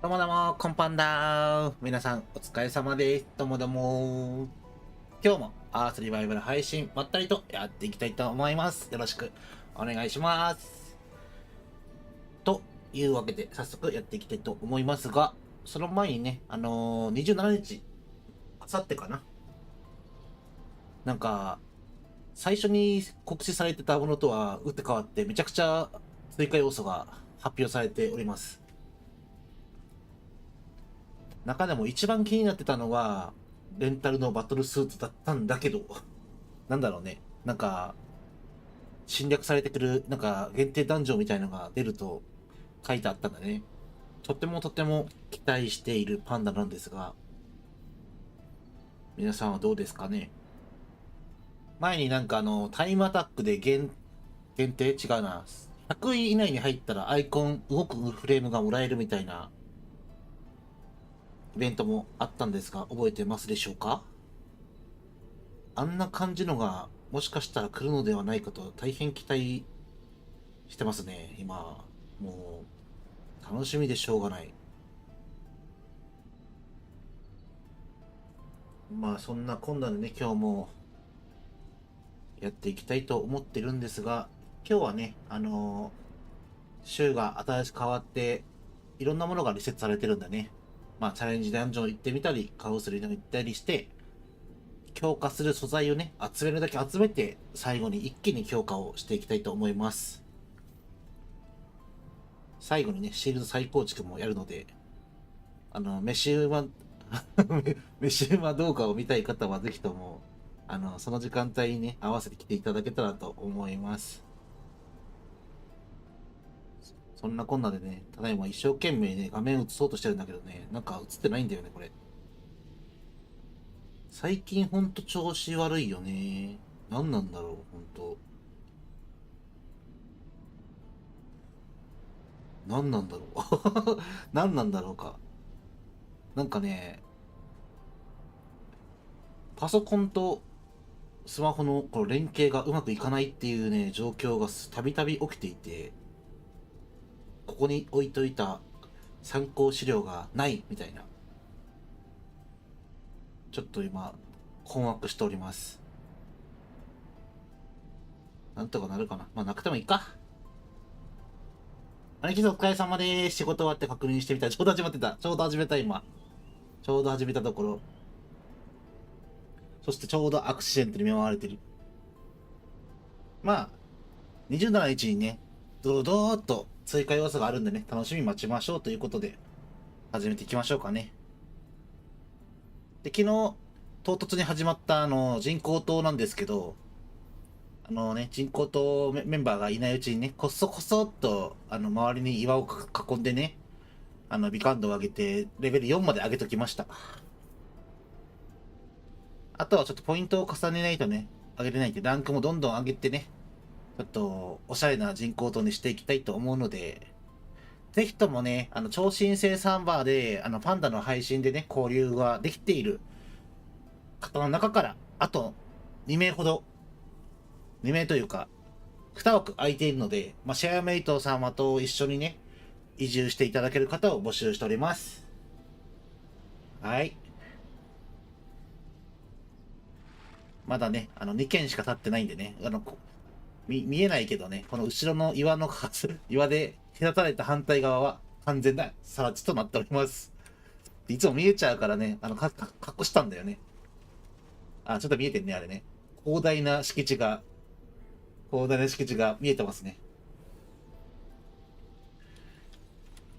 どうもどうも、こんぱんだー。皆さん、お疲れ様です。どうもどうも。今日もアースリバイバル配信、まったりとやっていきたいと思います。よろしくお願いします。というわけで、早速やっていきたいと思いますが、その前にね、27日、あさってかな。なんか、最初に告知されてたものとは打って変わって、めちゃくちゃ追加要素が発表されております。中でも一番気になってたのは、レンタルのバトルスーツだったんだけど、なんだろうね。侵略されてくる、限定ダンジョンみたいのが出ると書いてあったんだね。とてもとても期待しているパンダなんですが、皆さんはどうですかね。前にタイムアタックで限定違うな。100位以内に入ったらアイコン、動くフレームがもらえるみたいなイベントもあったんですが、覚えてますでしょうか？あんな感じのが、もしかしたら来るのではないかと大変期待してますね、今。もう、楽しみでしょうがない。まあ、そんなこんなでね、今日もやっていきたいと思ってるんですが、今日はね、週が新しく変わって、いろんなものがリセットされてるんだね。まあ、チャレンジダンジョン行ってみたり、カオスリの行ったりして、強化する素材をね、集めるだけ集めて、最後に一気に強化をしていきたいと思います。最後にね、シールド再構築もやるので、飯馬飯馬動画を見たい方はぜひとも、その時間帯にね、合わせて来ていただけたらと思います。そんなこんなでね、ただいま一生懸命ね、画面映そうとしてるんだけどね、なんか映ってないんだよね、これ。最近ほんと調子悪いよね。何なんだろう、ほんと。何なんだろう。何なんだろうか。なんかね、パソコンとスマホのこの連携がうまくいかないっていうね、状況がたびたび起きていて、ここに置いといた参考資料がないみたいな。ちょっと今、困惑しております。なんとかなるかな。まあ、なくてもいいか。兄貴さんお疲れ様です。仕事終わって確認してみたら、ちょうど始まってた。ちょうど始めた今。ちょうど始めたところ。そしてちょうどアクシデントに見舞われてる。まあ、27日にね、ドドーっと追加要素があるんでね、楽しみ待ちましょうということで、始めていきましょうかね。で、昨日、唐突に始まった人工島なんですけど、人工島メンバーがいないうちにね、こっそこそっと、周りに岩を囲んでね、美感度を上げて、レベル4まで上げときました。あとはちょっとポイントを重ねないとね、上げれないんで、ランクもどんどん上げてね、ちょっと、おしゃれな人工島にしていきたいと思うので、ぜひともね、超新星サンバーで、パンダの配信でね、交流ができている方の中から、あと2名ほど、2名というか、2枠空いているので、まあ、シェアメイト様と一緒にね、移住していただける方を募集しております。はい。まだね、2件しか立ってないんでね、見えないけどね、この後ろの岩の岩で隔たれた反対側は完全な更地となっております。いつも見えちゃうからね、隠したんだよね。あ、ちょっと見えてんね、あれね。広大な敷地が、広大な敷地が見えてますね。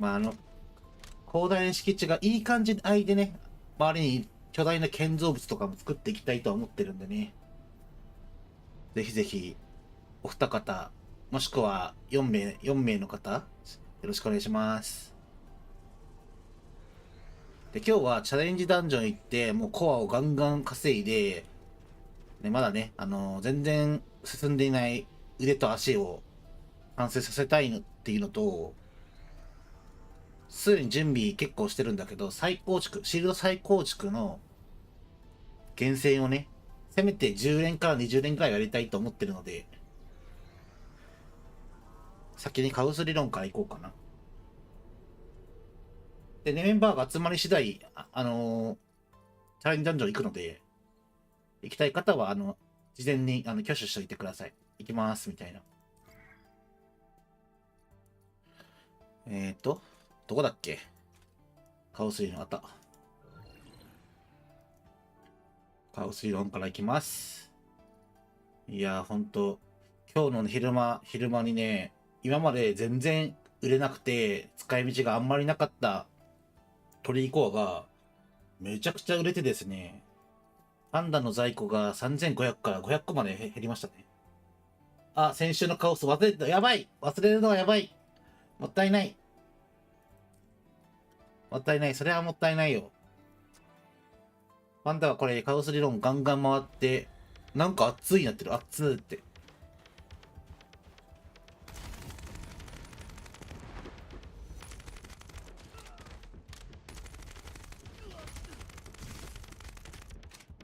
まあ、広大な敷地がいい感じに空いてね、周りに巨大な建造物とかも作っていきたいと思ってるんでね。ぜひぜひ、お二方、もしくは4名の方、よろしくお願いします。で、今日はチャレンジダンジョン行って、もうコアをガンガン稼いで、ね、まだね、全然進んでいない腕と足を完成させたいのっていうのと、すでに準備結構してるんだけど、再構築、シールド再構築の厳選をね、せめて10連から20連くらいやりたいと思ってるので、先にカウス理論からいこうかな。で、ね、メンバーが集まり次第、チャレンジダンジョン行くので、行きたい方は、事前に挙手しておいてください。行きます、みたいな。どこだっけ？カオス理論あった。カオス理論から行きます。いやー、ほんと、今日の昼間にね、今まで全然売れなくて、使い道があんまりなかったトリーコアが、めちゃくちゃ売れてですね、パンダの在庫が3500から500個まで減りましたね。あ、先週のカオス忘れてた。やばい！忘れるのはやばい！もったいない。もったいない。それはもったいないよ。パンダはこれ、カオス理論ガンガン回って、なんか熱いなってる。熱いって。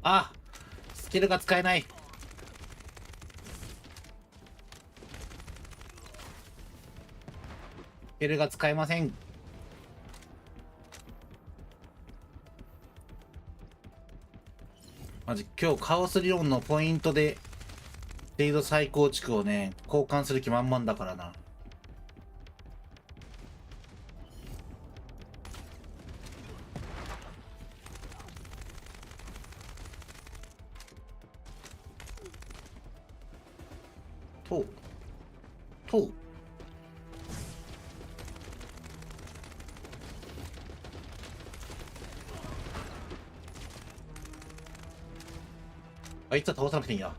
あ！スキルが使えない。スキルが使えません。マジ、今日カオス理論のポイントで、レイド再構築をね、交換する気満々だからな。とう。あいつは倒さなくていいんや。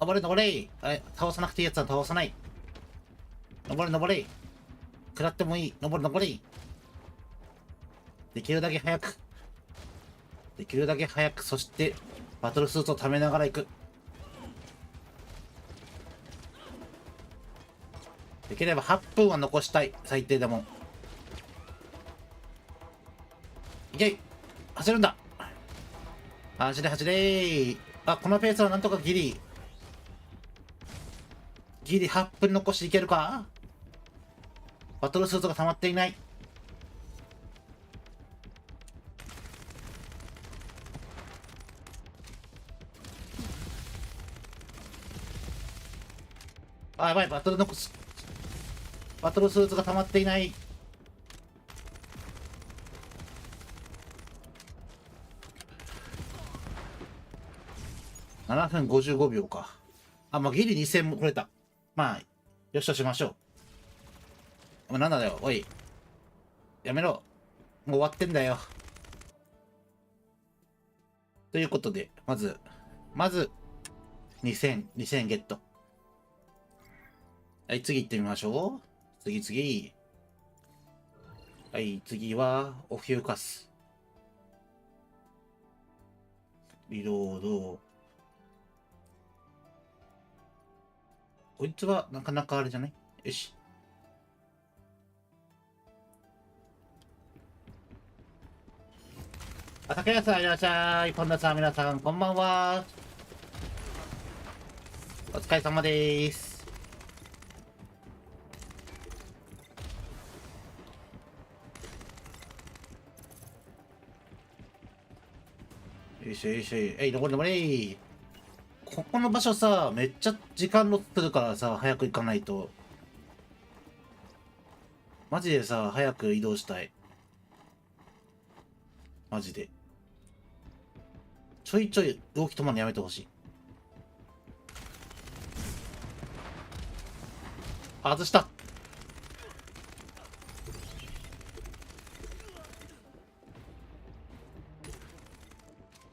登れ登れ！倒さなくていいやつは倒さない。登れ登れ！食らってもいい。登れ登れ！できるだけ早く。できるだけ早く、そして、バトルスーツを溜めながら行く。できれば8分は残したい。最低でも。いけい！走るんだ！走れ走れ！あ、このペースはなんとかギリ8分残していけるか？バトルスーツが溜まっていない。あ、やばい、バトルスーツが溜まっていない。7分55秒か。あ、まあ、ギリ2000も取れた。まあ、よしとしましょう。お前なんだよ、おい。やめろ。もう終わってんだよ。ということで、まず、2000ゲット。はい、次行ってみましょう。次。はい、次は、オフューカス。リロード。こいつはなかなかあれじゃない？よし。あ、竹谷さんいらっしゃい。本田さん、皆さん、こんばんは。お疲れ様です。よいしょよいしょ。えい、登れ登れ。ここの場所さ、めっちゃ時間ロスするからさ、早く行かないと。マジでさ、早く移動したい。マジで。ちょいちょい動き止まるのやめてほしい。外した。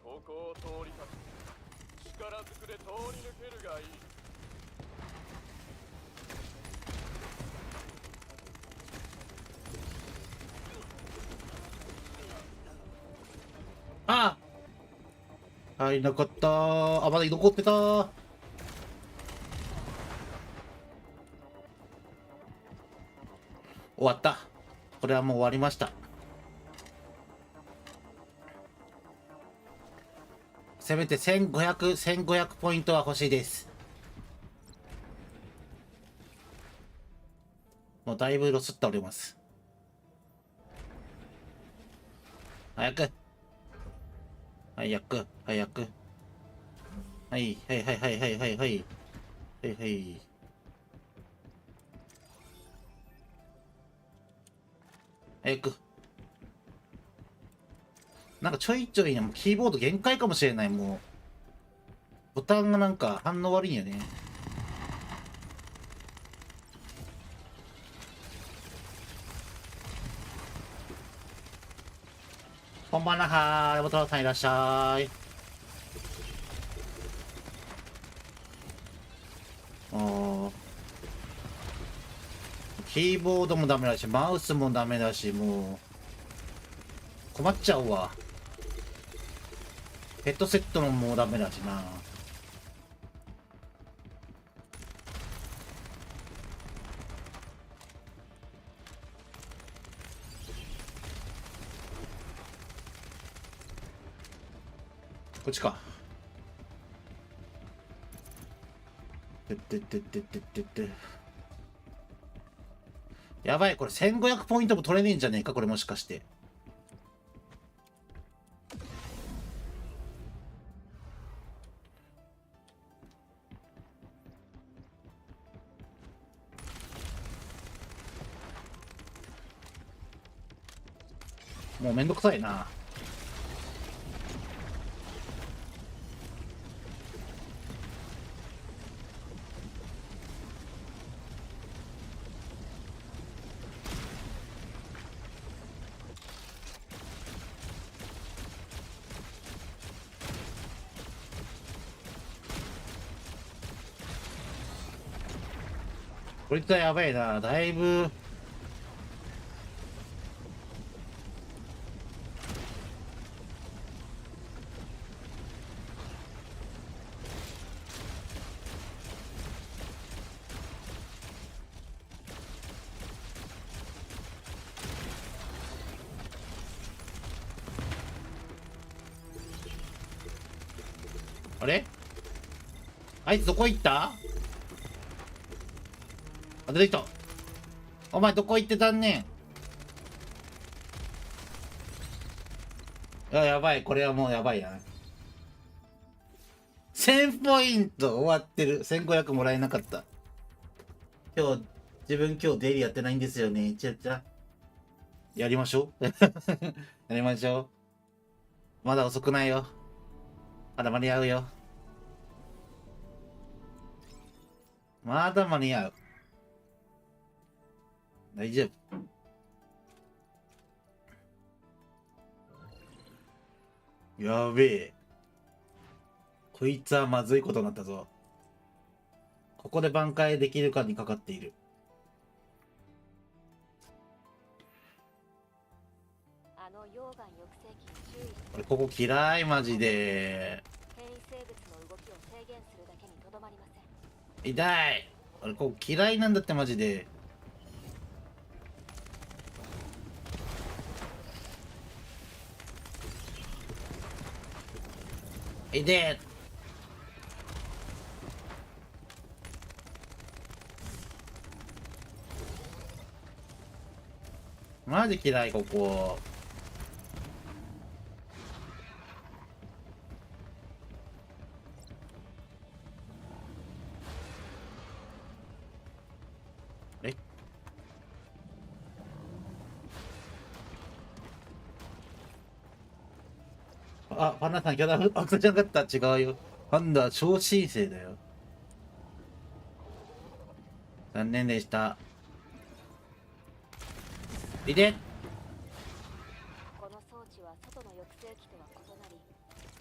ここを通りたく力ずくで通り抜けるがいい。ああ、はい、なかったー。あ、まだ残ってたー。終わった。これはもう終わりました。せめて1500ポイントは欲しいです。もうだいぶロスっております。早く。早く。早く。はい。はいはいはいはいはいはい。はいはい。早く。なんかちょいちょいね、もうキーボード限界かもしれない、もう。ボタンがなんか反応悪いんよね。こんばんはー、ボトルさんいらっしゃい。キーボードもダメだし、マウスもダメだし、もう、困っちゃうわ。ヘッドセットももうダメだしな。こっちか。てってってってってってって。やばい、これ1500ポイントも取れねえんじゃねえか、これもしかして。もうめんどくさいな。こいつはやばいな。だいぶ。あれあいつどこ行った？あ、出てきた。お前どこ行ってたんねん。やばい。これはもうやばいな。1000ポイント終わってる。1500もらえなかった。自分今日デイリーやってないんですよね。ちゃちゃ。やりましょう。やりましょう。まだ遅くないよ。まだ間に合うよ。まだ間に合う。大丈夫。やべえ。こいつはまずいことになったぞ。ここで挽回できるかにかかっている。俺ここ嫌い、マジで。痛い。俺ここ嫌いなんだって、マジで。痛え。マジ嫌い、ここ。えあ、パンダさん、キャラアクタじゃなかった。違うよ。パンダ、超新星だよ。残念でした。いて。この装置は外の抑制器とは異なり、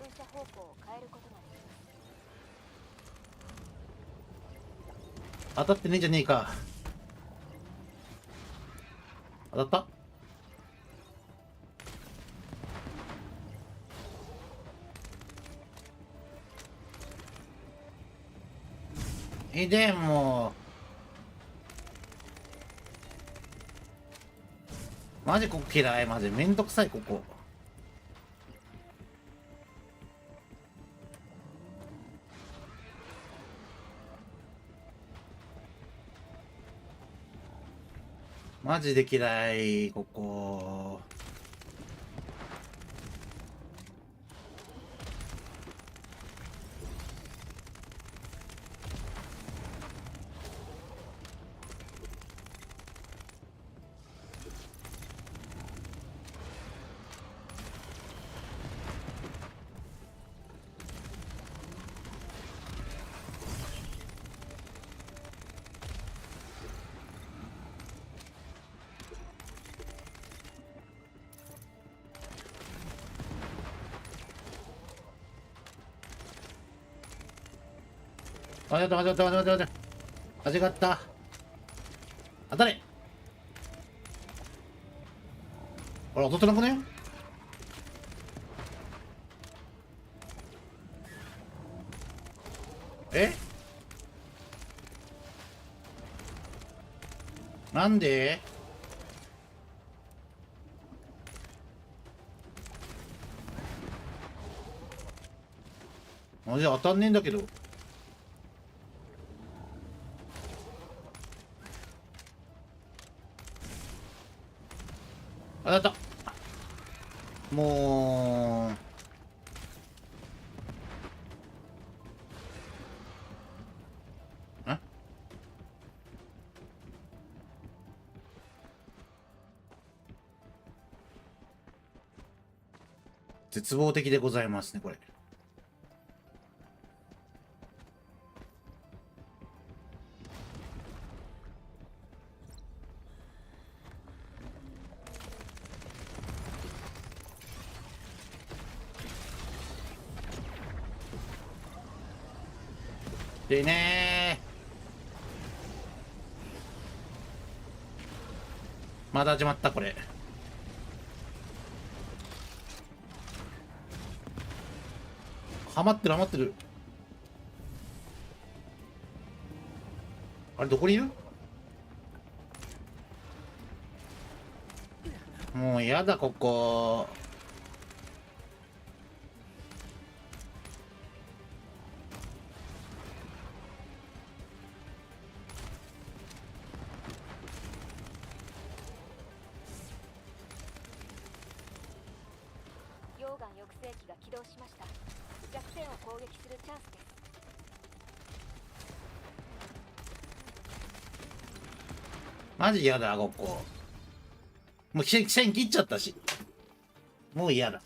噴射方向を変えることができます。当たってねえじゃねえか。当たった？でもマジここ嫌い。マジめんどくさい、ここ。マジで嫌い、ここ。待て待て待て待て待て。間違った。当たれ。あれ、当たってなくね？え？なんで？マジで当たんねえんだけど。当たった。もう。絶望的でございますね、これ。でねー。まだ始まった、これ。ハマってる、ハマってる。あれ、どこにいる？もうやだ、ここ。溶岩抑制器が起動しました。弱点を攻撃するチャンスです。マジやだ、ここ。もう線切っちゃったし。もう嫌だ。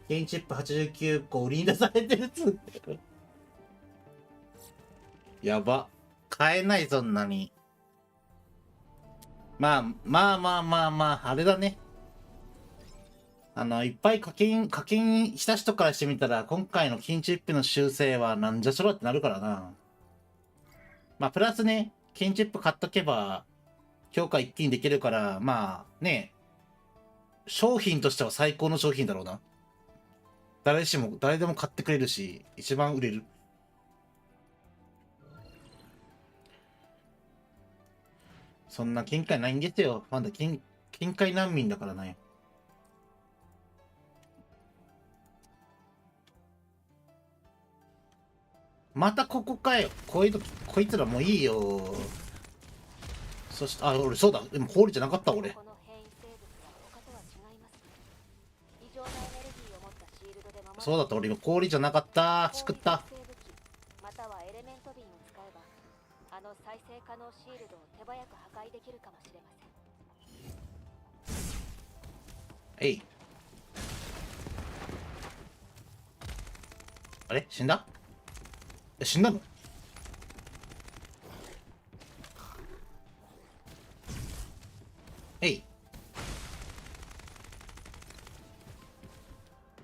ゲインチップ89個売りに出されてるっつって。やば。買えない、そんなに。まあ、まあまあまあまあ、あれだね。いっぱい課金した人からしてみたら、今回の金チップの修正はなんじゃそらってなるからな。まあ、プラスね、金チップ買っとけば、強化一気にできるから、まあね、商品としては最高の商品だろうな。誰でも買ってくれるし、一番売れる。そんな金塊ないんですよ。まだ金塊難民だからね。またここかよ。こいつらもういいよ。そして、あ、俺そうだ。でも氷じゃなかった、俺。この変異生物は他とは違いますね。異常なエネルギーを持ったシールドで守る。そうだった、俺今氷じゃなかった。しくった。またはエレメントビーを使えば、あの再生可能シールドを手早く破壊できるかもしれません。えい。あれ死んだ？死んだの？えい。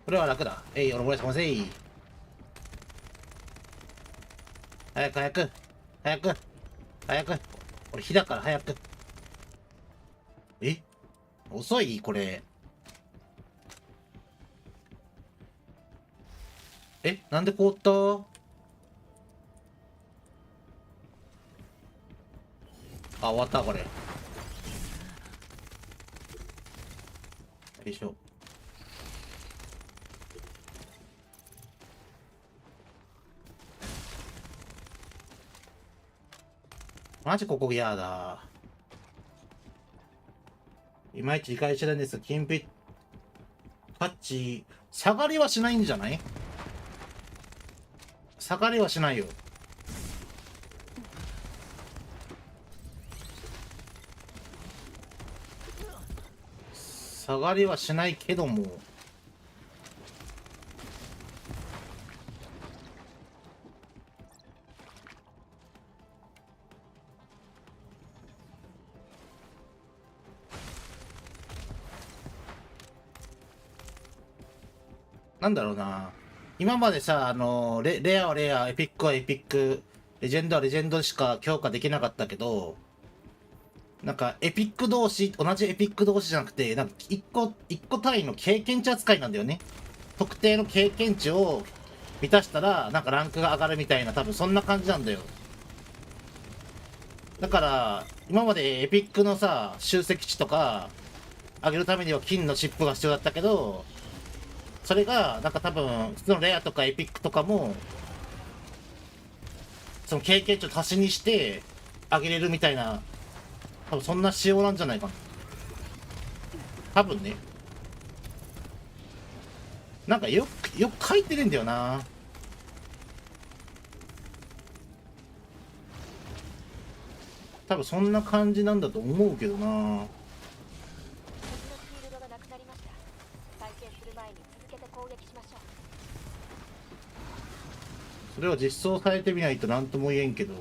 これは楽だ。えい、俺もやさませい。早く早く。早く。早く。俺火だから早く。え？遅いこれ。え？なんで凍った？あ、終わった、これ。よいしょ。マジここ嫌だ。いまいち理解してないんです。金ピパッチ、下がりはしないんじゃない？下がりはしないよ。下がりはしないけども。なんだろうな。今までさ、レアはレア、エピックはエピック、レジェンドはレジェンドしか強化できなかったけど、なんか、エピック同士、同じエピック同士じゃなくて、なんか、一個単位の経験値扱いなんだよね。特定の経験値を満たしたら、なんかランクが上がるみたいな、多分そんな感じなんだよ。だから、今までエピックのさ、集積値とか、上げるためには金のチップが必要だったけど、それが、なんか多分、普通のレアとかエピックとかも、その経験値を足しにして、上げれるみたいな、多分そんな仕様なんじゃないかな。多分ね。なんかよく書いてるんだよな。多分そんな感じなんだと思うけどな。敵のシールドがなくなりました。再生する前に続けて攻撃しましょう。それは実装されてみないと何とも言えんけど。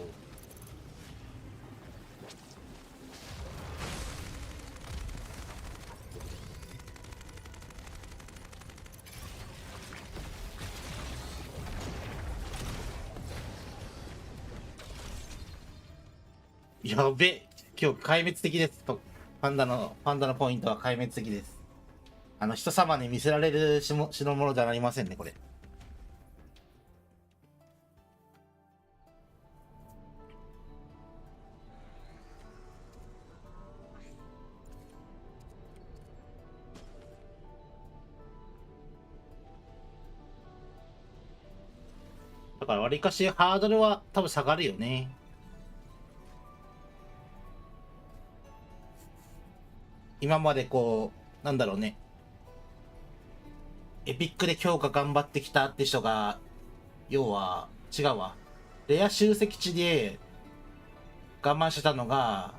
やべ、今日壊滅的ですと。パンダのポイントは壊滅的です。人様に見せられる代物ではありませんね、これ。だから、わりかしハードルは多分下がるよね。今までこう、なんだろうね。エピックで強化頑張ってきたって人が、要は、違うわ。レア集積値で我慢してたのが、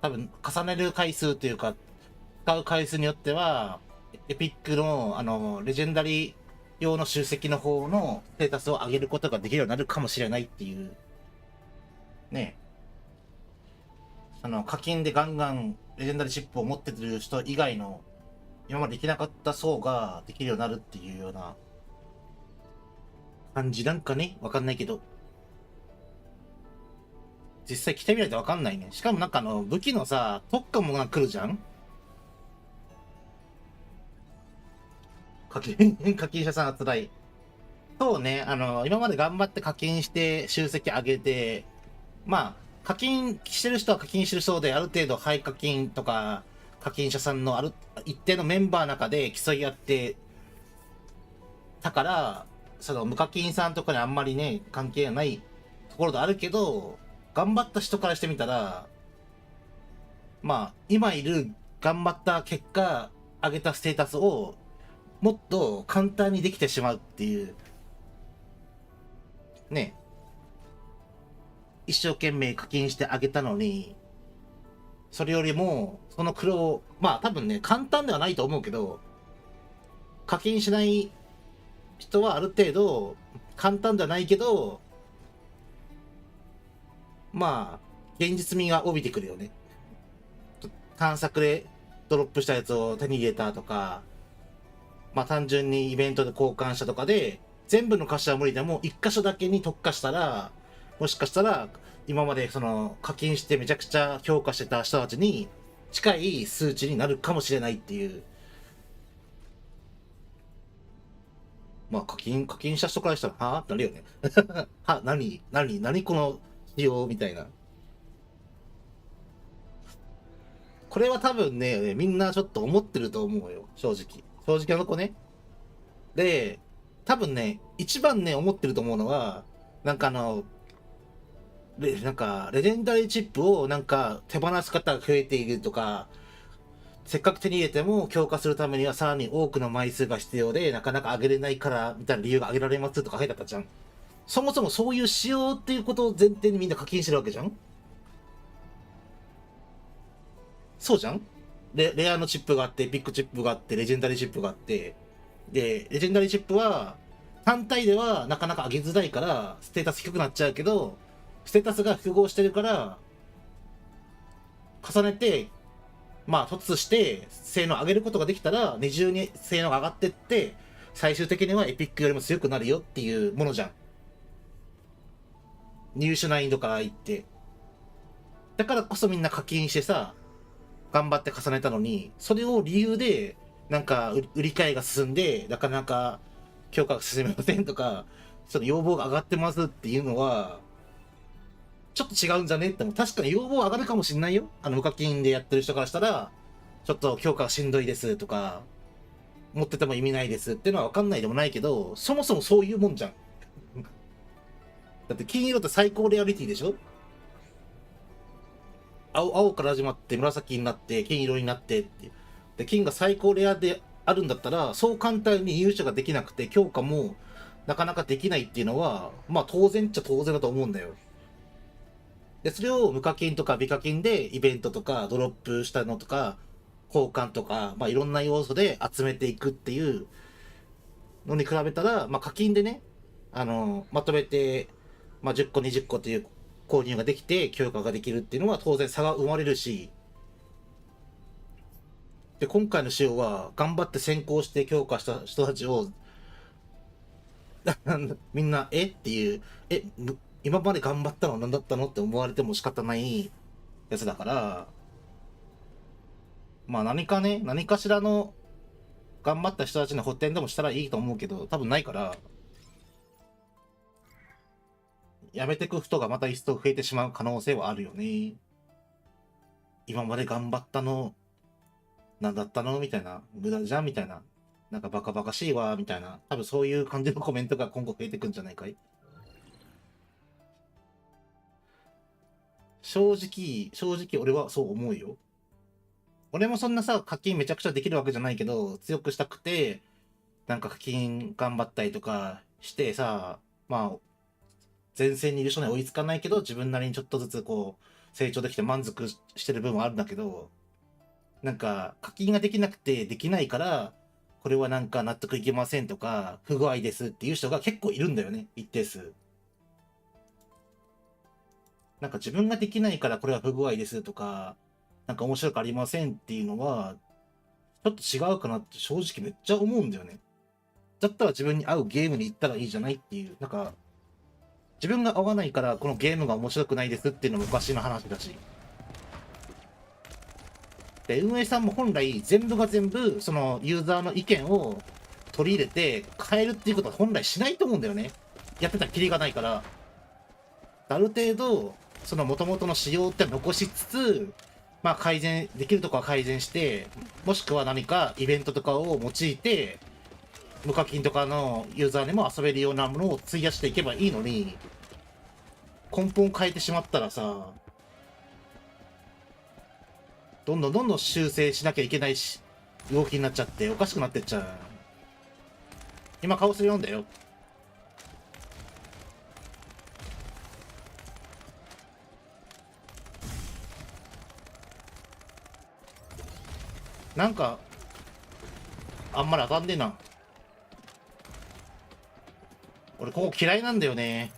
多分、重ねる回数というか、使う回数によっては、エピックの、レジェンダリー用の集積の方のステータスを上げることができるようになるかもしれないっていう、ね。課金でガンガンレジェンダリーチップを持ってる人以外の、今までできなかった層ができるようになるっていうような感じなんかね、わかんないけど。実際来てみないとわかんないね。しかもなんか武器のさ、特化も来るじゃん。課金者さんが辛い。そうね、今まで頑張って課金して集積上げて、まあ、課金してる人は課金してるそうで、ある程度廃課金とか、課金者さんの一定のメンバーの中で競い合ってたから、その無課金さんとかにあんまりね、関係がないところであるけど、頑張った人からしてみたら、まあ、今いる頑張った結果、上げたステータスを、もっと簡単にできてしまうっていう、ね、一生懸命課金してあげたのに、それよりも、その苦労、まあ多分ね、簡単ではないと思うけど、課金しない人はある程度、簡単ではないけど、まあ、現実味が帯びてくるよね。探索でドロップしたやつを手に入れたとか、まあ単純にイベントで交換したとかで、全部の箇所は無理でも、一箇所だけに特化したら、もしかしたら、今までその課金してめちゃくちゃ評価してた人たちに近い数値になるかもしれないっていう。まあ課金した人からしたら、はぁってなるよね。は、何この仕様みたいな。これは多分ね、みんなちょっと思ってると思うよ。正直。正直なとこね。で、多分ね、一番ね、思ってると思うのは、なんかなんか、レジェンダリーチップをなんか手放す方が増えているとか、せっかく手に入れても強化するためにはさらに多くの枚数が必要で、なかなか上げれないから、みたいな理由が挙げられますとか書いてあったじゃん。そもそもそういう仕様っていうことを前提にみんな課金してるわけじゃん。そうじゃん。レアのチップがあって、ビッグチップがあって、レジェンダリーチップがあって、で、レジェンダリーチップは、単体ではなかなか上げづらいから、ステータス低くなっちゃうけど、ステータスが複合してるから、重ねて、まあ、突して、性能上げることができたら、二重に性能が上がってって、最終的にはエピックよりも強くなるよっていうものじゃん。入手難易度から言って。だからこそみんな課金してさ、頑張って重ねたのに、それを理由で、なんか売り買いが進んで、なかなか強化が進めませんとか、ちょっと要望が上がってますっていうのは、ちょっと違うんじゃねっても、確かに要望上がるかもしんないよ。無課金でやってる人からしたら、ちょっと強化がしんどいですとか、持ってても意味ないですっていうのは分かんないでもないけど、そもそもそういうもんじゃん。だって金色って最高レアリティでしょ。青から始まって紫になって金色になってっていう。で、金が最高レアであるんだったら、そう簡単に入手ができなくて強化もなかなかできないっていうのは、まあ当然っちゃ当然だと思うんだよ。で、それを無課金とか美課金でイベントとかドロップしたのとか、交換とか、まあいろんな要素で集めていくっていうのに比べたら、まあ課金でね、まとめて、まあ10個20個っていう購入ができて強化ができるっていうのは当然差が生まれるし、で、今回の仕様は頑張って先行して強化した人たちをみんな、っていう、今まで頑張ったのは何だったのって思われても仕方ないやつだから、まあ何かしらの頑張った人たちの補填でもしたらいいと思うけど、多分ないから、やめてく人がまた一層増えてしまう可能性はあるよね。今まで頑張ったの、何だったのみたいな、無駄じゃんみたいな、なんかバカバカしいわ、みたいな、多分そういう感じのコメントが今後増えてくんじゃないかい。正直俺はそう思うよ。俺もそんなさ、課金めちゃくちゃできるわけじゃないけど、強くしたくて、なんか課金頑張ったりとかしてさ、まあ、前線にいる人には追いつかないけど、自分なりにちょっとずつこう、成長できて満足してる部分はあるんだけど、なんか、課金ができなくてできないから、これはなんか納得いきませんとか、不具合ですっていう人が結構いるんだよね、一定数。なんか自分ができないからこれは不具合ですとか、なんか面白くありませんっていうのは、ちょっと違うかなって正直めっちゃ思うんだよね。だったら自分に合うゲームに行ったらいいじゃないっていう、なんか、自分が合わないからこのゲームが面白くないですっていうのもおかしな話だし。で、運営さんも本来全部が全部そのユーザーの意見を取り入れて変えるっていうことは本来しないと思うんだよね。やってたらキリがないから。ある程度、その元々の仕様って残しつつ、まあ改善、できるとこは改善して、もしくは何かイベントとかを用いて、無課金とかのユーザーにも遊べるようなものを費やしていけばいいのに、根本変えてしまったらさ、どんどん修正しなきゃいけないし、動きになっちゃっておかしくなってっちゃう。今カオス読んだよ。なんか、あんまり当たんねえな。俺ここ嫌いなんだよね。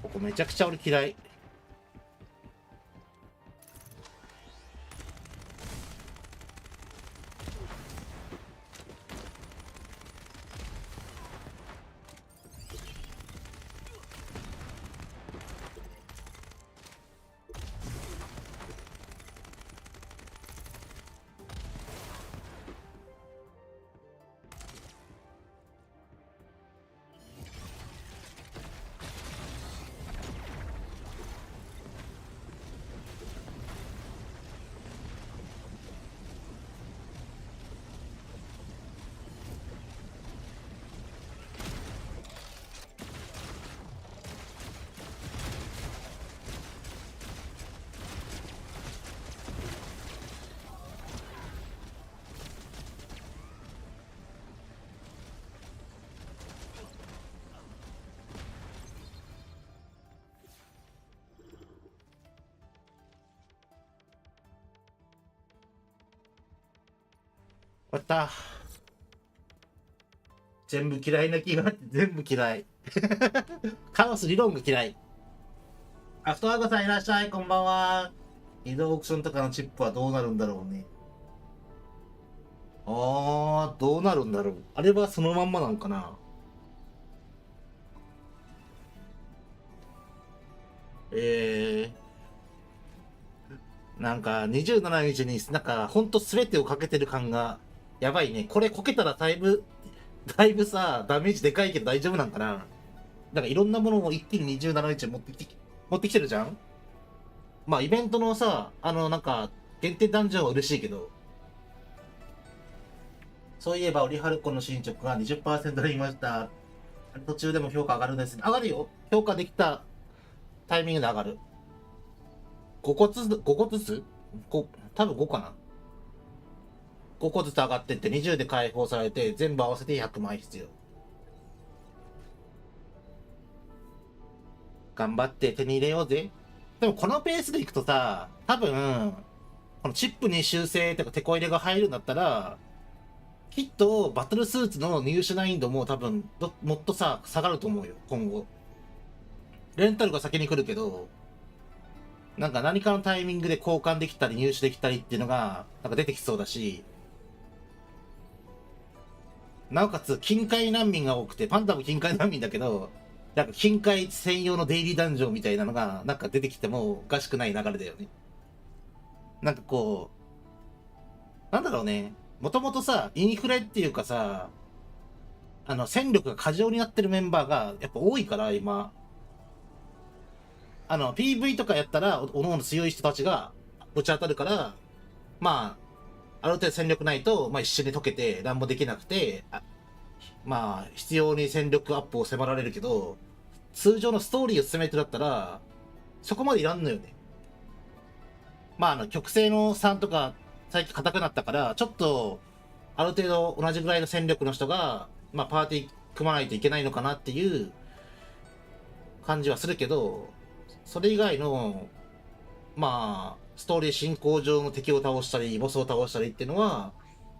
ここめちゃくちゃ俺嫌い。終わった。全部嫌いな気があって全部嫌い。カオス理論が嫌い。アフトワークさんいらっしゃい、こんばんは。移動オークションとかのチップはどうなるんだろうね。どうなるんだろう。あれはそのまんまなんかな。なんか27日になんかほんと全てをかけてる感がやばいね。これこけたらだいぶさ、ダメージでかいけど大丈夫なんかな。なんかいろんなものを一気に27日持ってきてるじゃん。まあイベントのさ、なんか限定ダンジョンは嬉しいけど、そういえばオリハルコの進捗が 20% でいました。途中でも評価上がるんですね。上がるよ。評価できたタイミングで上がる。5個ずつ多分5かな。5個ずつ上がってって20で解放されて全部合わせて100枚必要。頑張って手に入れようぜ。でもこのペースでいくとさ、多分、このチップに修正とかテこ入れが入るんだったら、きっとバトルスーツの入手難易度も多分もっとさ、下がると思うよ、今後。レンタルが先に来るけど、なんか何かのタイミングで交換できたり入手できたりっていうのが、なんか出てきそうだし、なおかつ、近海難民が多くて、パンダも近海難民だけど、なんか近海専用のデイリーダンジョンみたいなのが、なんか出てきてもおかしくない流れだよね。なんかこう、なんだろうね。もともとさ、インフレっていうかさ、戦力が過剰になってるメンバーがやっぱ多いから、今。PV とかやったら、おのおの強い人たちがぶち当たるから、まあ、ある程度戦力ないと、まあ一緒に溶けて何もできなくて、まあ、必要に戦力アップを迫られるけど、通常のストーリーを進めてだったら、そこまでいらんのよね。まあ、極性の3とか、最近硬くなったから、ちょっと、ある程度同じぐらいの戦力の人が、まあ、パーティー組まないといけないのかなっていう感じはするけど、それ以外の、まあ、ストーリー進行上の敵を倒したり、ボスを倒したりっていうのは、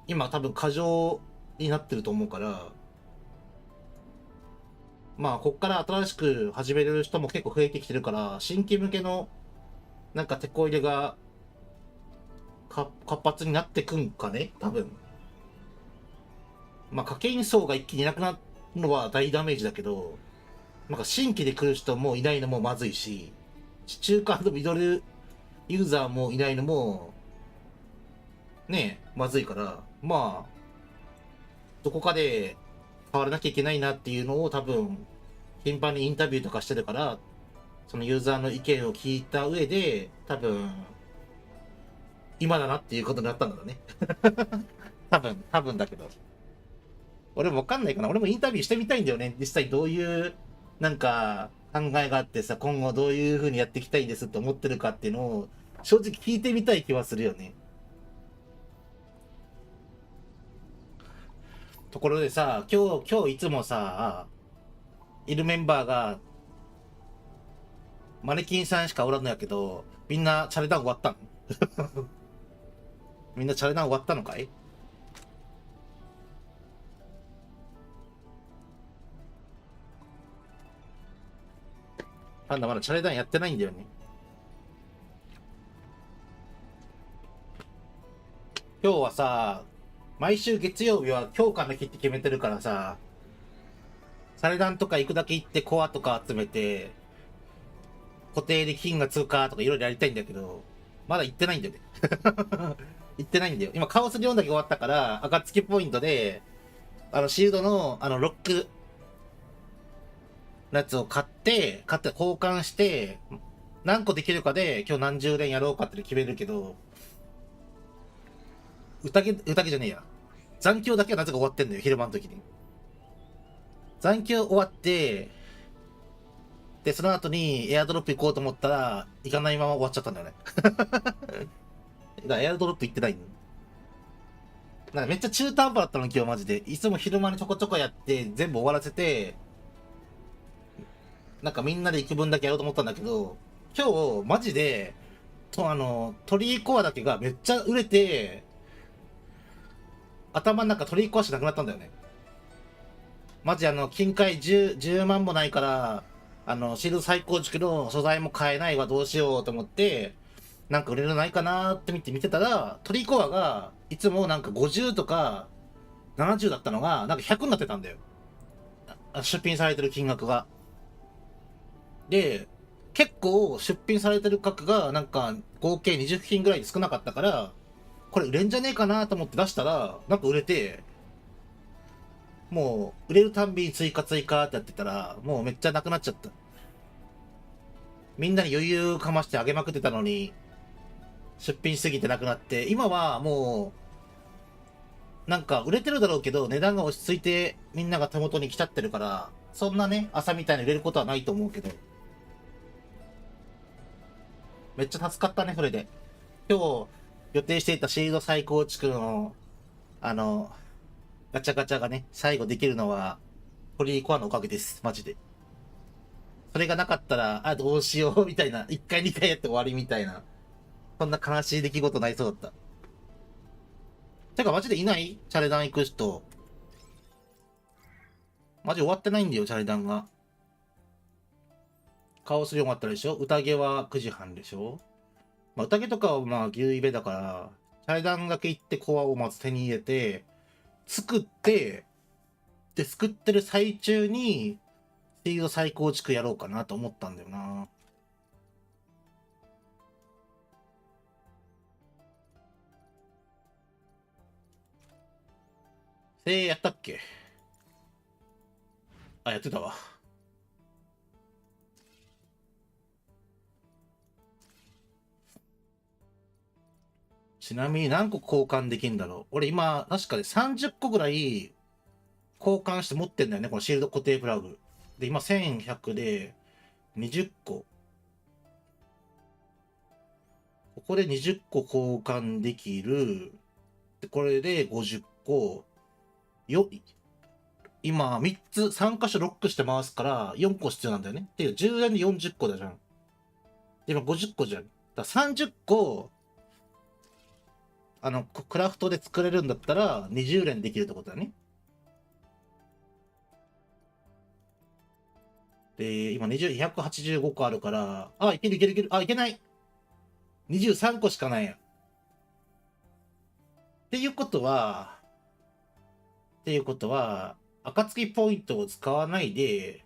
今多分過剰になってると思うから、まあ、こっから新しく始める人も結構増えてきてるから、新規向けの、なんか手こ入れが、活発になってくんかね多分。まあ、課金層が一気にいなくなるのは大ダメージだけど、なんか新規で来る人もいないのもまずいし、中間のミドルユーザーもいないのも、ねえ、まずいから、まあ、どこかで変わらなきゃいけないなっていうのを多分、頻繁にインタビューとかしてるから、そのユーザーの意見を聞いた上で、多分、今だなっていうことになったんだね。多分だけど。俺もわかんないかな。俺もインタビューしてみたいんだよね。実際どういう、なんか、考えがあってさ、今後どういう風にやっていきたいですって思ってるかっていうのを、正直聞いてみたい気はするよね。ところでさ、今日いつもさ、いるメンバーが、マネキンさんしかおらんのやけど、みんなチャレダン終わったの？みんなチャレダン終わったのかい？パンダまだチャレダンやってないんだよね。今日はさ、毎週月曜日は強化の日って決めてるからさ、チャレダンとか行くだけ行ってコアとか集めて、固定で金が通過とかいろいろやりたいんだけど、まだ行ってないんだよね。行ってないんだよ。今カオス4だけ終わったから、暁ポイントで、シールドの、ロックのやつを買って交換して、何個できるかで今日何十連やろうかって決めるけど、宴じゃねえや。残響だけはなぜか終わってんのよ、昼間の時に。残響終わって、で、その後にエアドロップ行こうと思ったら、行かないまま終わっちゃったんだよね。だからエアドロップ行ってないの。なんかめっちゃ中途半端だったの、今日マジで。いつも昼間にちょこちょこやって、全部終わらせて、なんかみんなで行く分だけやろうと思ったんだけど、今日、マジで、鳥居コアだけがめっちゃ売れて、頭の中鳥居コアしなくなったんだよね。マジ近海10万もないから、シールド最高築の素材も買えないわ、どうしようと思って、なんか売れるのないかなって見てたら、トリコアが、いつもなんか50とか70だったのが、なんか100になってたんだよ。出品されてる金額が。で、結構出品されてる額がなんか合計20品ぐらいで少なかったから、これ売れんじゃねえかなと思って出したら、なんか売れて、もう売れるたんびに追加ってやってたら、もうめっちゃなくなっちゃった。みんなに余裕かましてあげまくってたのに、出品しすぎてなくなって、今はもう、なんか売れてるだろうけど、値段が落ち着いてみんなが手元に来ちゃってるから、そんなね、朝みたいに売れることはないと思うけど、めっちゃ助かったね、それで。今日予定していたシールド再構築の、あの、ガチャガチャがね、最後できるのは、ホリーコアのおかげです、マジで。それがなかったら、あ、どうしよう、みたいな。1回2回やって終わりみたいな。そんな悲しい出来事になりそうだった。てか、マジでいないチャレダン行く人。マジ終わってないんだよ、チャレダンが。カオスで終わったでしょ。宴は9時半でしょ。まあ、宴とかはまあ、牛イベだから、チャレダンだけ行ってコアをまず手に入れて、作って、で、作ってる最中に、スピード再構築やろうかなと思ったんだよな。やったっけ。あ、やってたわ。ちなみに何個交換できるんだろう。俺今、確かで30個ぐらい交換して持ってんだよね、このシールド固定プラグ。で、今1100で20個。ここで20個交換できる。で、これで50個。今3つ、3箇所ロックして回すから4個必要なんだよね。っていう10連で40個だじゃん。で、今50個じゃん。だから30個、クラフトで作れるんだったら20連できるってことだね。で、今285個あるから、あ、いけるいけるいける。あ、いけない。23個しかないや。っていうことは、暁ポイントを使わないで、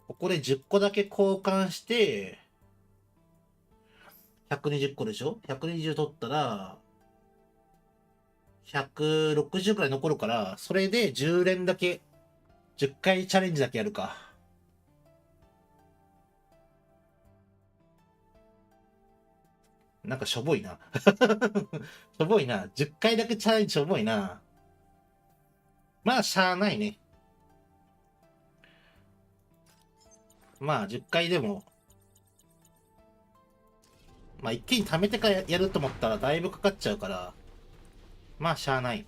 ここで10個だけ交換して、120個でしょ ?120 取ったら、160くらい残るから、それで10連だけ、10回チャレンジだけやるか。なんかしょぼいな。しょぼいな。10回だけチャレンジしょぼいな。まあ、しゃあないね。まあ、10回でも、まあ、一気に貯めてからやると思ったらだいぶかかっちゃうから、まあ、しゃあない。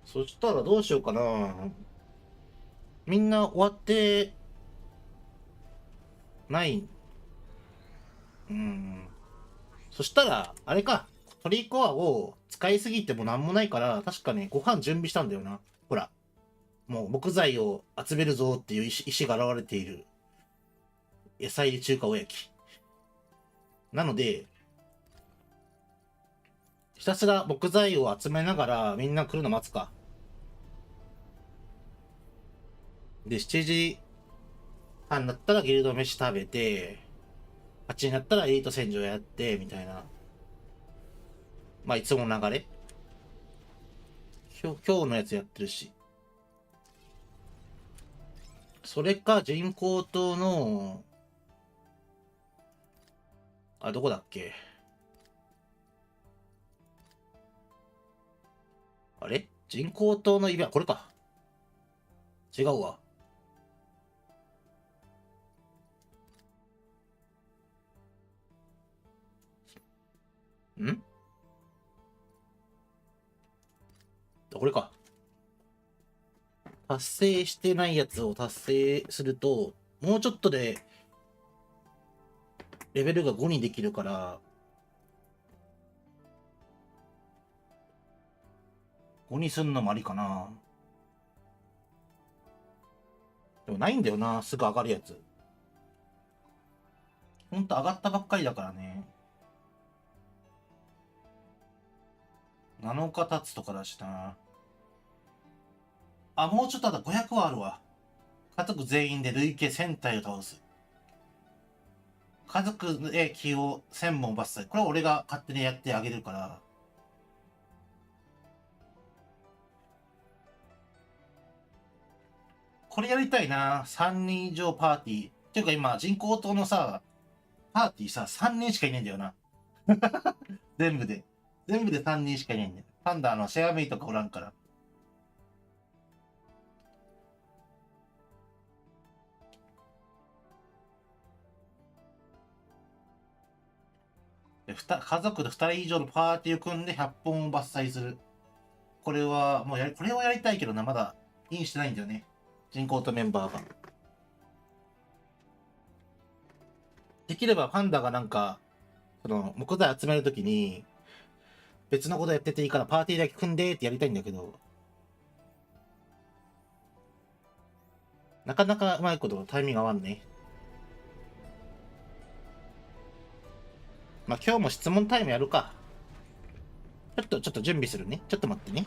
そしたらどうしようかな。みんな終わってない。そしたら、あれか。トリコアを使いすぎてもなんもないから、確かね、ご飯準備したんだよな。ほら。もう木材を集めるぞっていう意思が現れている野菜中華おやき。なので、ひたすら木材を集めながらみんな来るの待つか。で、7時半になったらギルド飯食べて、8時になったらエリート戦場やって、みたいな。まあ、いつもの流れ。今日のやつやってるし。それか、人工島の、あ、どこだっけ。あれ人工島のイベント、これか。違うわ。んこれか。達成してないやつを達成すると、もうちょっとで、レベルが5にできるから、5にすんのもありかな。でもないんだよな、すぐ上がるやつ。ほんと上がったばっかりだからね。7日経つとかだしな。あ、もうちょっとだ、500はあるわ。家族全員で累計1000体を倒す。家族で木を1000本伐採。これは俺が勝手にやってあげるから。これやりたいな。3人以上パーティー。っていうか今、人工島のさ、パーティーさ、3人しかいないんだよな。全部で。全部で3人しかいないんだよ。パンダシェアメイトかおらんから。で家族で2人以上のパーティーを組んで100本を伐採する。これは、もうこれをやりたいけどな、まだインしてないんだよね。人工島メンバーが。できればパンダがなんか、木材集めるときに、別のことやってていいからパーティーだけ組んでってやりたいんだけど、なかなかうまいことタイミング合わんね。まあ今日も質問タイムやるか。ちょっと準備するね。ちょっと待ってね。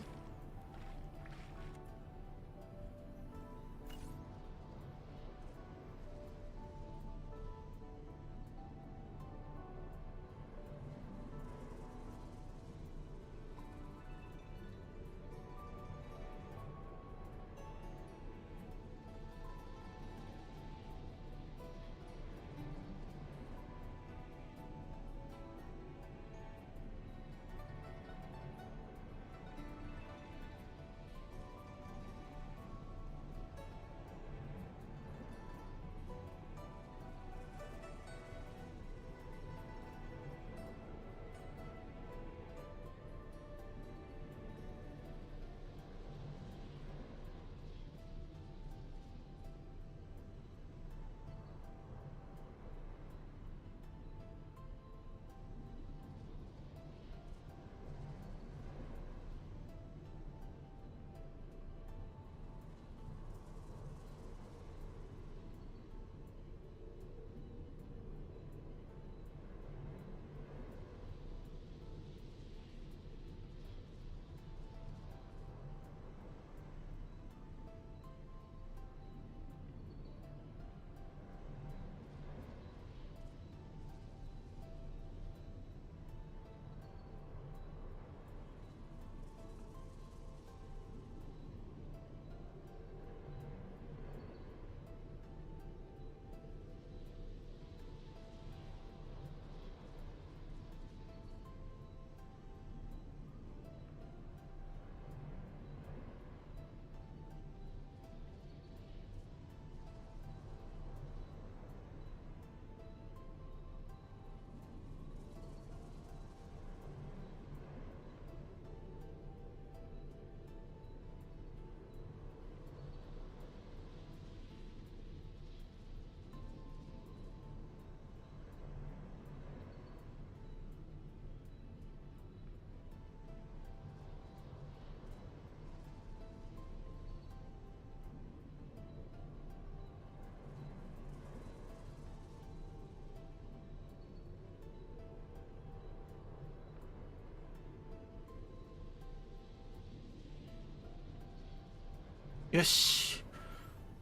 よし。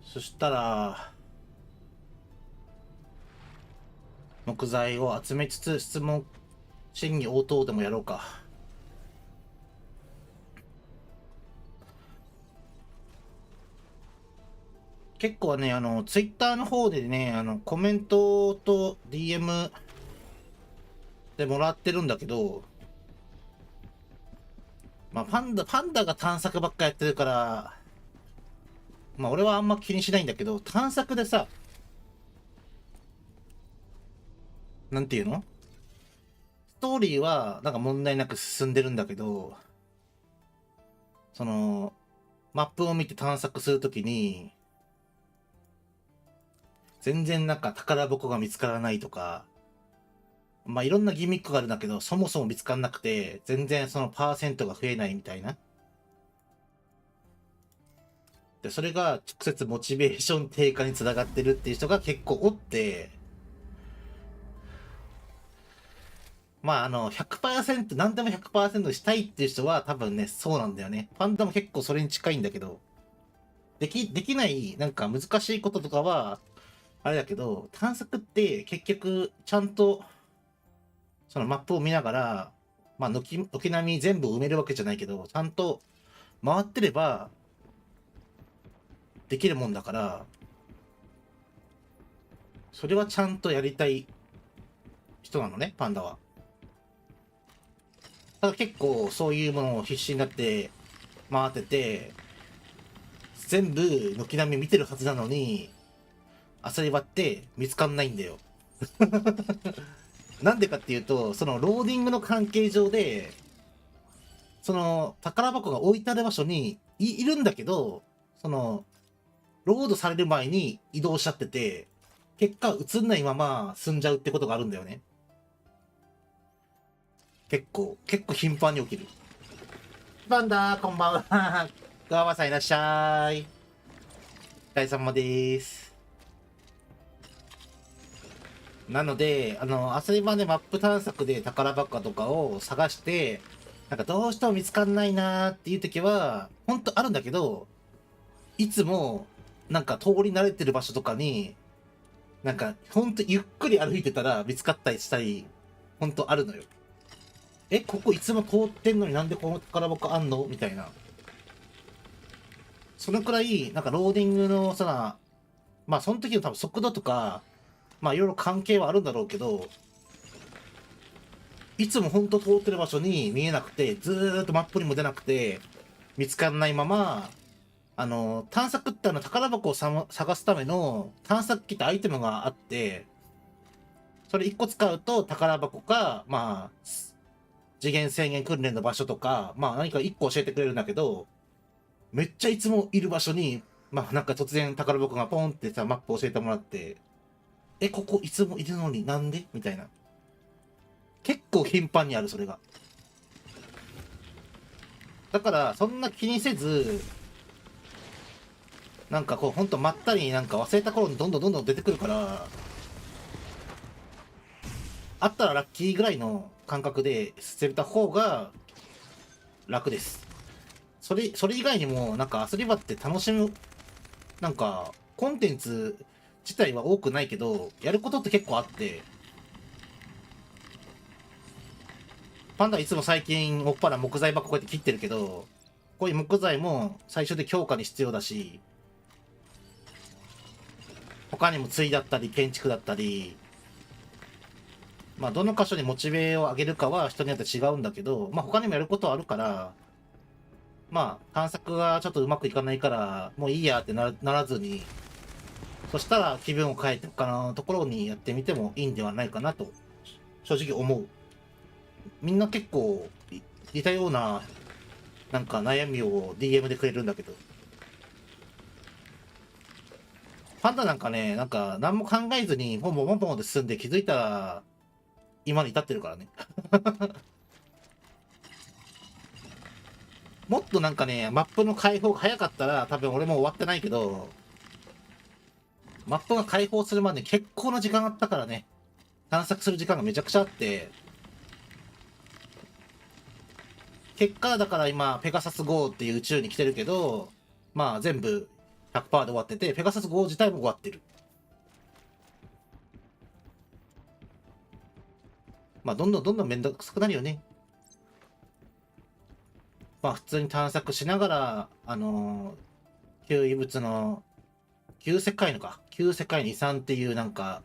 そしたら、木材を集めつつ質問審議応答でもやろうか。結構ね、ツイッターの方でね、コメントと DM でもらってるんだけど、まあ、パンダが探索ばっかやってるから、まあ、俺はあんま気にしないんだけど、探索でさ、なんていうの？ストーリーはなんか問題なく進んでるんだけど、マップを見て探索するときに、全然なんか宝箱が見つからないとか、まあいろんなギミックがあるんだけど、そもそも見つからなくて、全然そのパーセントが増えないみたいな。で、それが直接モチベーション低下につながってるっていう人が結構おって、まあ100%、何でも100%したいっていう人は多分ね、そうなんだよね。パンダも結構それに近いんだけど、できない、なんか難しいこととかは、あれだけど、探索って結局、ちゃんと、そのマップを見ながら、まあ、軒並み全部埋めるわけじゃないけど、ちゃんと回ってれば、できるもんだから、それはちゃんとやりたい人なのね、パンダは。ただ結構そういうものを必死になって回ってて、全部軒並み見てるはずなのに、アサリバって見つかんないんだよ。なんでかっていうと、そのローディングの関係上で、その宝箱が置いてある場所にいるんだけど、その、ロードされる前に移動しちゃってて、結果映んないまま済んじゃうってことがあるんだよね。結構頻繁に起きる。バンダー、こんばんは。ガワさんいらっしゃい。お疲れ様です。なので、アサリバでマップ探索で宝箱とかを探して、なんかどうしても見つかんないなーっていう時は、ほんとあるんだけど、いつも、なんか通り慣れてる場所とかに、なんかほんとゆっくり歩いてたら見つかったりしたり、ほんとあるのよ。ここいつも通ってんのになんでこの宝箱あんのみたいな。そのくらい、なんかローディングのさ、まあその時の多分速度とか、まあいろいろ関係はあるんだろうけど、いつもほんと通ってる場所に見えなくて、ずーっとマップにも出なくて、見つからないまま、探索って宝箱を探すための探索機ってアイテムがあって、それ1個使うと宝箱か、まあ、次元制限訓練の場所とか、まあ何か1個教えてくれるんだけど、めっちゃいつもいる場所に、まあなんか突然宝箱がポンってさ、マップ教えてもらって、ここいつもいるのになんでみたいな。結構頻繁にある、それが。だから、そんな気にせず、なんかこう、ほんとまったりになんか忘れた頃にどんどん出てくるから、あったらラッキーぐらいの感覚で捨てた方が楽です。それ以外にも、なんかアスリバって楽しむ、なんか、コンテンツ自体は多くないけど、やることって結構あって、パンダいつも最近、もっぱら木材箱こうやって切ってるけど、こういう木材も最初で強化に必要だし、他にも対だったり建築だったり、まあどの箇所にモチベを上げるかは人によって違うんだけど、まあ他にもやることはあるから、まあ探索がちょっとうまくいかないからもういいやってならずに、そしたら気分を変えて他のところにやってみてもいいんではないかなと正直思う。みんな結構似たようななんか悩みを DM でくれるんだけど、パンダなんかね、なんか何も考えずにポンポンポンポンで進んで気づいたら今に至ってるからね。もっとなんかね、マップの開放が早かったら多分俺も終わってないけど、マップが開放するまでに結構な時間あったからね。探索する時間がめちゃくちゃあって、結果だから今、ペガサス GO っていう宇宙に来てるけど、まあ全部100%で終わってて、ペガサス GO 自体も終わってる。まあどんどんめんどくさくなるよね。まあ普通に探索しながら、旧異物の、旧世界の遺産っていうなんか、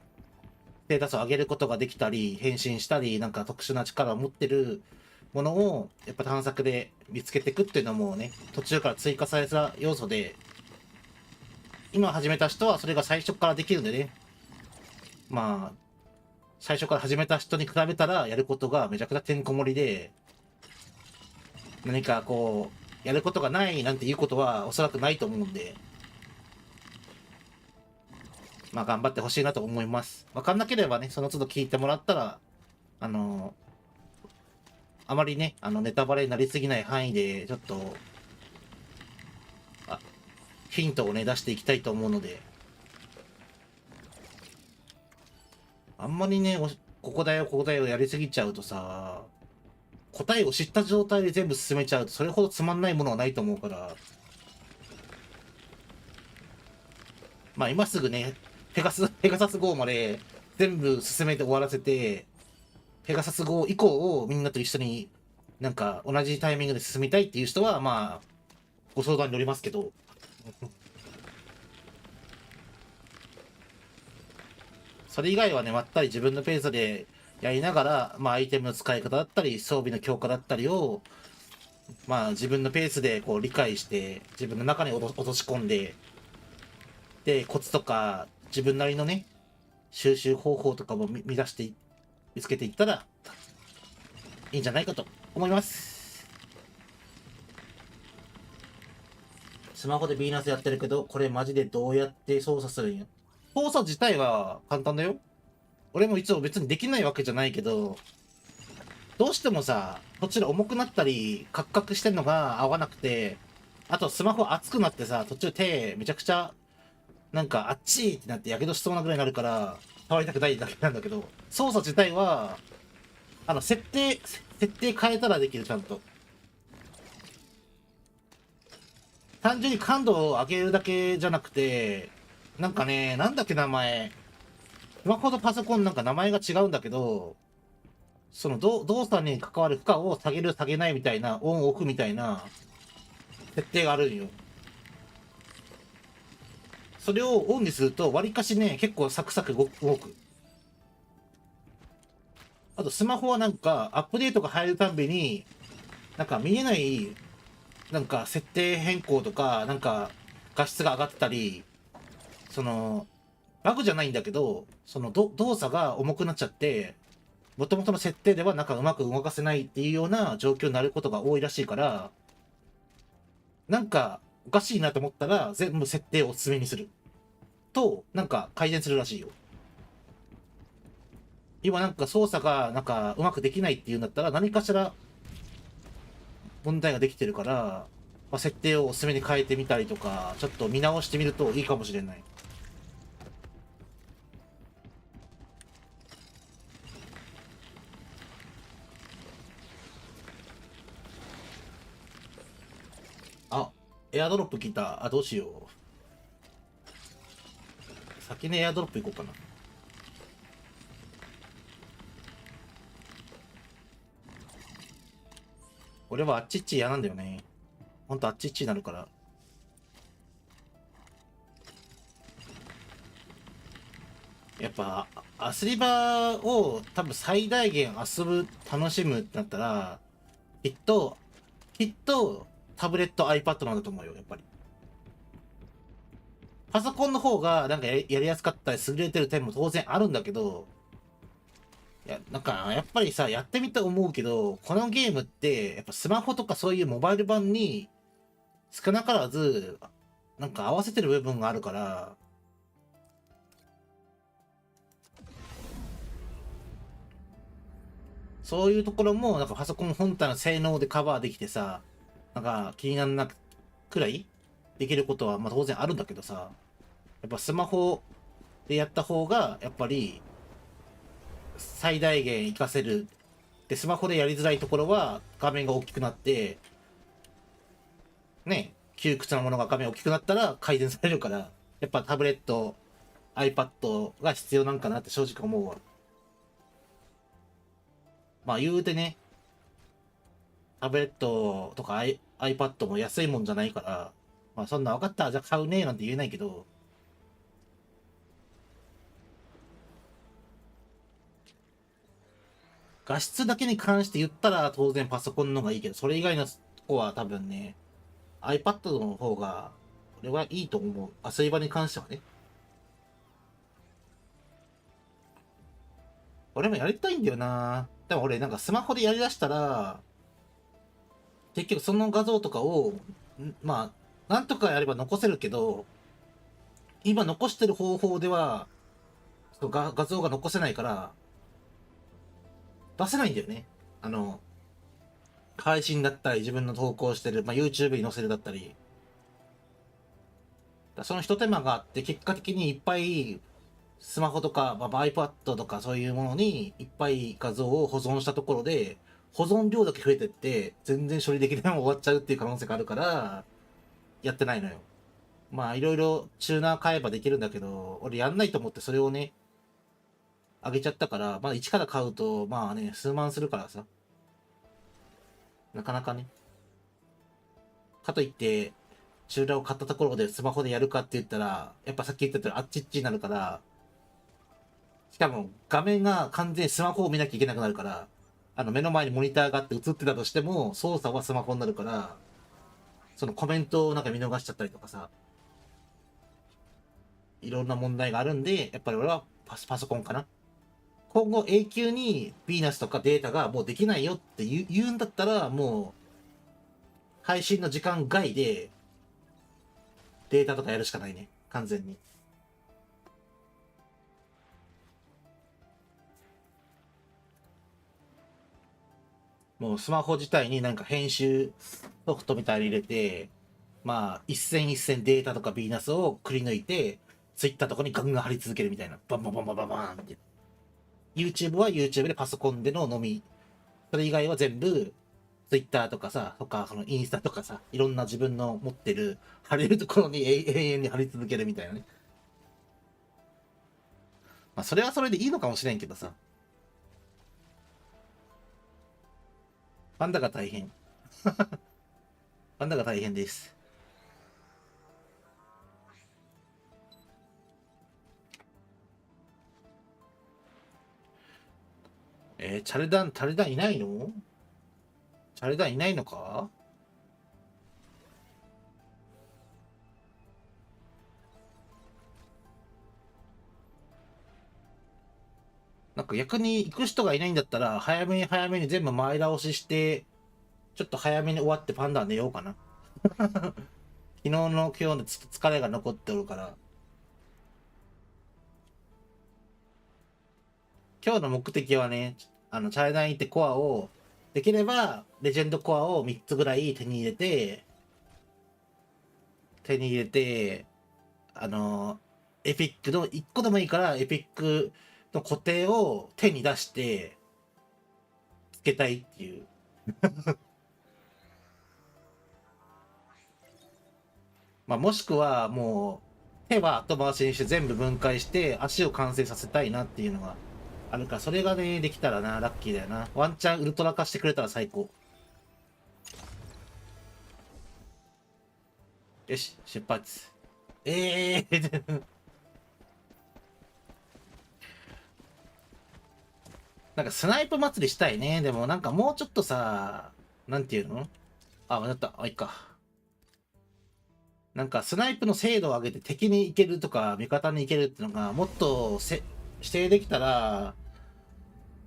ステータスを上げることができたり、変身したり、なんか特殊な力を持ってるものを、やっぱ探索で見つけていくっていうのもね、途中から追加された要素で、今始めた人はそれが最初からできるんでね、まあ、最初から始めた人に比べたらやることがめちゃくちゃてんこ盛りで、何かこう、やることがないなんていうことはおそらくないと思うんで、まあ頑張ってほしいなと思います。わかんなければね、その都度聞いてもらったら、あまりね、ネタバレになりすぎない範囲で、ちょっと、ヒントをね、出していきたいと思うので、あんまりね、ここだよ、ここだよやりすぎちゃうとさ、答えを知った状態で全部進めちゃうと、それほどつまんないものはないと思うから、まあ今すぐね、ペガサス号まで全部進めて終わらせて、ペガサス号以降をみんなと一緒になんか同じタイミングで進みたいっていう人は、まあ、ご相談に乗りますけど、それ以外はね、まったり自分のペースでやりながら、まあ、アイテムの使い方だったり、装備の強化だったりを、まあ、自分のペースでこう理解して、自分の中に落とし込んで、で、コツとか、自分なりのね、収集方法とかも見出して見つけていったら、いいんじゃないかと思います。スマホでヴィーナスやってるけど、これマジでどうやって操作するんや。操作自体は簡単だよ。俺もいつも別にできないわけじゃないけど、どうしてもさ、こっちで重くなったり、カクカクしてんのが合わなくて、あとスマホ熱くなってさ、途中手めちゃくちゃ、なんかあっちーってなって火傷しそうなぐらいになるから、触りたくないだけなんだけど、操作自体は、設定変えたらできる、ちゃんと。単純に感度を上げるだけじゃなくて、なんかね、なんだっけ名前。スマホとパソコンなんか名前が違うんだけど、その動作に関わる負荷を下げる下げないみたいな、オンオフみたいな設定があるんよ。それをオンにすると、わりかしね、結構サクサク動く。あとスマホはなんか、アップデートが入るたんびに、なんか見えない、なんか設定変更とか、なんか画質が上がってたり、その、バグじゃないんだけど、その動作が重くなっちゃって、元々の設定ではなんかうまく動かせないっていうような状況になることが多いらしいから、なんかおかしいなと思ったら全部設定をおすすめにする。と、なんか改善するらしいよ。今なんか操作がなんかうまくできないっていうんだったら何かしら問題ができてるから、まあ、設定をおすすめに変えてみたりとか、ちょっと見直してみるといいかもしれない。あ、エアドロップ来た。あ、どうしよう。先にエアドロップ行こうかな。俺はあっちっち嫌なんだよね。ほんとあっちっちになるから。やっぱ、アスリバを多分最大限遊ぶ、楽しむってなったら、きっとタブレット iPad なんだと思うよ、やっぱり。パソコンの方がなんかやりやすかったり優れてる点も当然あるんだけど、いや、なんかやっぱりさ、やってみて思うけど、このゲームって、やっぱスマホとかそういうモバイル版に少なからず、なんか合わせてる部分があるから、そういうところも、なんかパソコン本体の性能でカバーできてさ、なんか気にならなくらいできることはまあ当然あるんだけどさ、やっぱスマホでやった方が、やっぱり最大限活かせる。で、スマホでやりづらいところは画面が大きくなって、ね、窮屈なものが画面大きくなったら改善されるから、やっぱタブレット、iPad が必要なんかなって正直思うわ。まあ言うてね、タブレットとか、iPad も安いもんじゃないから、まあそんな分かったらじゃあ買うねなんて言えないけど、画質だけに関して言ったら当然パソコンの方がいいけど、それ以外のとこは多分ね、iPad の方が、俺はいいと思う。遊び場に関してはね。俺もやりたいんだよな。でも俺なんかスマホでやりだしたら、結局その画像とかを、まあ、なんとかやれば残せるけど、今残してる方法では、その画像が残せないから、出せないんだよね。配信だったり、自分の投稿してる、まあ、YouTube に載せるだったり。その一手間があって、結果的にいっぱいスマホとか、まあ、iPad とかそういうものにいっぱい画像を保存したところで、保存量だけ増えてって、全然処理できないまま終わっちゃうっていう可能性があるから、やってないのよ。まあ、いろいろチューナー買えばできるんだけど、俺やんないと思ってそれをね、あげちゃったから、まあ一から買うと、まあね、数万するからさ。なかなかね。かといって、チューナーを買ったところでスマホでやるかって言ったら、やっぱさっき言った通りあっちっちになるから、しかも画面が完全にスマホを見なきゃいけなくなるから、目の前にモニターがあって映ってたとしても、操作はスマホになるから、そのコメントをなんか見逃しちゃったりとかさ、いろんな問題があるんで、やっぱり俺はパソコンかな。今後永久にヴィーナスとかデータがもうできないよって言うんだったら、もう、配信の時間外でデータとかやるしかないね。完全に。もうスマホ自体になんか編集ソフトみたいに入れて、まあ、一線一線データとかヴィーナスをくり抜いて、ツイッターとかにガンガン貼り続けるみたいな。バンバンバンバンバンバンって。YouTube は YouTube でパソコンでののみ。それ以外は全部、ツイッターとかさ、とか、そのインスタとかさ、いろんな自分の持ってる、貼れるところに永遠に貼り続けるみたいなね。まあ、それはそれでいいのかもしれんけどさ。パンダが大変。パンダが大変です。チャレダンいないの？チャレダンいないのか？なんか逆に行く人がいないんだったら、早めに早めに全部前倒しして、ちょっと早めに終わってパンダは寝ようかな。昨日の今日の疲れが残っておるから。今日の目的はね、チャレダン行ってコアを、できれば、レジェンドコアを3つぐらい手に入れて、エピックの1個でもいいから、エピックの固定を手に出して、つけたいっていう。まあ、もしくは、もう、手は後回しにして全部分解して、足を完成させたいなっていうのがあるから、それがね、できたらな、ラッキーだよな。ワンチャンウルトラ化してくれたら最高。よし、出発。なんかスナイプ祭りしたいね。でもなんかもうちょっとさ、なんていうの？あ、わかった。あ、いいか。なんかスナイプの精度を上げて敵に行けるとか味方に行けるっていうのがもっと指定できたら、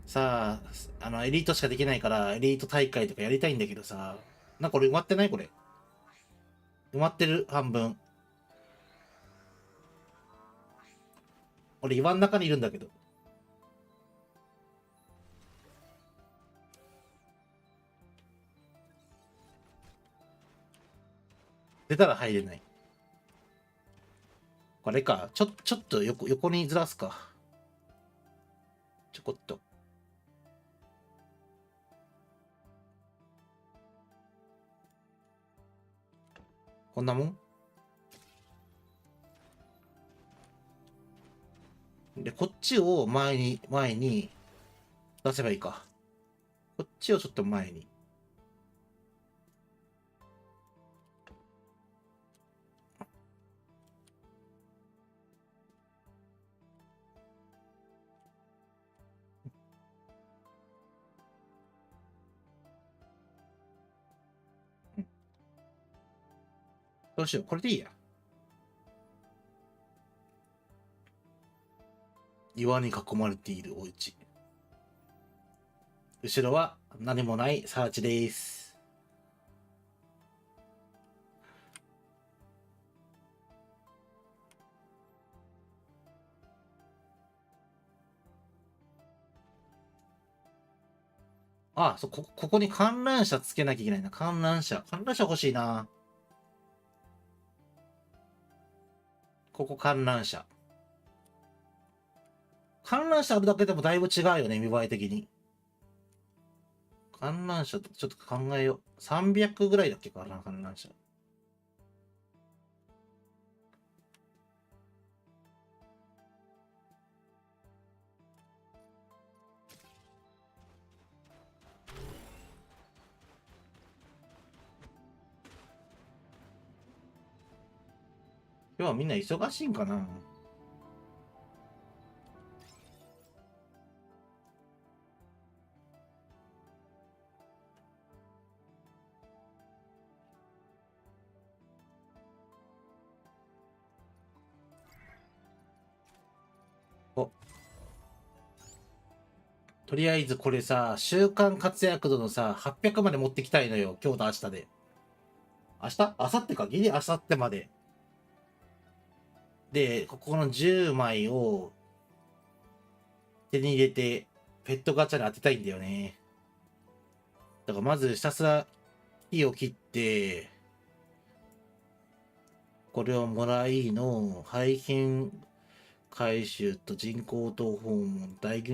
さあ、エリートしかできないからエリート大会とかやりたいんだけどさ、なんか俺埋まってないこれ。埋まってる、半分。俺岩の中にいるんだけど。出たら入れない。これか。ちょっと横にずらすか。ちょこっと。こんなもんで、こっちを前に出せばいいか。こっちをちょっと前に。どうしよう。これでいいや。岩に囲まれているお家。後ろは何もないサーチです。あ、ここに観覧車つけなきゃいけないな。観覧車欲しいな。ここ観覧車。観覧車あるだけでもだいぶ違うよね、見栄え的に。観覧車とちょっと考えよう。300ぐらいだっけかな、観覧車。今日はみんな忙しいんかな。お。とりあえずこれさ、週間活躍度のさ、800まで持ってきたいのよ。今日と明日で。明日明後日か。ギリ明後日まで。で、ここの10枚を手に入れて、ペットガチャで当てたいんだよね。だからまずひたすら木を切って、これをもらいの廃品回収と人工島訪問、ダイニ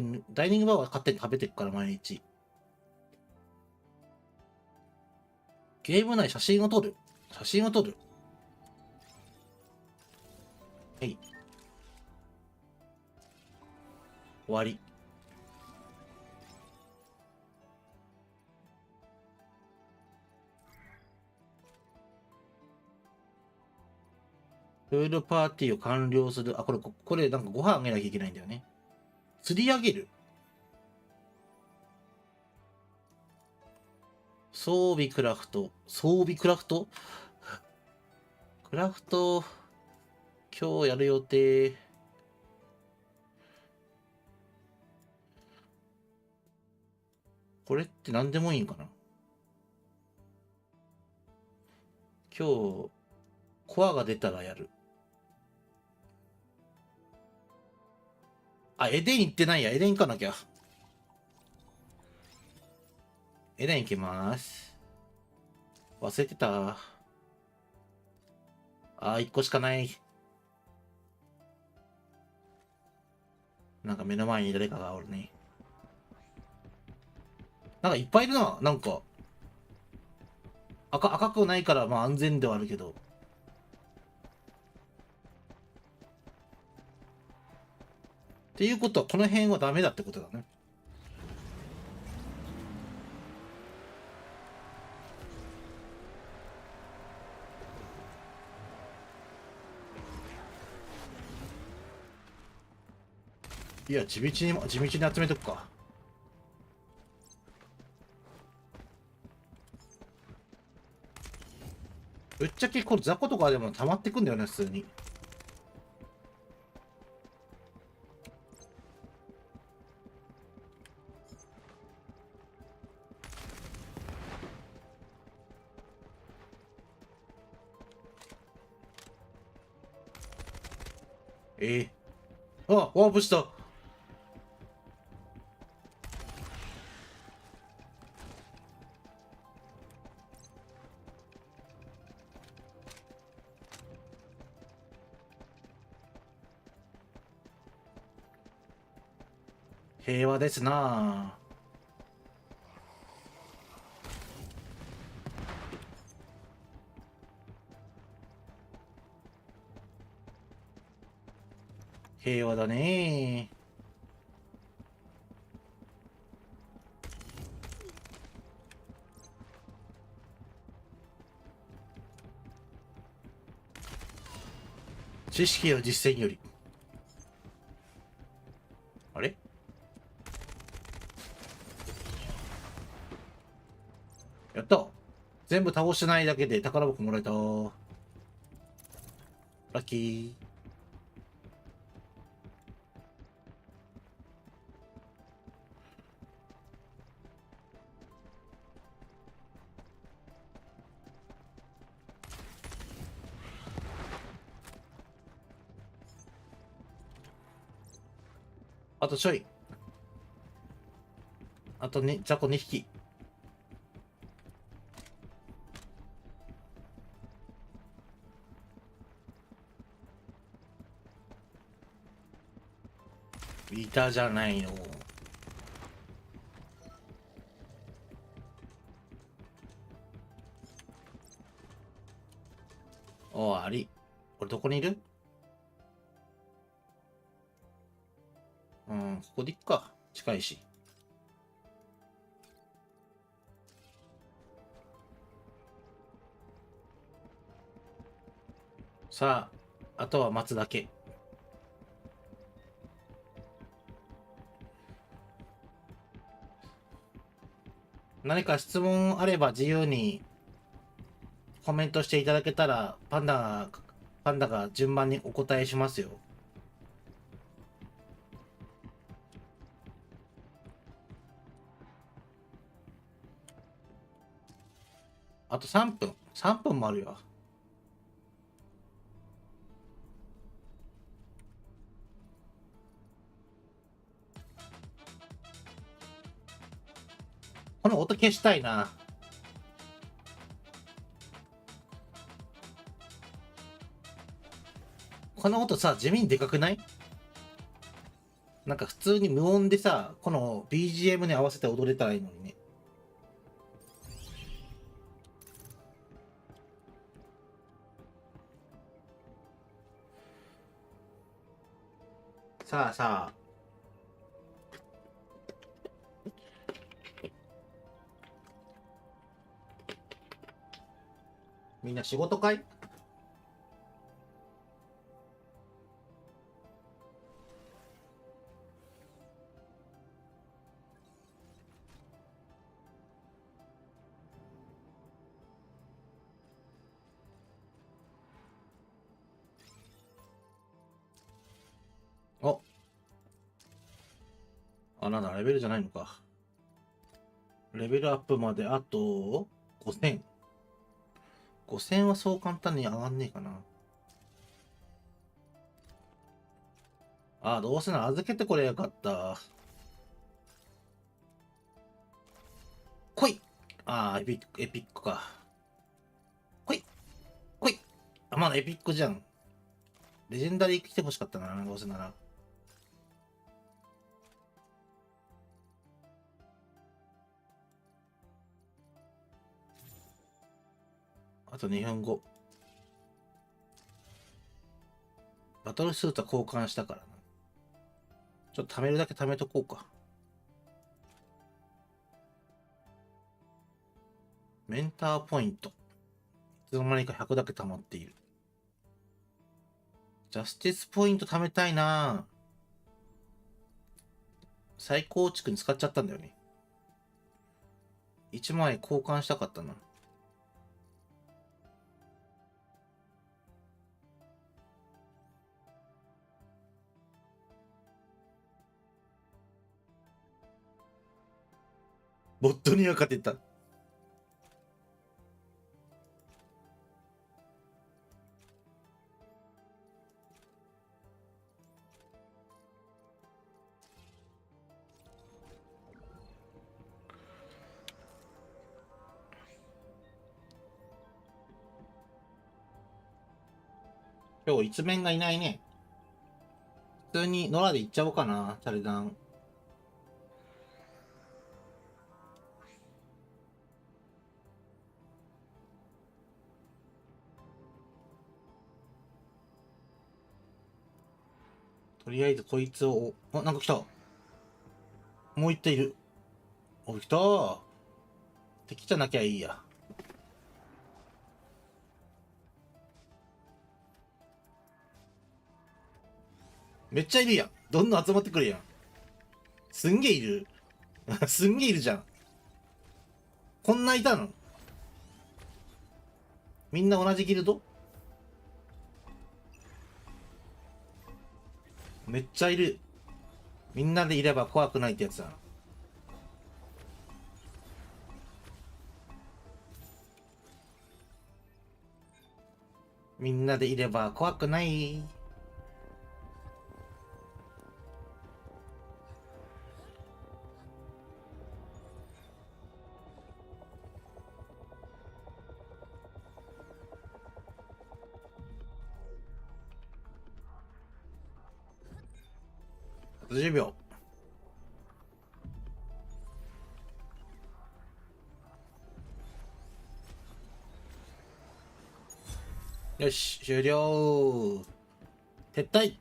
ングバーは勝手に食べてるから毎日。ゲーム内写真を撮る。写真を撮る。はい。終わり。プールパーティーを完了する。あ、これなんかご飯あげなきゃいけないんだよね。釣り上げる。装備クラフト。装備クラフトクラフト、今日やる予定。これって何でもいいんかな。今日、コアが出たらやる。あ、エデン行ってないや。エデン行かなきゃ。エデン行きます。忘れてた。1個しかない。なんか目の前に誰かがおるね。なんかいっぱいいるな。なんか。赤くないからまあ安全ではあるけど。っていうことはこの辺はダメだってことだね。いや、地道に集めとくか。ぶっちゃけこれ雑魚とかでも溜まってくんだよね、普通に。あ、ワープした。平和ですな。平和だね。知識や実践より。あれ、やった。全部倒してないだけで宝箱もらえた。ラッキー。あとちょい。あとね、雑魚2匹。いたじゃないの。おあり。これどこにいる？うん、ここでいっか。近いし。さあ、あとは待つだけ。何か質問あれば自由にコメントしていただけたら、パンダが順番にお答えしますよ。あと3分。3分もあるよ。この音消したいな。この音さ、地味にでかくない？なんか普通に無音でさ、この BGM に合わせて踊れたらいいのにね。さあさあ。みんな仕事かい？お、あ、なんだ、レベルじゃないのか。レベルアップまであと5000。5000はそう簡単に上がんねえかな。あ、どうせなら預けてこれよかった。来い。あ、エピックか。来い。来い。あ、まだエピックじゃん。レジェンダリー来てほしかったな、どうせなら。あと2分後。バトルスーツは交換したからな。ちょっと貯めるだけ貯めとこうか。メンターポイント。いつの間にか100だけ貯まっている。ジャスティスポイント貯めたいな。再構築に使っちゃったんだよね。1枚交換したかったな。ボットには勝てた。今日一面がいないね。普通に野良で行っちゃおうかな、チャレダン。とりあえずこいつを、あ、なんか来た。もう一体いる。おい、来たー。敵じゃなきゃいいや。めっちゃいるやん。どんどん集まってくるやん。すんげえいる。すんげえいるじゃん。こんないたの？みんな同じギルド？めっちゃいる。みんなでいれば怖くないってやつだ。みんなでいれば怖くない。10秒。よし、終了。撤退。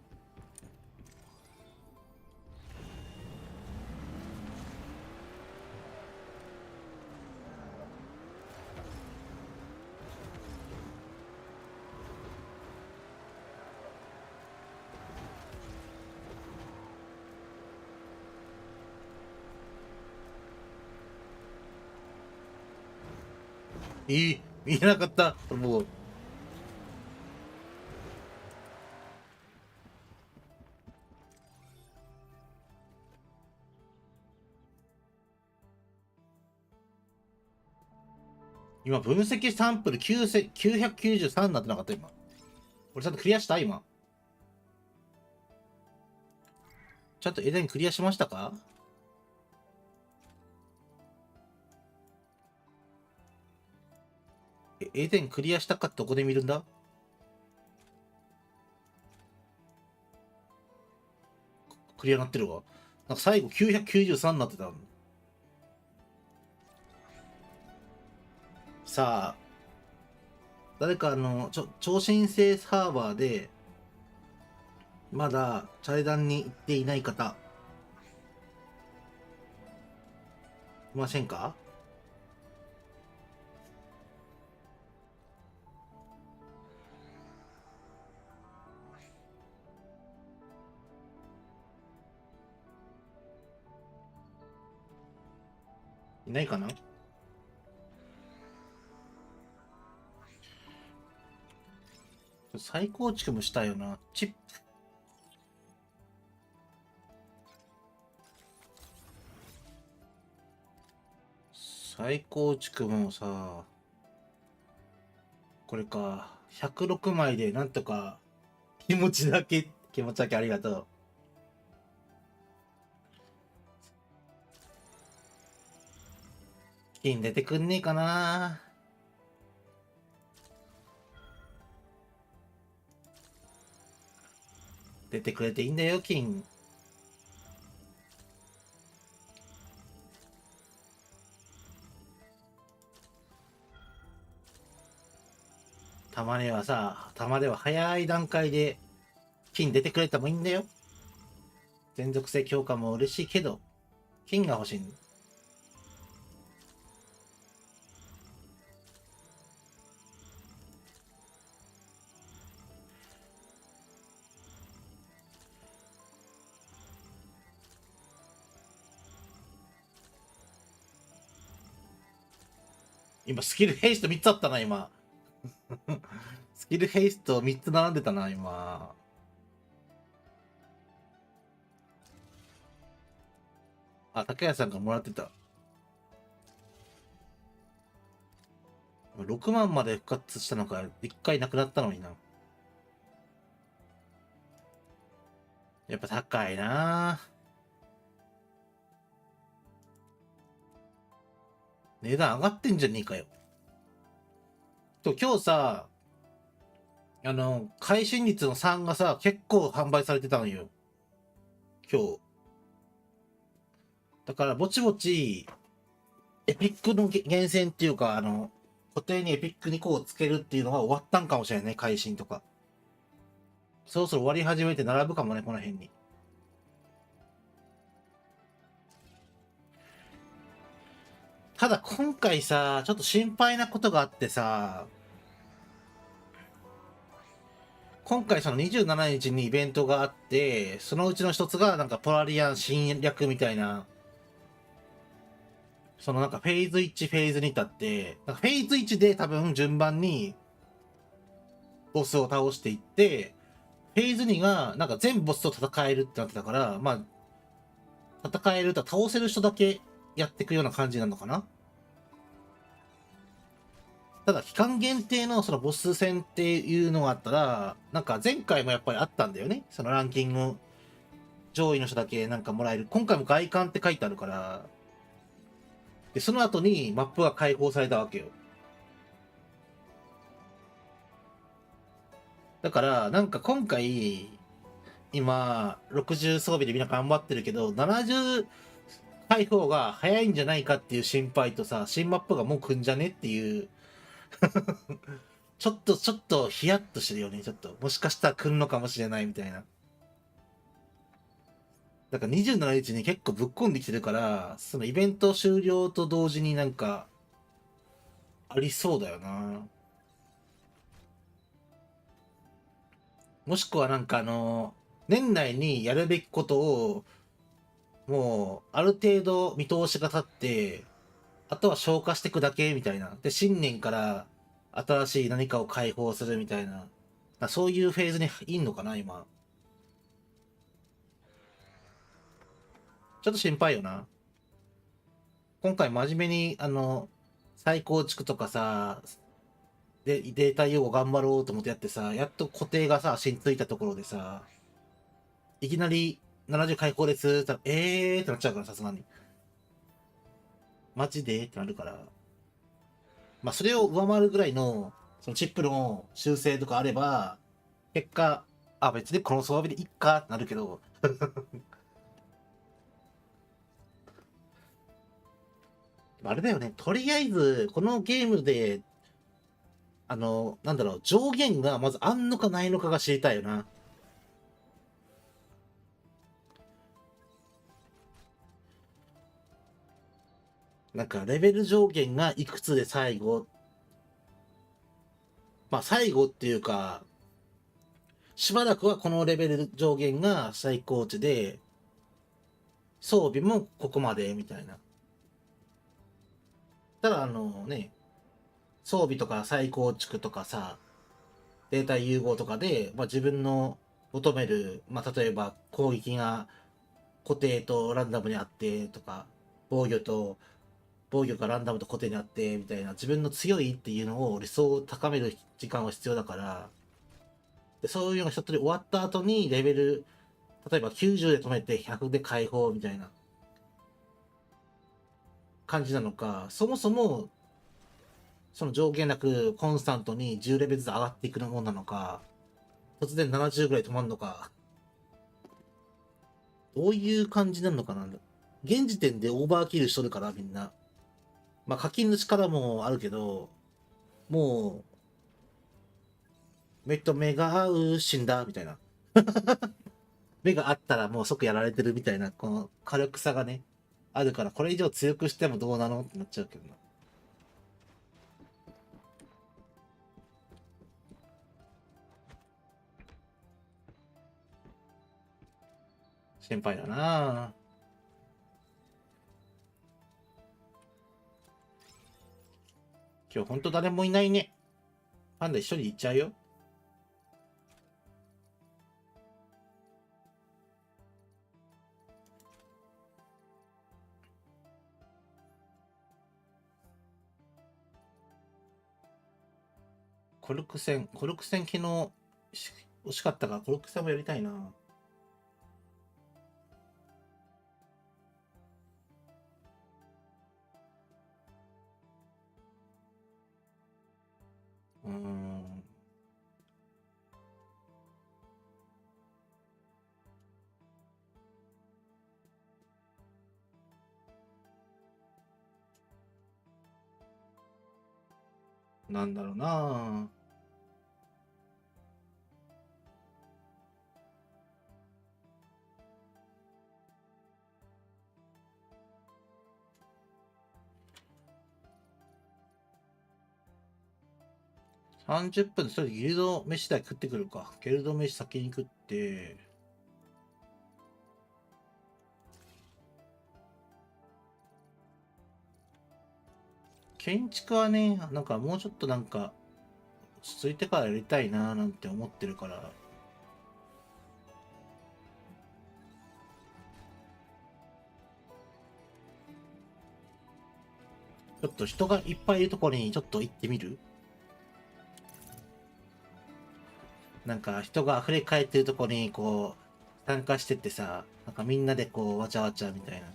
見えなかった。もう。今、分析サンプル993になってなかった？今。俺ちゃんとクリアした？今。ちゃんとエデンクリアしましたか？エデンクリアしたかってどこで見るんだ？クリアなってるわ。なんか最後993になってた。さあ、誰か超新星サーバーで、まだチャレダンに行っていない方、いませんか？いないかな？再構築もしたいよな。チップ。再構築もさ、これか。106枚でなんとか気持ちだけありがとう。金出てくんねえかな。出てくれていいんだよ、金。たまには早い段階で金出てくれてもいいんだよ。全属性強化も嬉しいけど、金が欲しい。今、スキルヘイスト3つあったな、今。スキルヘイスト3つ並んでたな、今。あ、竹谷さんがもらってた。6万まで復活したのか、1回なくなったのにな。やっぱ高いな。値段上がってんじゃねえかよ。今日さ、回収率の3がさ、結構販売されてたのよ。今日。だから、ぼちぼち、エピックの厳選っていうか、固定にエピックにこうつけるっていうのが終わったんかもしれないね、会心とか。そろそろ終わり始めて並ぶかもね、この辺に。ただ今回さ、ちょっと心配なことがあってさ、今回その27日にイベントがあって、そのうちの一つがなんかポラリアン侵略みたいな、そのなんかフェーズ1、フェーズ2ってあって、なんかフェーズ1で多分順番にボスを倒していって、フェーズ2がなんか全ボスと戦えるってなってたから、まあ、戦えると倒せる人だけやっていくような感じなのかな。ただ期間限定のそのボス戦っていうのがあったら、なんか前回もやっぱりあったんだよね。そのランキング上位の人だけなんかもらえる。今回も外観って書いてあるから、で、その後にマップが開放されたわけよ。だから、なんか今回、今、60装備でみんな頑張ってるけど、70回方が早いんじゃないかっていう心配とさ、新マップがもう来んじゃねっていう、ちょっとヒヤッとしてるよね、ちょっと。もしかしたら来んのかもしれないみたいな。だから27日に結構ぶっこんできてるから、そのイベント終了と同時になんか、ありそうだよな。もしくはなんか年内にやるべきことを、もう、ある程度見通しが立って、あとは消化していくだけみたいな。で、新年から新しい何かを解放するみたいな。そういうフェーズにいんのかな、今。ちょっと心配よな。今回真面目に、再構築とかさ、で、データ融合頑張ろうと思ってやってさ、やっと固定がさ、足についたところでさ、いきなり70開放ですって言ったら、ってなっちゃうから、さすがに。マジでってなるから。まあ、それを上回るぐらいの、そのチップの修正とかあれば、結果、あ、別にこの装備でいっかってなるけど、あれだよね、とりあえず、このゲームで、なんだろう、上限がまずあんのかないのかが知りたいよな。なんか、レベル上限がいくつで最後。まあ、最後っていうか、しばらくはこのレベル上限が最高値で、装備もここまで、みたいな。ただ、装備とか再構築とかさ、データ融合とかで、まあ、自分の求める、まあ、例えば攻撃が固定とランダムにあってとか、防御と、防御がランダムと固定にあってみたいな、自分の強いっていうのを理想を高める時間は必要だから、でそういうのが一通り終わった後にレベル、例えば90で止めて100で解放みたいな感じなのか、そもそもその上限なくコンスタントに10レベルずつ上がっていくものなのか、突然70ぐらい止まるのか、どういう感じなのかな。現時点でオーバーキルしとるからみんな。まあ課金の力もあるけど、もう、目と目が合う、死んだ、みたいな。目があったらもう即やられてるみたいな、この火力差がね、あるから、これ以上強くしてもどうなのってなっちゃうけどな。心配だな。今日ほんと誰もいないね。パンダ一緒に行っちゃうよ。コルク戦昨日惜しかったからコルク戦もやりたいな。うーん。なんだろうな。30分でそれでギルド飯代食ってくるか。ギルド飯先に食って、建築はね、なんかもうちょっとなんか、落ち着いてからやりたいななんて思ってるから、ちょっと人がいっぱいいるところにちょっと行ってみる。なんか人が溢れ返ってるところにこう、参加してってさ、なんかみんなでこう、わちゃわちゃみたいな。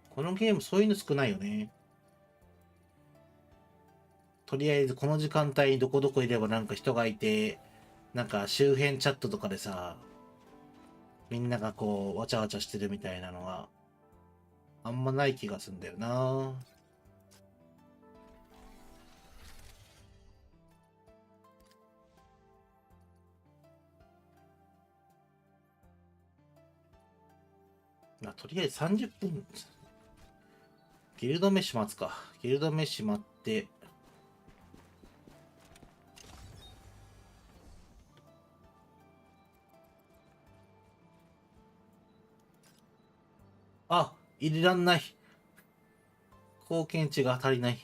このゲームそういうの少ないよね。とりあえずこの時間帯にどこどこいればなんか人がいて、なんか周辺チャットとかでさ、みんながこう、わちゃわちゃしてるみたいなのがあんまない気がするんだよな。とりあえず30分、ギルド飯待つか。ギルド飯待って、あ、入れらんない。貢献値が足りない。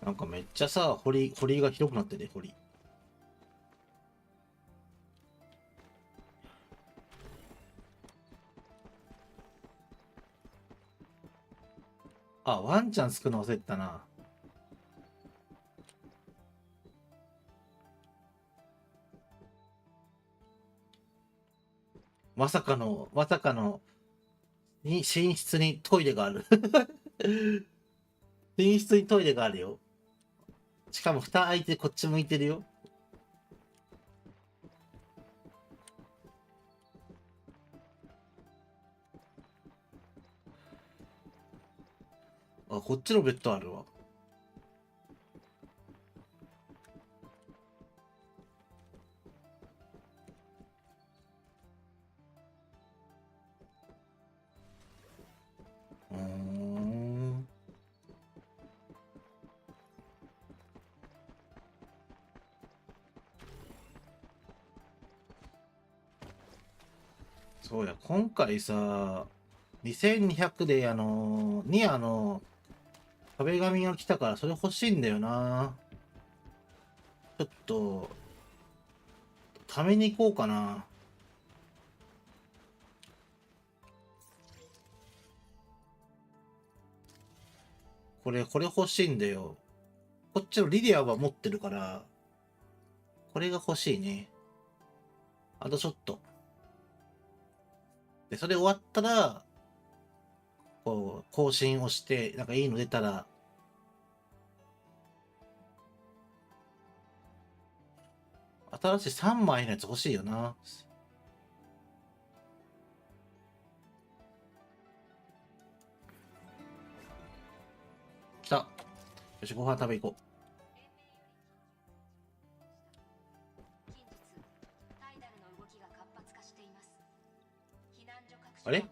なんかめっちゃさ、堀が広くなってね、堀。あ、ワンちゃん救うの忘れてたな。まさかの、寝室にトイレがある。寝室にトイレがあるよ。しかも蓋開いてこっち向いてるよ。あ、こっちのベッドあるわ。うーん。そうや、今回さ、2200で壁紙が来たからそれ欲しいんだよな。ちょっと、ために行こうかな。これ欲しいんだよ。こっちのリディアは持ってるから、これが欲しいね。あとちょっと。で、それ終わったら、こう、更新をして、なんかいいの出たら、新しい3枚のやつ欲しいよな。来た。よし、ご飯食べ行こう。あれ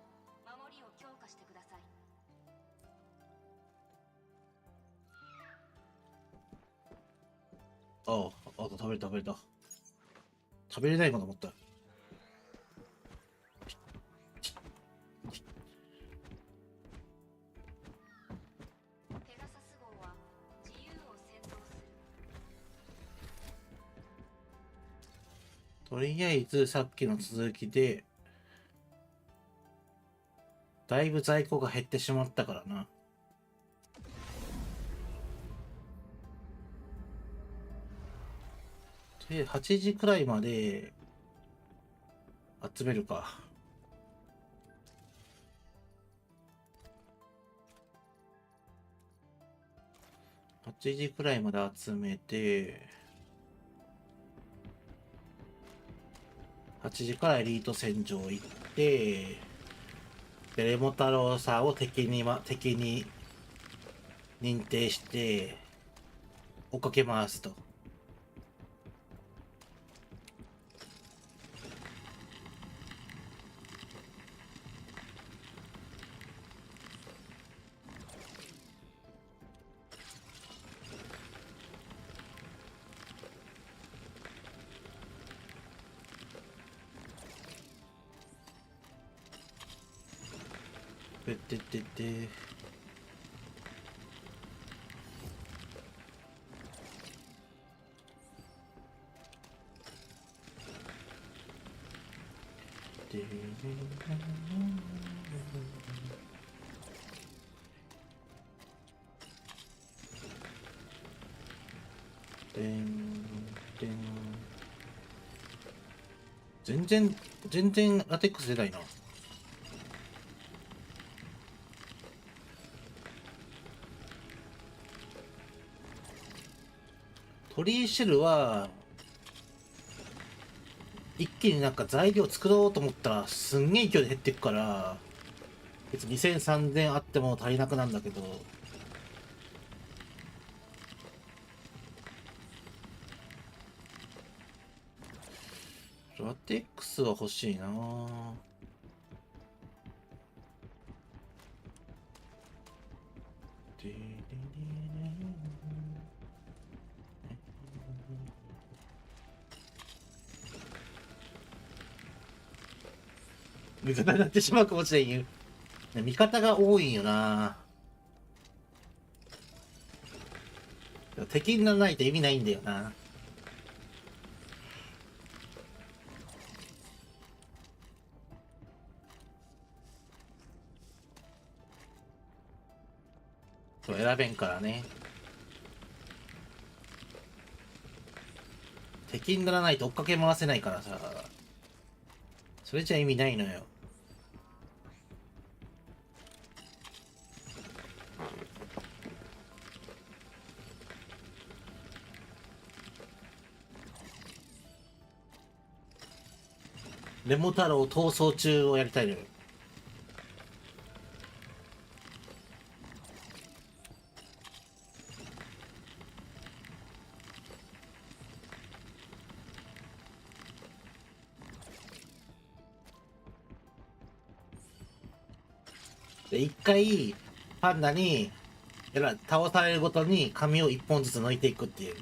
ああ、食べれた食べれた。食べれないかと思った。とりあえずさっきの続きで、だいぶ在庫が減ってしまったからな。で、8時くらいまで集めるか。8時くらいまで集めて、8時からエリート戦場行って、でレモ太郎さんを敵に認定して追っかけ回すと。で。全然ラテックス出ないな。トリーシェルは一気になんか材料作ろうと思ったらすんげえ勢いで減っていくから、別に2000、3000あっても足りなくなんだけど、ラテックスは欲しいなぁ。味方になってしまうかもしれんよ。味方が多いんよな。敵にならないと意味ないんだよな。そう選べんからね。敵にならないと追っかけ回せないからさ。それじゃ意味ないのよ。レモ太郎逃走中をやりたいのよ。で、一回、パンダに、倒されるごとに紙を一本ずつ抜いていくっていう。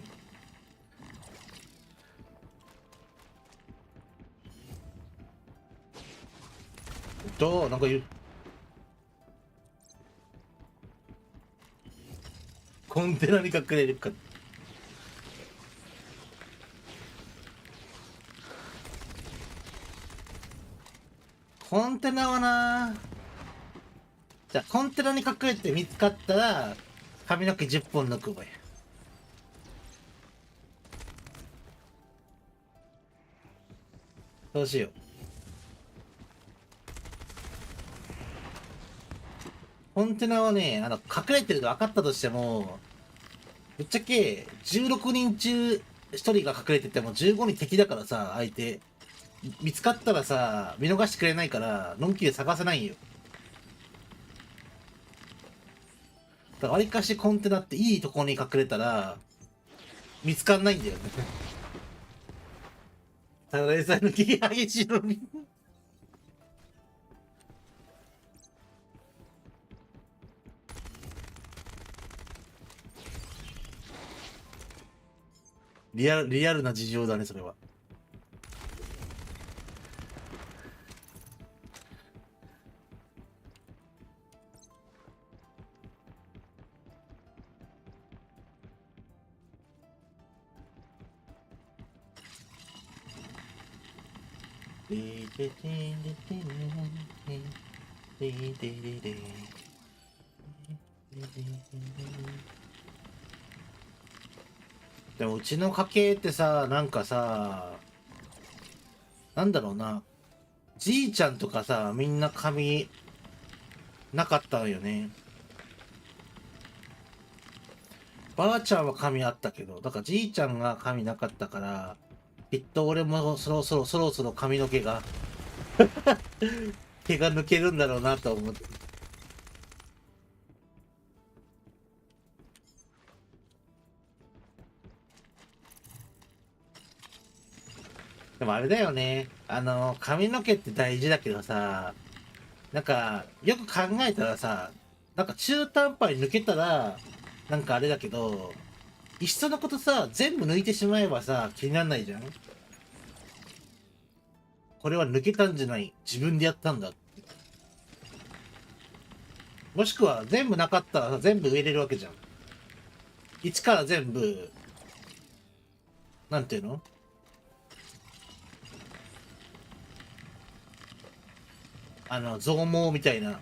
なんかいる。コンテナに隠れるか。コンテナはな、じゃあコンテナに隠れて見つかったら髪の毛10本抜くばや。どうしよう。コンテナはね、隠れてると分かったとしても、ぶっちゃけ16人中1人が隠れてても15人敵だからさ、相手。見つかったらさ、見逃してくれないから、のんきで探せないよ。だからわりかしコンテナっていいとこに隠れたら、見つかんないんだよね。ただでさえ抜き激しいのに。リアルな事情だね、それは。でもうちの家系ってさ、なんかさ、なんだろうな、じいちゃんとかさ、みんな髪なかったのよね。ばあちゃんは髪あったけど、だからじいちゃんが髪なかったから、きっと俺もそろそろ髪の毛が毛が抜けるんだろうなと思って。でもあれだよね。髪の毛って大事だけどさ、なんか、よく考えたらさ、なんか中途半端に抜けたら、なんかあれだけど、いっそのことさ、全部抜いてしまえばさ、気にならないじゃん。これは抜けたんじゃない。自分でやったんだ。もしくは全部なかったらさ、全部植えれるわけじゃん。一から全部、なんていうの、増毛みたいな。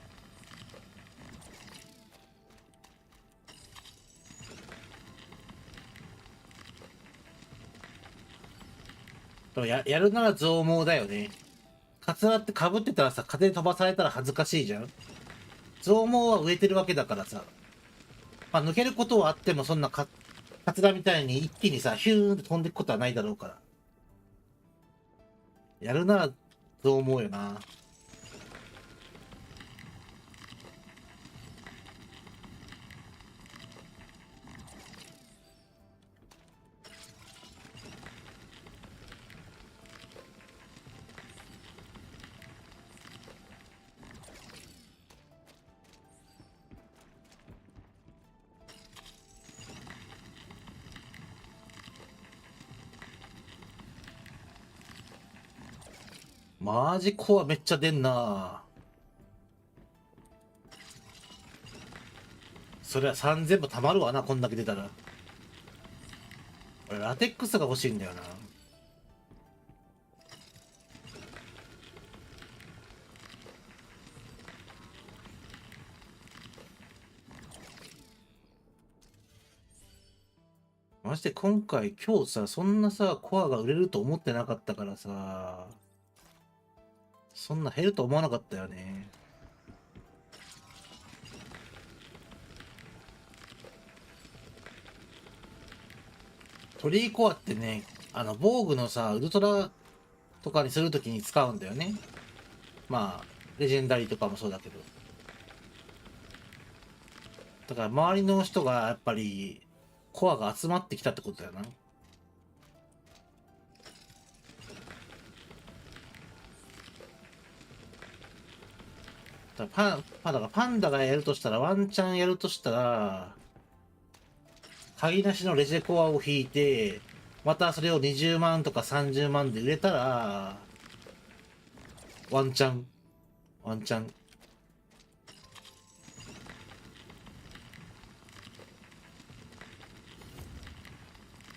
でもやるなら増毛だよね。カツラって被ってたらさ、風で飛ばされたら恥ずかしいじゃん。増毛は植えてるわけだからさ。まあ、抜けることはあっても、そんなカツラみたいに一気にさ、ヒューンって飛んでいくことはないだろうから。やるなら増毛よな。マジコアめっちゃ出んな。そりゃ3000も溜まるわな、こんだけ出たら。俺ラテックスが欲しいんだよな。マジで今日さ、そんなさ、コアが売れると思ってなかったからさ、そんな減ると思わなかったよね。トリーコアってね、防具のさ、ウルトラとかにするときに使うんだよね。まあ、レジェンダリーとかもそうだけど。だから周りの人がやっぱり、コアが集まってきたってことだよな。だからパンダがやるとしたら、ワンチャンやるとしたら、鍵なしのレジェコアを引いて、またそれを20万とか30万で売れたら、ワンチャン、ワンチャン。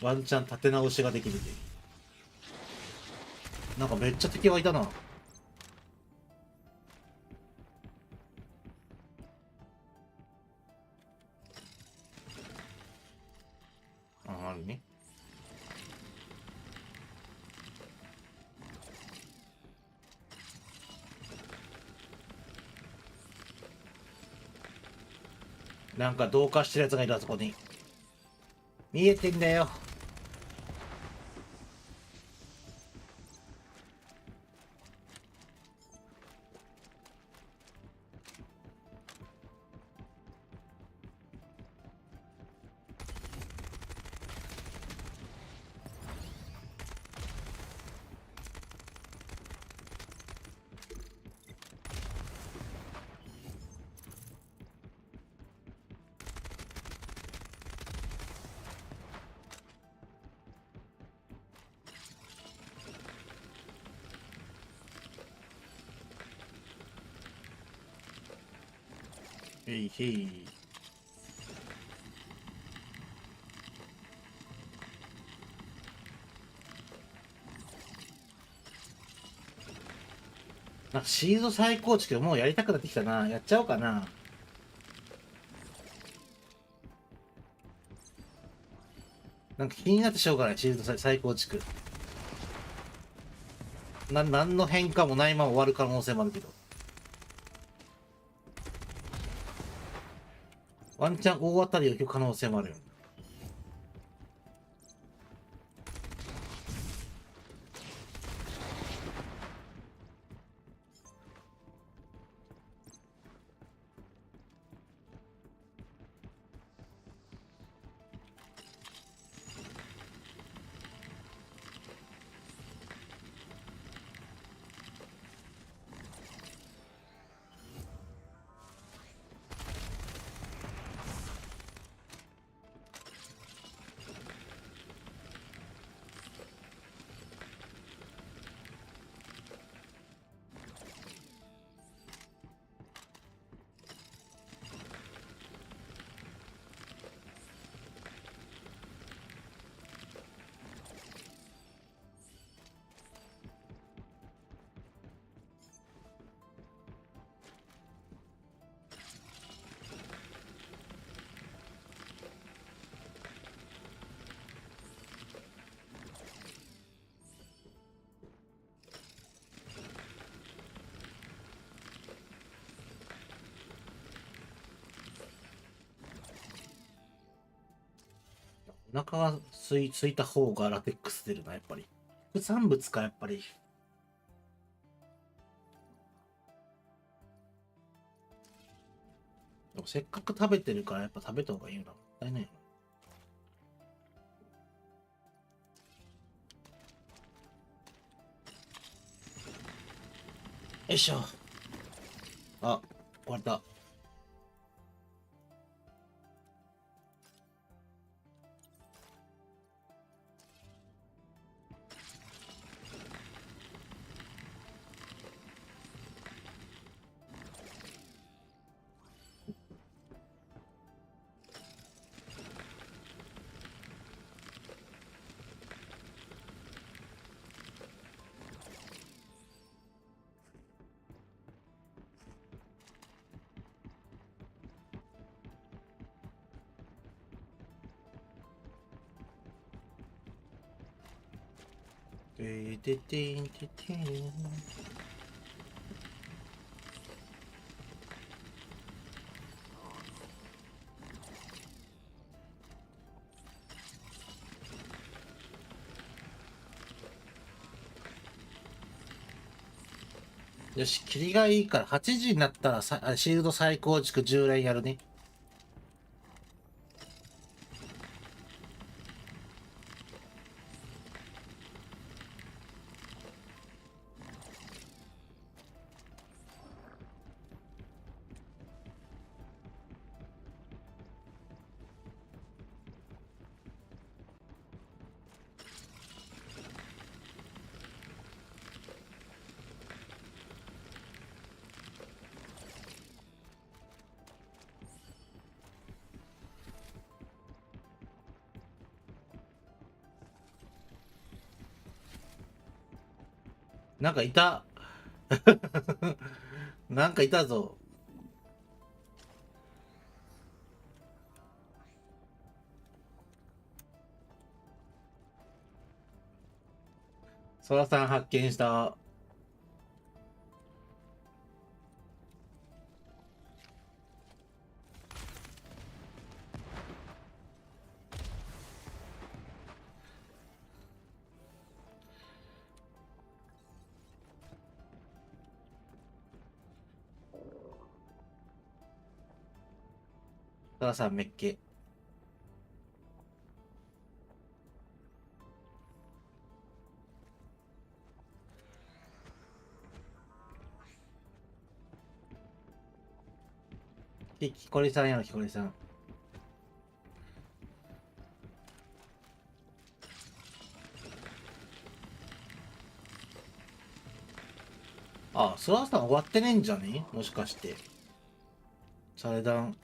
ワンチャン立て直しができるで。なんかめっちゃ敵がいたな。あるね。なんか同化してるやつがいる、あそこに。見えてんだよ。へいへい。なんかシールド再構築もうやりたくなってきたな。やっちゃおうかな。なんか気になってしょうがない、シールド再構築。何の変化もないまま終わる可能性もあるけど。ワンチャン大当たりを引く可能性もあるよ。お腹が空いた方がラテックス出るな、やっぱり。副産物か、やっぱり。でもせっかく食べてるからやっぱ食べた方がいいよな。もったいないよな。よいしょ。あ、終わった。てててんててん。よし、霧がいいから8時になったらシールド再構築10連やるね。なんかいた。なんかいたぞ。ソラさん発見した。ソラさんめっけ。きこりさんやろ、きこりさん。あ、ソラさん終わってねえんじゃねもしかして。チャレダン。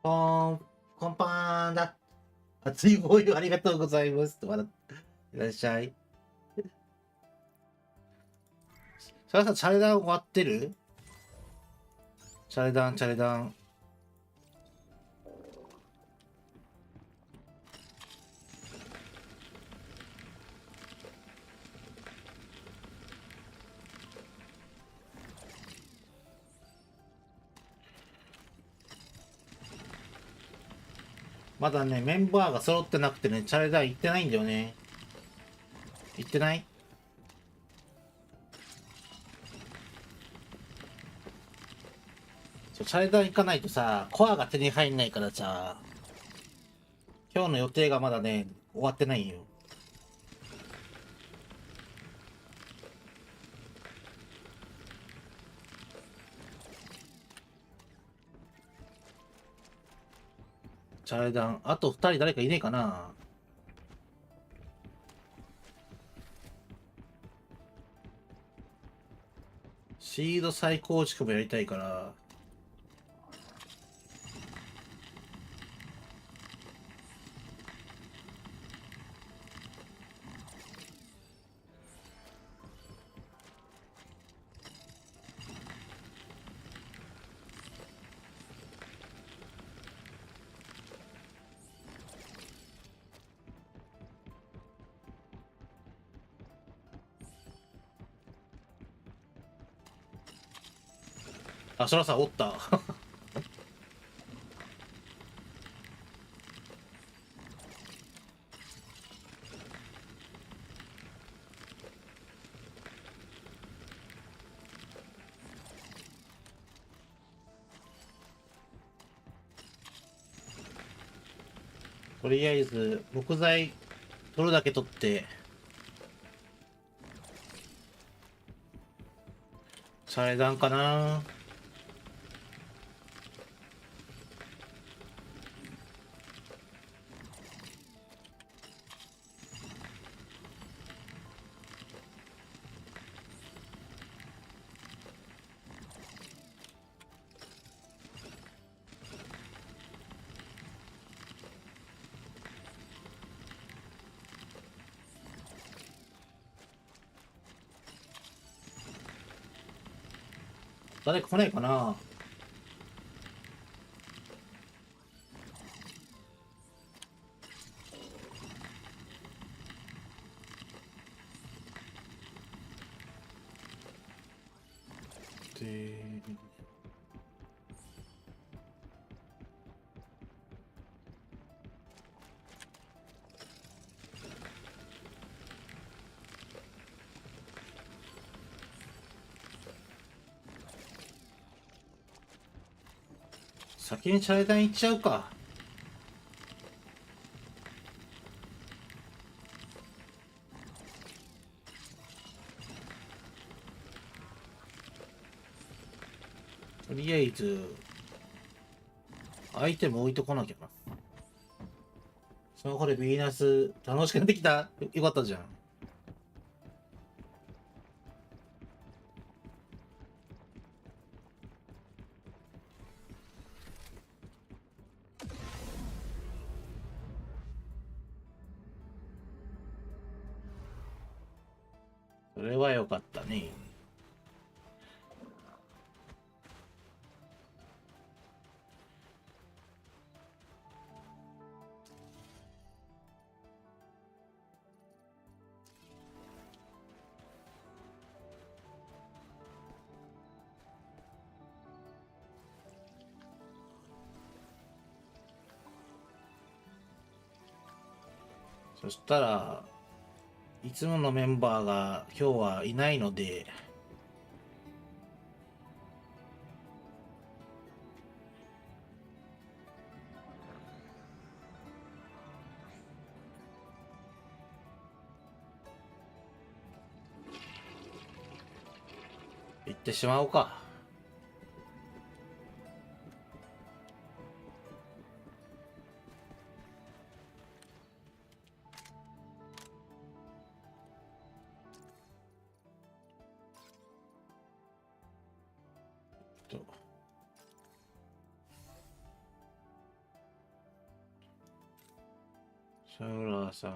こんぱーんだ。熱いご用ありがとうございます。いらっしゃい。それさん、チャレダン終わってる？チャレダン、チャレダン。まだね、メンバーが揃ってなくてね、チャレダン行ってないんだよね。行ってない？そう、チャレダン行かないとさ、コアが手に入んないからさ、今日の予定がまだね、終わってないよ。チャレダン、あと2人誰かいねえかな？シード再構築もやりたいから、あ、そらさんおった。とりあえず、木材取るだけ取って、祭壇かな。誰か来ないかな。で、先に祭壇行っちゃうか。とりあえず、アイテム置いとこなきゃな。そのこれビーナス、楽しくなってきた。よかったじゃん。それはよかったね。そしたら、いつものメンバーが今日はいないので、行ってしまおうか。とシャウラーさん。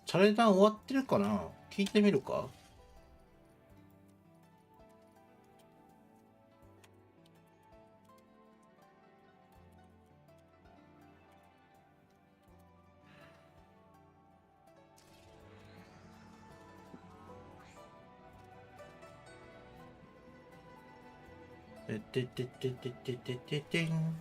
チャレダン終わってるかな。聞いてみるか。ててててててててん。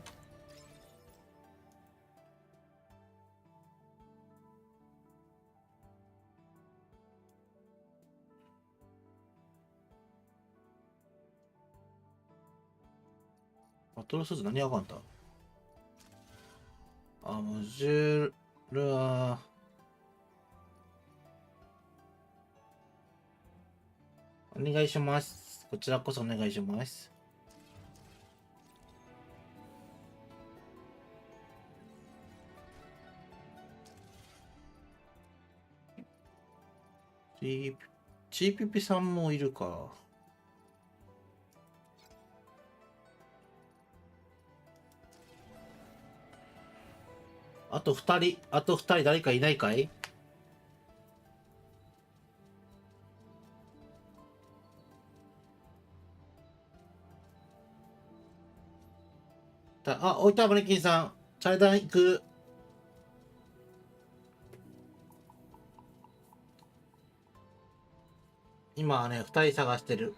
バトルスーツ何があかんた。あ、モジュールお願いします。こちらこそお願いします。チーピピさんもいるか。あと2人誰かいないかい？置いたマネキンさん。チャイダン行く。今はね、2人探してる。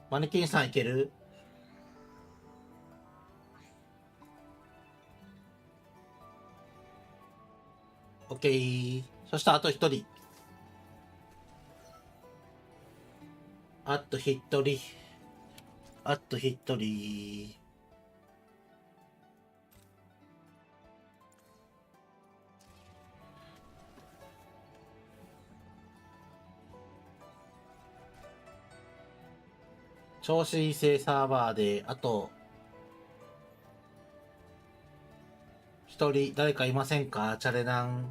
マネキンさんいける？オッケー。そしたらあと1人。あと1人。あと1人。超新星サーバーで、あと、1人、誰かいませんか？チャレナン。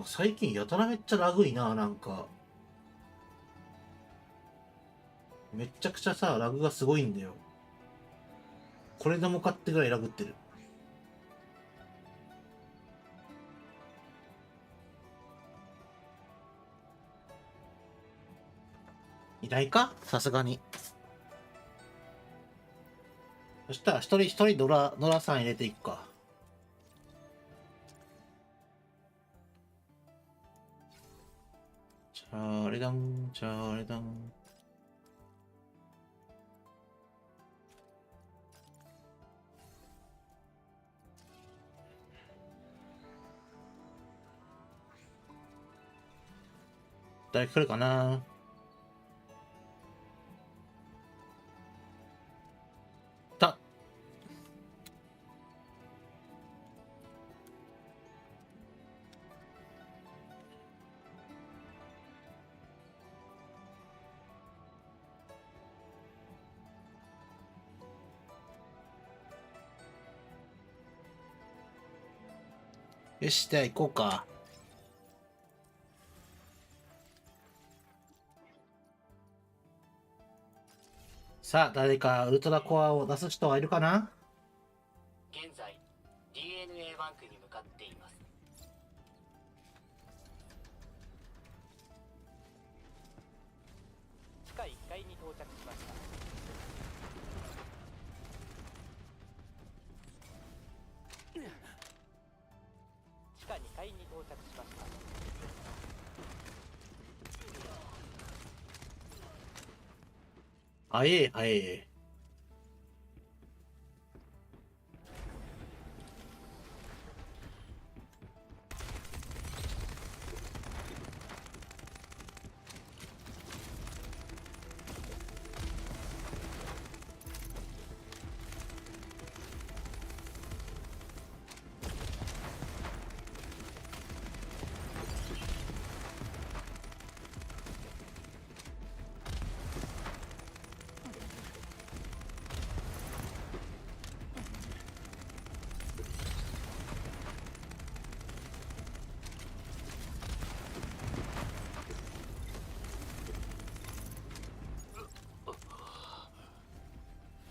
最近やたらめっちゃラグいな、なんか。めっちゃくちゃさ、ラグがすごいんだよ。これでもかってぐらいラグってる。いないか？さすがに。そしたら一人ノラさん入れていくか。チャーレダン、チャーレダン。誰来るかな？た。よし、では行こうか。さあ、誰かウルトラコアを出す人はいるかな？現在 DNA バンクに向かっています。地下1階に到着しました。地下2階に到着しました。あえあえ。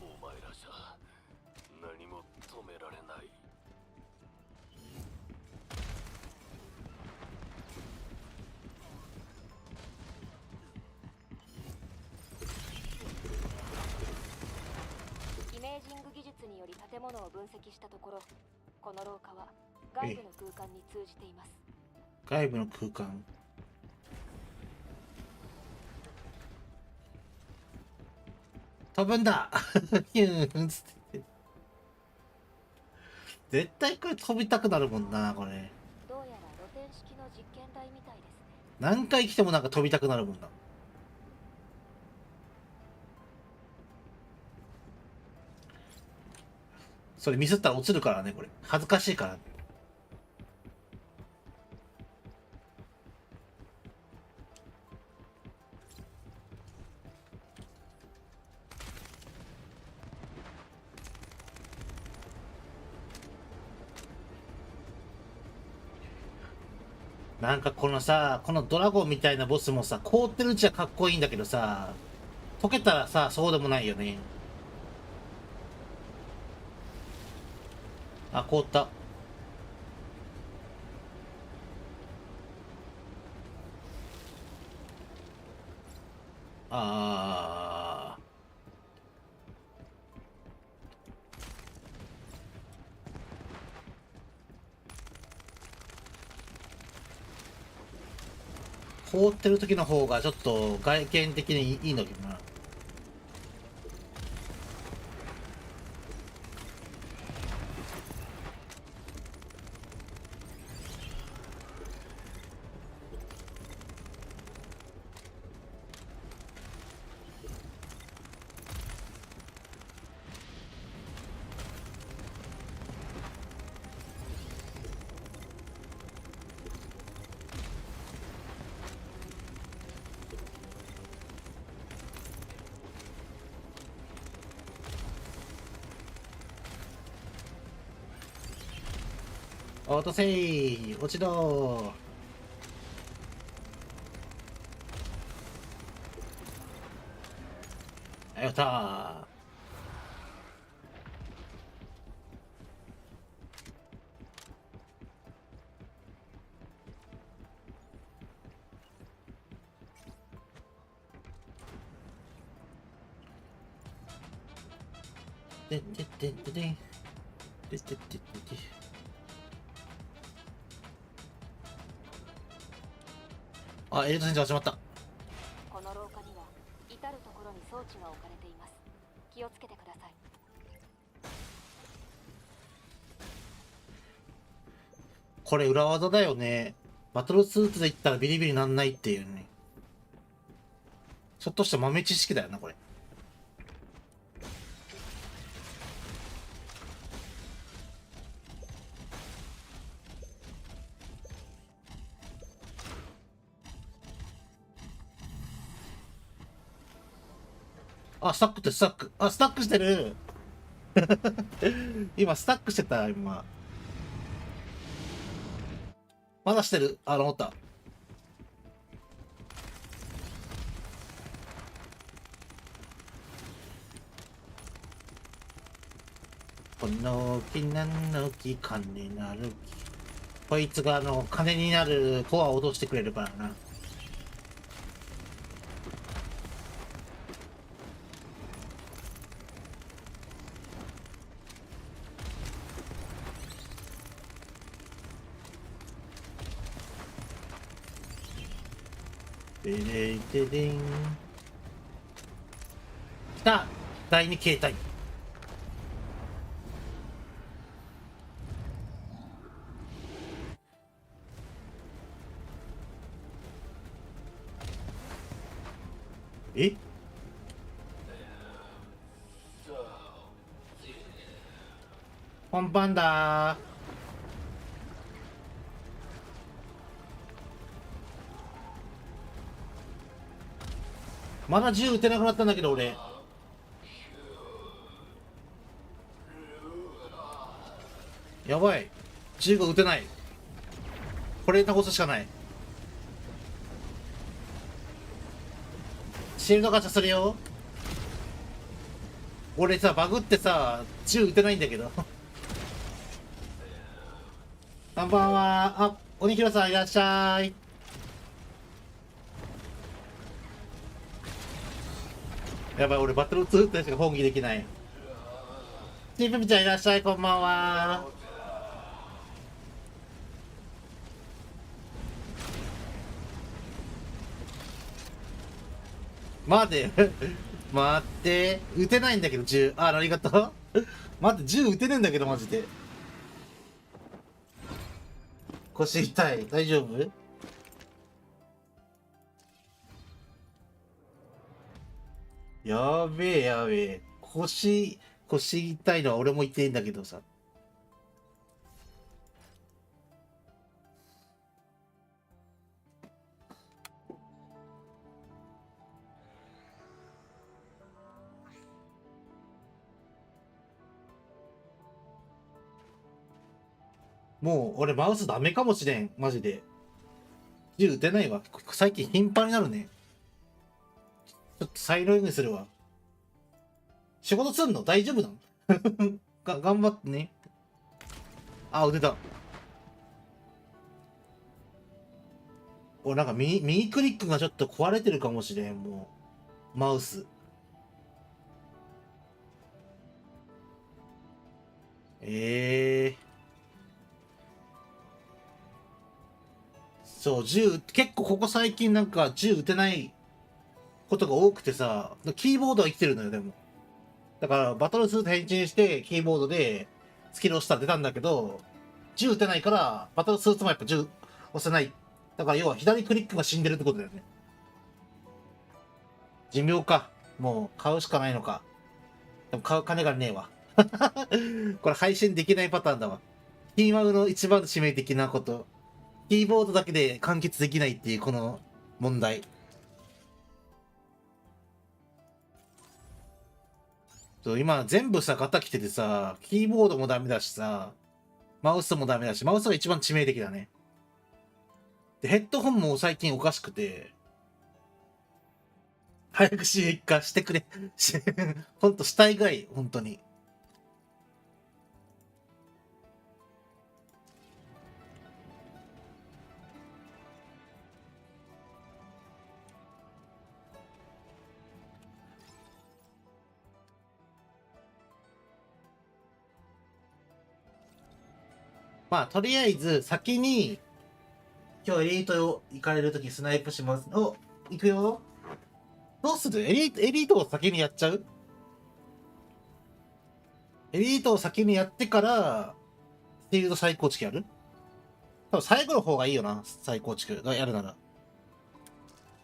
お前らじゃ何も止められない。イメージング技術により建物を分析したところ、この廊下は外部の空間に通じています。外部の空間。飛ぶんだヒューンつって。絶対これ飛びたくなるもんな、これ。どうやら露天式の実験台みたいですね。何回来てもなんか飛びたくなるもんな。それミスったら落ちるからね、これ。恥ずかしいから。なんかこのさ、このドラゴンみたいなボスもさ、凍ってるうちはかっこいいんだけどさ、溶けたらさ、そうでもないよね。あ、凍った。あー。凍ってる時の方がちょっと外見的にいいんだけどな。落とせー、落ちろー。やったー。ででででででででであ、エリート戦争始まった。この廊下には至る所に装置が置かれています。気をつけてください。これ裏技だよね。バトルスーツで言ったらビリビリなんないっていうね。ちょっとした豆知識だよな、これ。あ、スタックってスタック。あ、スタックしてる。今、スタックしてた、今。まだしてる。あ、思った。この木何の木金なる木。こいつが金になるコアを落としてくれるからな。でれいででん。来た第二形態。え本番だー。まだ銃撃てなくなったんだけど俺。やばい。銃が撃てない。これ倒すしかない。シールドガチャするよ。俺さ、バグってさ、銃撃てないんだけど。こんばんは。あ、鬼広さんいらっしゃい。やばい、俺バトル2ってしか本気できない。チープミちゃんいらっしゃい、こんばんは。待て、待って、撃てないんだけど、銃。ありがとう。待って、銃撃てねえんだけど、マジで。腰痛い。大丈夫？やべえ、やべえ。腰腰痛いのは俺も言ってんだけどさ。もう俺マウスダメかもしれん。マジで。銃撃てないわ。最近頻繁になるね。ちょっとサイロイングするわ。仕事すんの大丈夫なん頑張ってね。あ、撃てた。俺なんか右クリックがちょっと壊れてるかもしれん。もう。マウス。そう、結構ここ最近なんか銃撃てないことが多くてさ、キーボードは生きてるのよ、でも。だから、バトルスーツ変身して、キーボードでスキルを押したら出たんだけど、銃撃てないから、バトルスーツもやっぱ銃押せない。だから、要は左クリックが死んでるってことだよね。寿命か。もう、買うしかないのか。でも買う金がねえわ。これ配信できないパターンだわ。キーマウの一番致命的なこと。キーボードだけで完結できないっていうこの問題。そう今全部さ、ガタ来ててさ、キーボードもダメだしさ、マウスもダメだし、マウスが一番致命的だね。で、ヘッドホンも最近おかしくて、早く収益化してくれ。ほんとしたいがい、本当に。まあ、とりあえず、先に、今日エリート行かれるときスナイプします。お、行くよ。どうするエリートを先にやっちゃう？エリートを先にやってから、フィールド再構築やる？多分最後の方がいいよな、再構築がやるなら。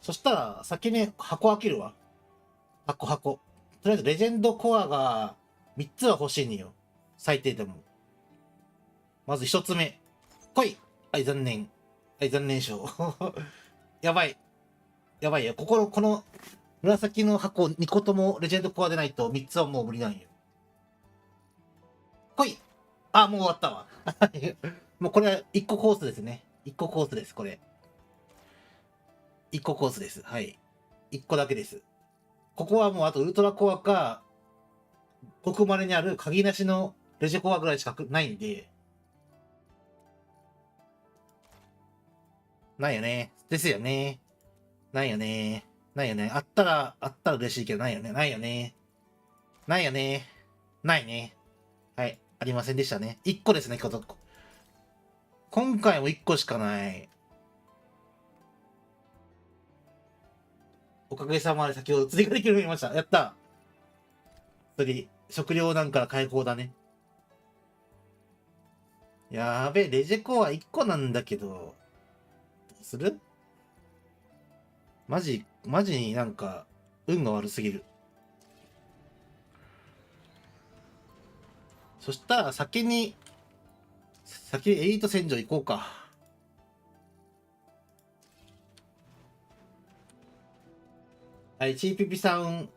そしたら、先に箱開けるわ。箱。とりあえず、レジェンドコアが3つは欲しいんよ。最低でも。まず1つ目。来い！はい、残念。はい、残念賞。やばい。やばいよ。この紫の箱2個ともレジェンドコアでないと3つはもう無理なんよ。来い！あ、もう終わったわ。もうこれは1個コースですね。1個コースです、これ。1個コースです。はい。1個だけです。ここはもうあとウルトラコアか、ごく稀にある鍵なしのレジェコアぐらいしかないんで。ないよね。ですよね。ないよね。ないよね。あったら嬉しいけど、ないよね。ないよね。ないよね。ないね。はい。ありませんでしたね。1個ですね、今回も1個しかない。おかげさまで先ほど釣りができるようになりました。やった。釣り、食料難から解放だね。やべえ、レジェコは1個なんだけど、どうする？マジになんか、運が悪すぎる。そしたら先にエリート戦場行こうか。はい、チーピピさん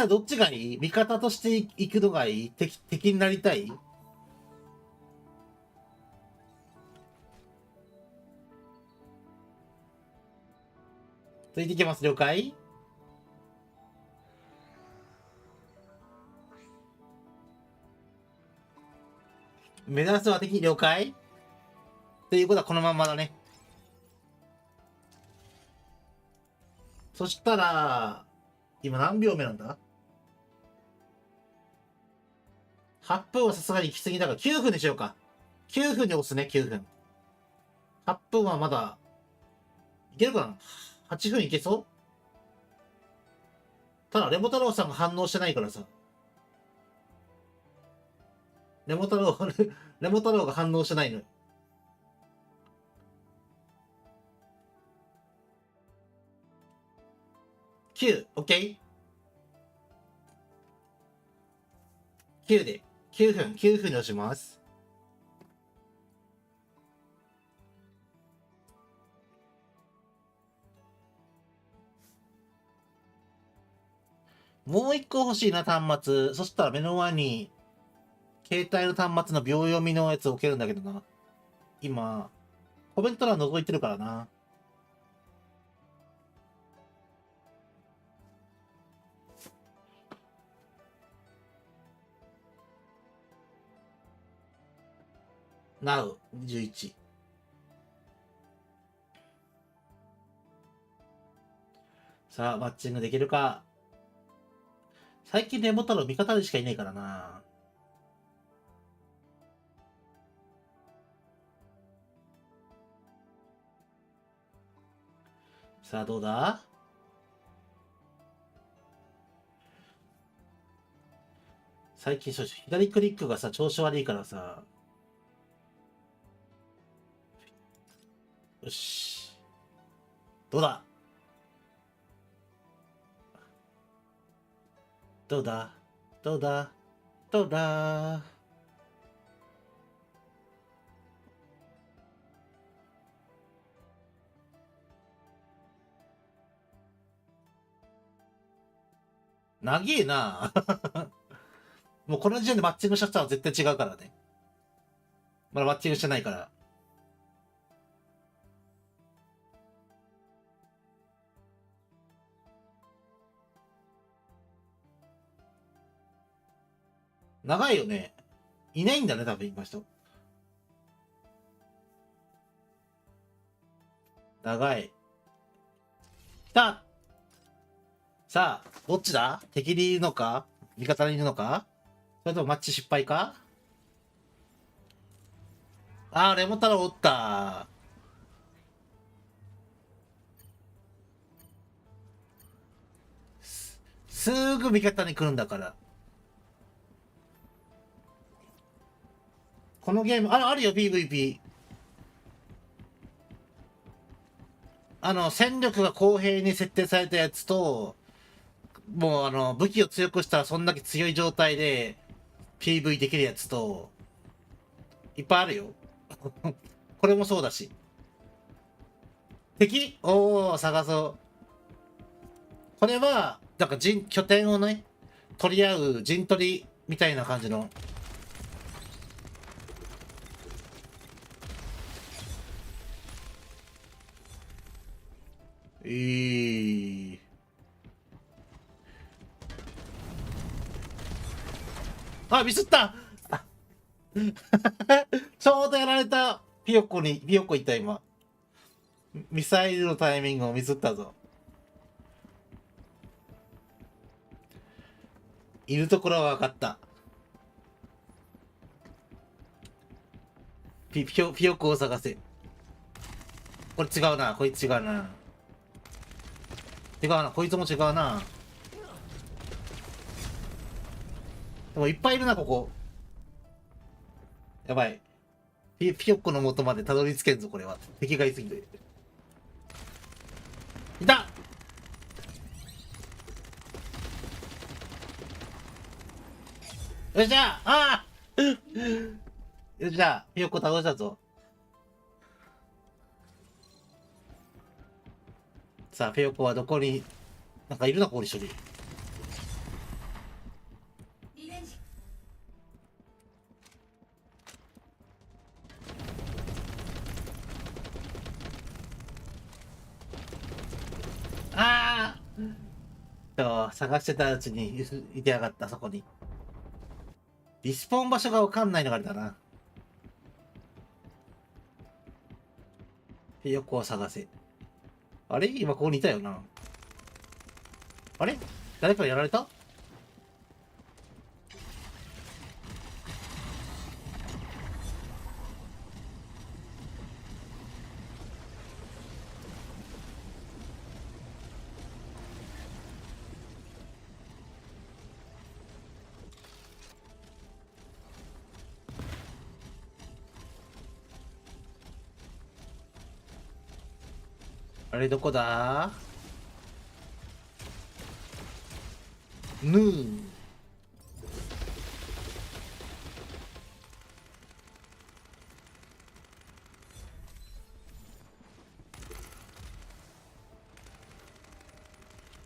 どっちがいい？味方として行くのがいい？敵になりたい？ついていきます、了解？目指すは敵、了解？っていうことはこのまんまだね。そしたら、今何秒目なんだ？ 8 分はさすがに行き過ぎだから9分にしようか。9分に押すね、9分。8分はまだ、いけるかな？ 8 分いけそう？ただ、レモ太郎さんが反応してないからさ。レモ太郎が反応してないのよ。9、OK？ 9で、9分に押します。もう一個欲しいな、端末。そしたら目の前に、携帯の端末の秒読みのやつ置けるんだけどな。今、コメント欄覗いてるからな。Now21。さあ、マッチングできるか。最近レモ太郎味方でしかいないからな。さあ、どうだ？最近、左クリックがさ、調子悪いからさ。よし。どうだ？どうだ？どうだ？どうだ？長えな。もうこの時点でマッチングした人は絶対違うからね。まだマッチングしてないから。長いよね。いないんだね、多分今人。長い。来た！さあ、どっちだ？敵にいるのか味方にいるのかそれともマッチ失敗か？あー、レモ太郎おった。すぐ味方に来るんだから。このゲーム、あるよ、PVP。戦力が公平に設定されたやつと、もう武器を強くしたらそんだけ強い状態で PV できるやつと、いっぱいあるよ。これもそうだし。敵？おー、探そう。これは、なんか拠点をね、取り合う陣取りみたいな感じの。あ、ミスったちょうどやられた。ピヨコいた今。ミサイルのタイミングをミスったぞ。いるところは分かった。ピヨコを探せ。これ違うな。こいつ違うな。違うな。こいつも違うな。でもいっぱいいるな、ここ。やばい。ピヨコの元までたどり着けんぞ、これは。敵がいすぎて。いた！よっしゃああよっしゃピヨコ倒したぞ。さあ、ピヨコはどこに、なんかいるな、ここに一人。ああ探してたうちにいてやがった、そこに。リスポーン場所がわかんないのがあれだな。ピヨコを探せ。あれ今ここにいたよな。あれ誰かやられた？あれどこだ？ヌー。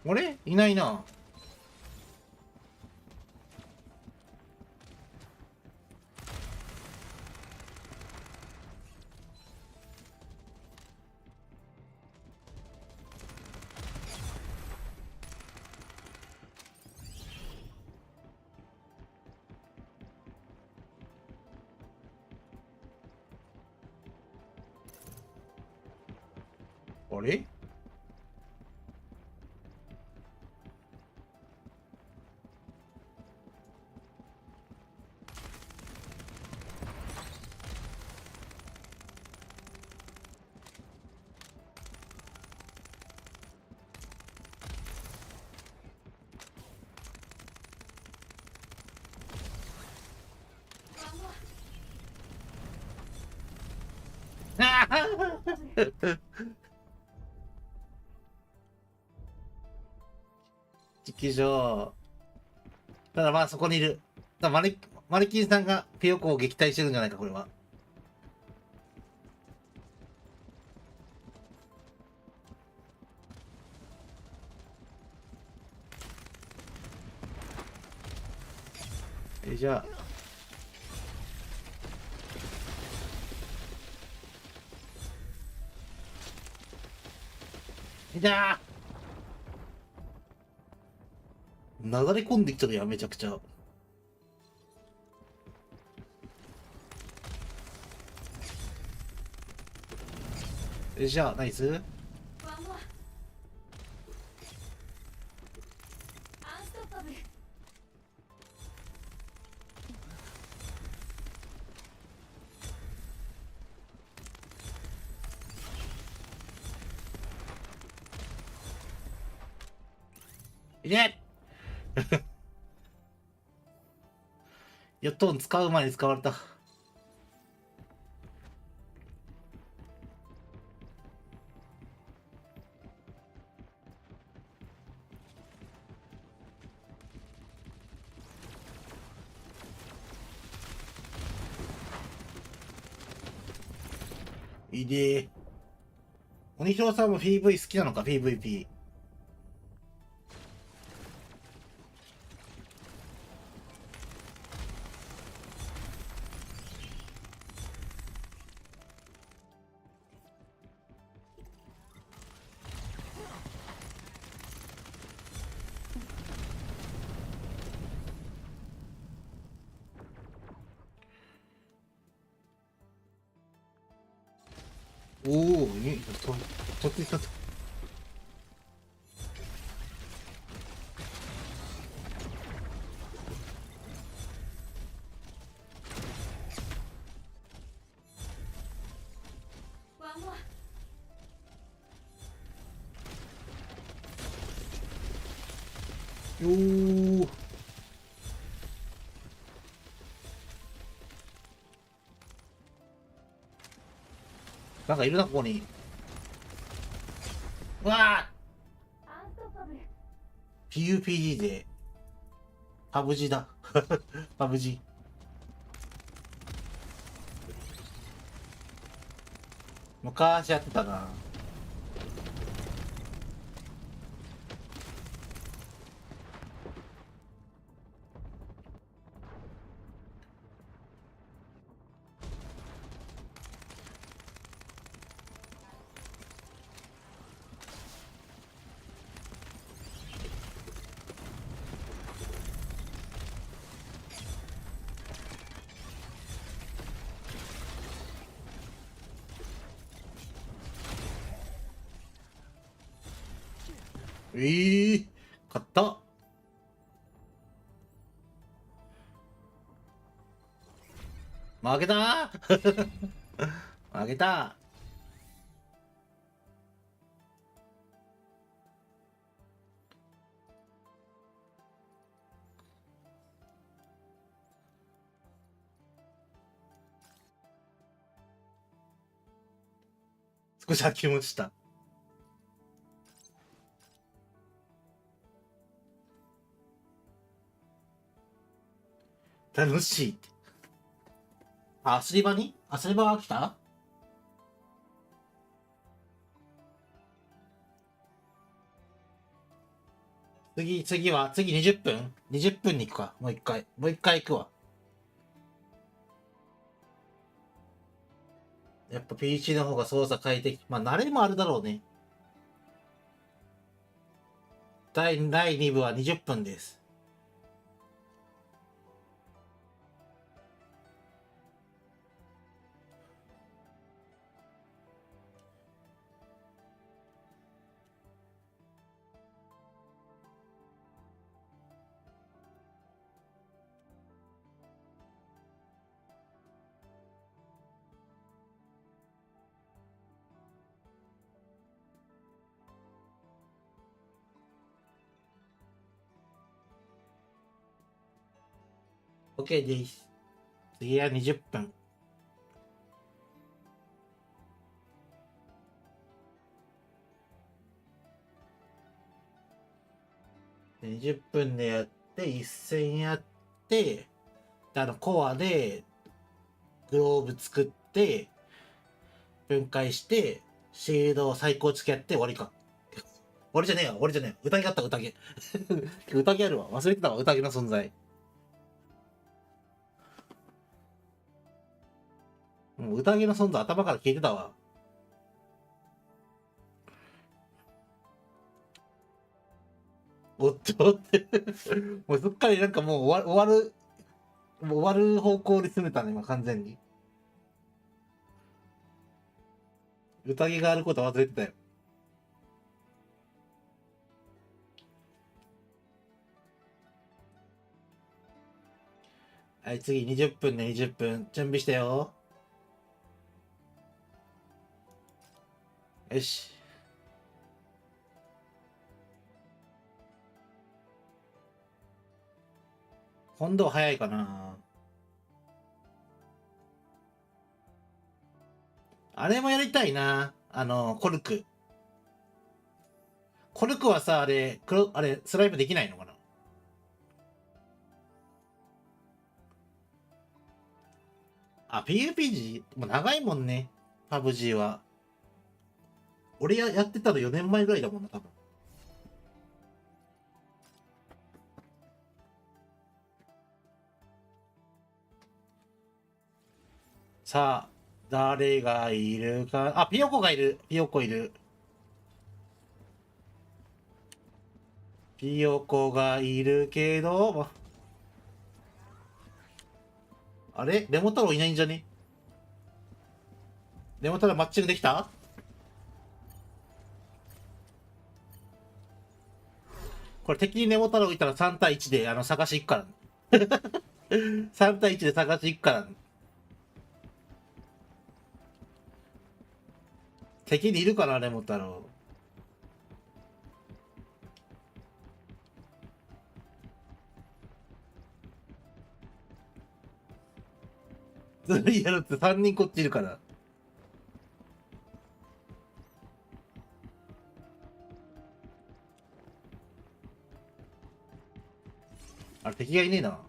あれいないな。あれああ式場。ただまあそこにいる。だマリキンさんがピヨコを撃退してるんじゃないか、これは。じゃあ。いたーなだれ込んできてるやん、めちゃくちゃ。じゃあ、ナイス。ワンモアアンストッパブル。いけやっと使う前に使われた。いいね。鬼広さんも PV 好きなのか PVP。おお、とっついた。ワンモアよー。なんかいるな、ここに。うわアンストッパブル。ー !PUPG で、パブ G だ。パブ G。昔やってたな。勝った。負けた負けた。少し気持ちした。楽しいって。あ、アスリバが来た。次20分 ?20 分に行くか。もう一回行くわ。やっぱ PC の方が操作快適。まあ、慣れもあるだろうね。第2部は20分です。OK です。次は20分。20分でやって、一戦やって、コアでグローブ作って、分解して、シールドを最高付きやって終わりか。終わりじゃねえよ、終わりじゃねえよ。宴あった、宴。宴あるわ。忘れてたわ、宴の存在。もう宴の存在頭から消えてたわ。おっとってもうすっかりなんかもう終わる方向に進めたね、今完全に。宴があること忘れてたよ。はい、次20分ね、20分。準備してよ。よし。今度は早いかな。あれもやりたいな。コルク。コルクはさ、あれ、スライムできないのかな。あ、PUPG? もう長いもんね。パブ G は。俺やってたの4年前ぐらいだもんな、多分。さあ、誰がいるか。あ、ピヨコがいる。ピヨコいる。ピヨコがいるけど、あれレモ太郎いないんじゃね？レモ太郎マッチングできた？これ敵にレモ太郎いたら3対1で探し行くから、3対1で探し行くから、敵にいるかなレモ太郎。ずるいやろって3人こっちいるから。あれ敵がいねえな。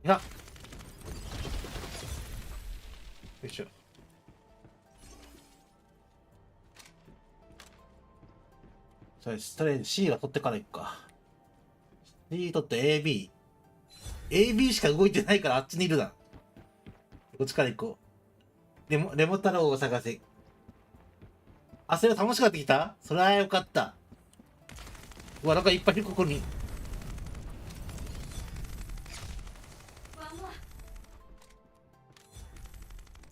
いや。よいしょ。そうです。とりあえず C は取ってからいくか。C 取って AB。AB しか動いてないからあっちにいるな。こっちから行こう。レモ太郎を探せ。あ、それは楽しくなってきた？それはよかった。うわ、なんかいっぱいいる、ここに。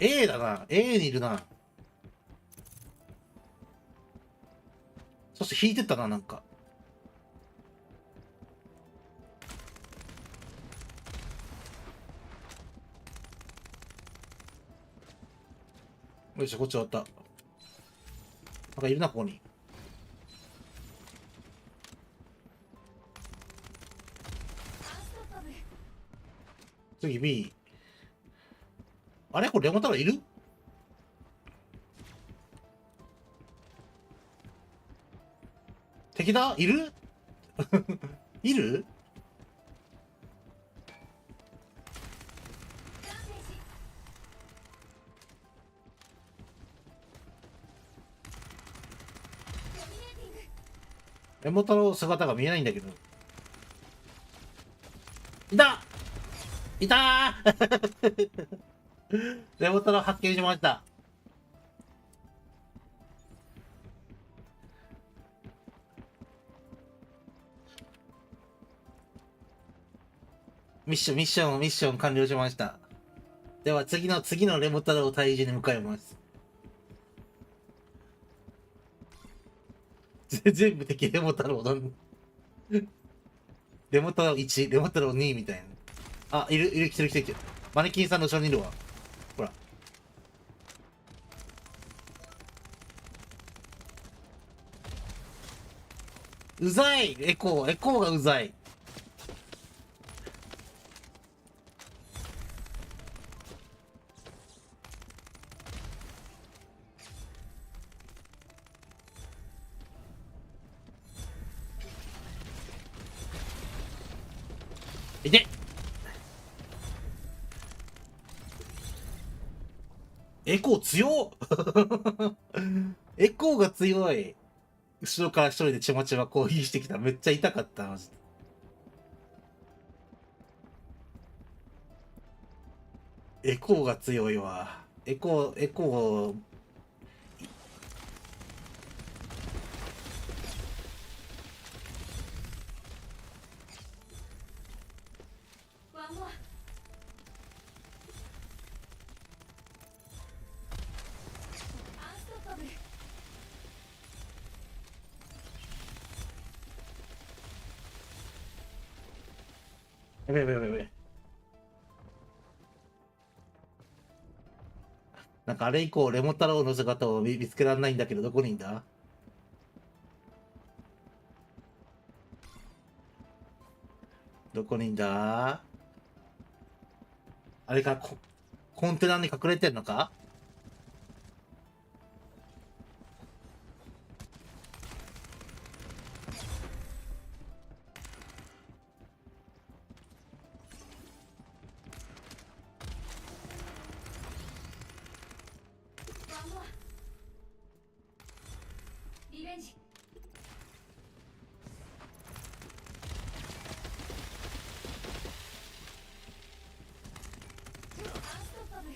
A だな。A にいるな。そして引いてったな、なんか。よいしょ、こっち終わった。なんかいるな、ここに。次 B。あれこれレモ太郎いる？敵だ？いる？いる？レモ太郎姿が見えないんだけど。いたいたーレモ太郎発見しました。ミッション完了しました。では次のレモ太郎退治に向かいます。全部敵レモ太郎だ。レモ太郎1、レモ太郎2みたいな。あ、いる、来てる。マネキンさんの後ろにいるわ。ほら。うざいエコーがうざい。いてエコー強っエコーが強い。後ろから一人でちまちま攻撃してきた。めっちゃ痛かった、マジで。エコーが強いわ。エコー、ワンモア。アンストッパブル。やべ。なんかあれ以降、レモ太郎の姿を見つけられないんだけど、どこにいんだ？どこにいんだ？あれか、コンテナに隠れてんのか？ワンモア。リベンジ。アンストッパブル。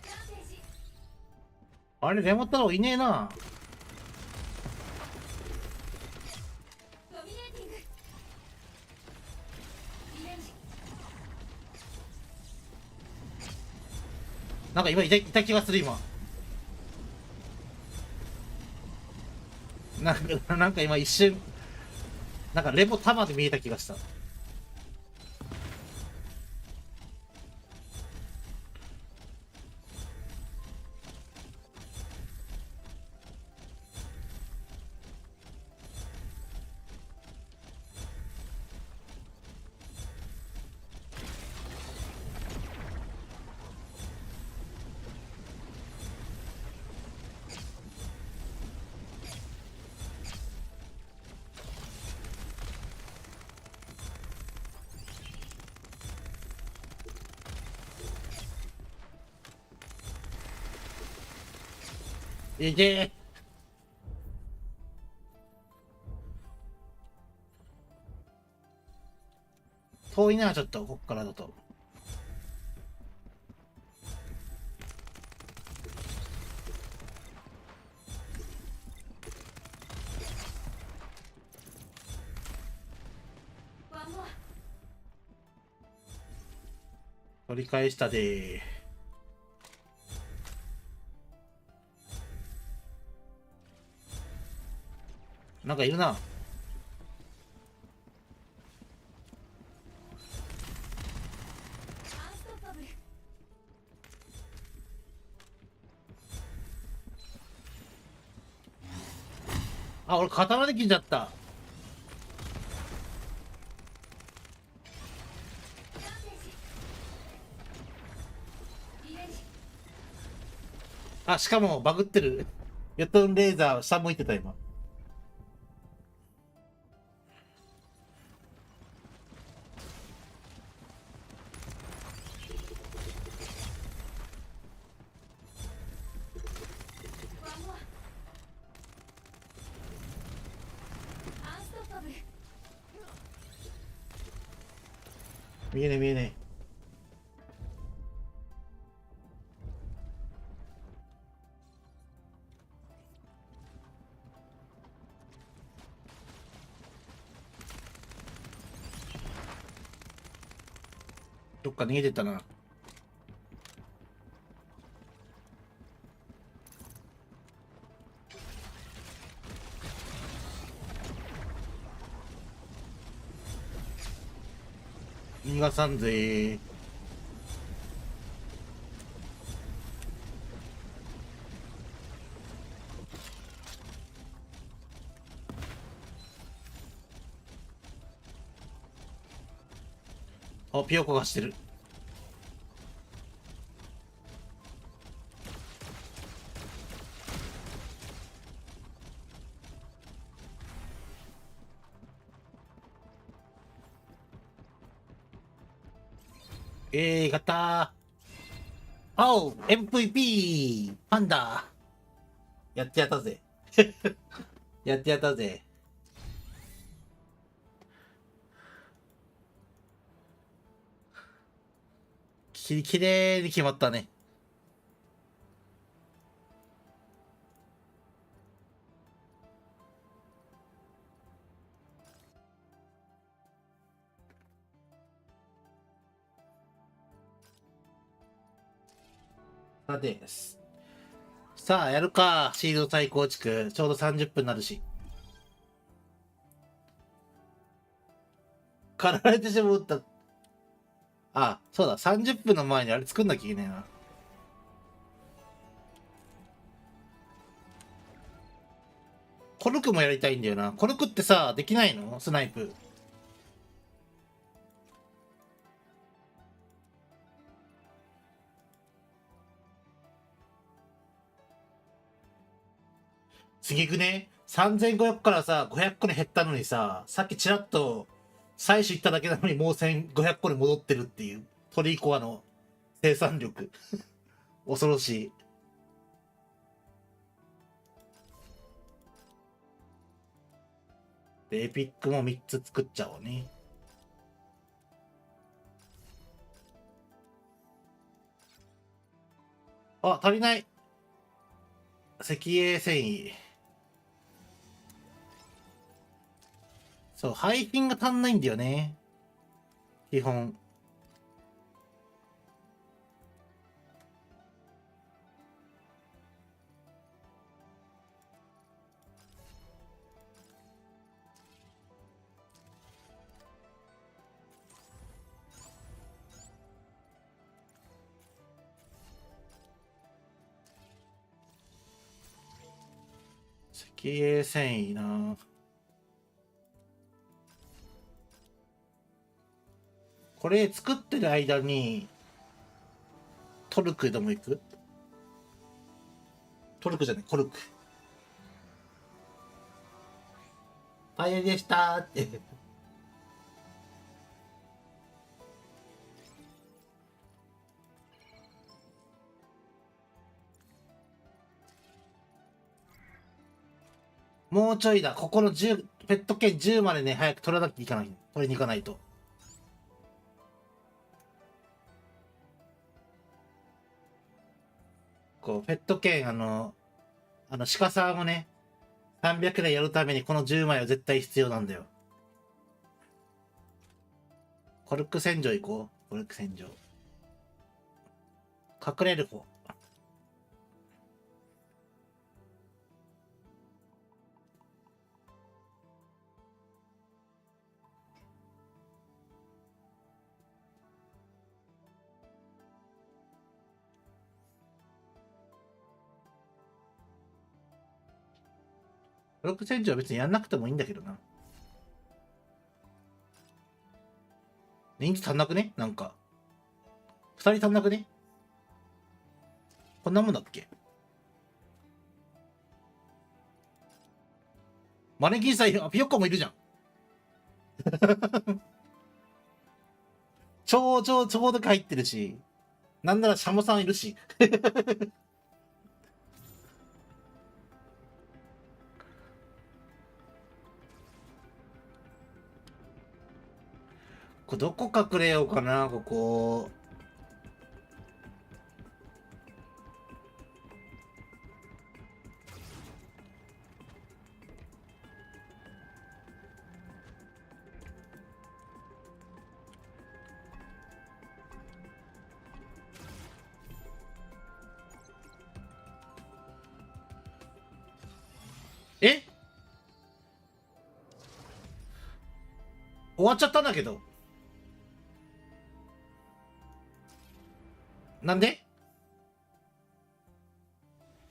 ランページ。あれ、レモ太郎いねえな。ドミネーティング。リベンジ。なんか今いた気がする、今。なんか今一瞬、なんかレモ弾で見えた気がした。いけー。遠いな、ちょっと、こっからだと。ワンモア。取り返したでー。なんかいるな。アンストッパブル。あ、俺刀で切っちゃった。ランページ。リベンジ。あ、しかもバグってる。ヨットンレーザー下向いてた今。ワンモア。見えねえ見えねえ。どっか逃げてったな。逃がさんぜ。あ、ピヨコがしてる。勝ったー。おう、MVP! パンダやってやったぜ。やってやったぜ。きれいに決まったね。さて、さあ、やるか。シールド再構築。ちょうど30分になるし。狩られてしまった。あ、そうだ。30分の前にあれ作んなきゃいけないな。コルクもやりたいんだよな。コルクってさ、できないのスナイプ。次行くね。3500からさ、500個に減ったのにさ、さっきちらっと採取行っただけなのにもう1500個に戻ってるっていう。トリコアの生産力。恐ろしい。で、エピックも3つ作っちゃおうね。あ、足りない。石英繊維。そう、廃品が足んないんだよね。基本。石英繊維な。これ作ってる間にトルクでも行く？トルクじゃない、コルク。大変でしたーって。もうちょいだ。ここの10、ペット券10までね、早く取らなきゃいけない。取りに行かないと。こう、ペット券、鹿さんをね、300年やるためにこの10枚は絶対必要なんだよ。コルク洗浄行こう。コルク洗浄。隠れる方。コルク洗浄は別にやんなくてもいいんだけどな。人数足んなくねなんか。2人足んなくねこんなもんだっけ？マネキンさんいる。あ、ピヨッコもいるじゃん。ちょうど入ってるし。なんならシャモさんいるし。これどこ隠れようかな、ここ。え、終わっちゃったんだけど。なんで？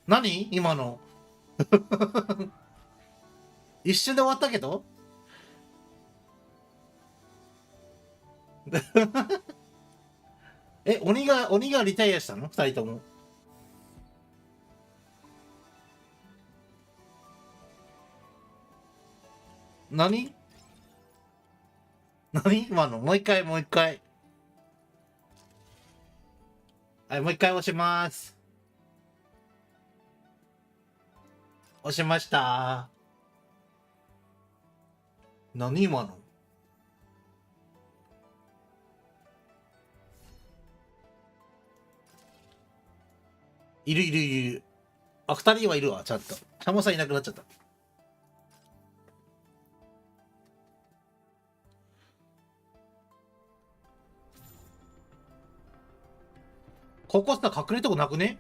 何今の。一瞬で終わったけど。え、鬼がリタイアしたの？二人とも。何今の。もう一回。はい、もう一回押します。押しました。何今の。いる。あ、二人はいるわ、ちゃんと。シャモさんいなくなっちゃった。ここさ、隠れるとこなくね？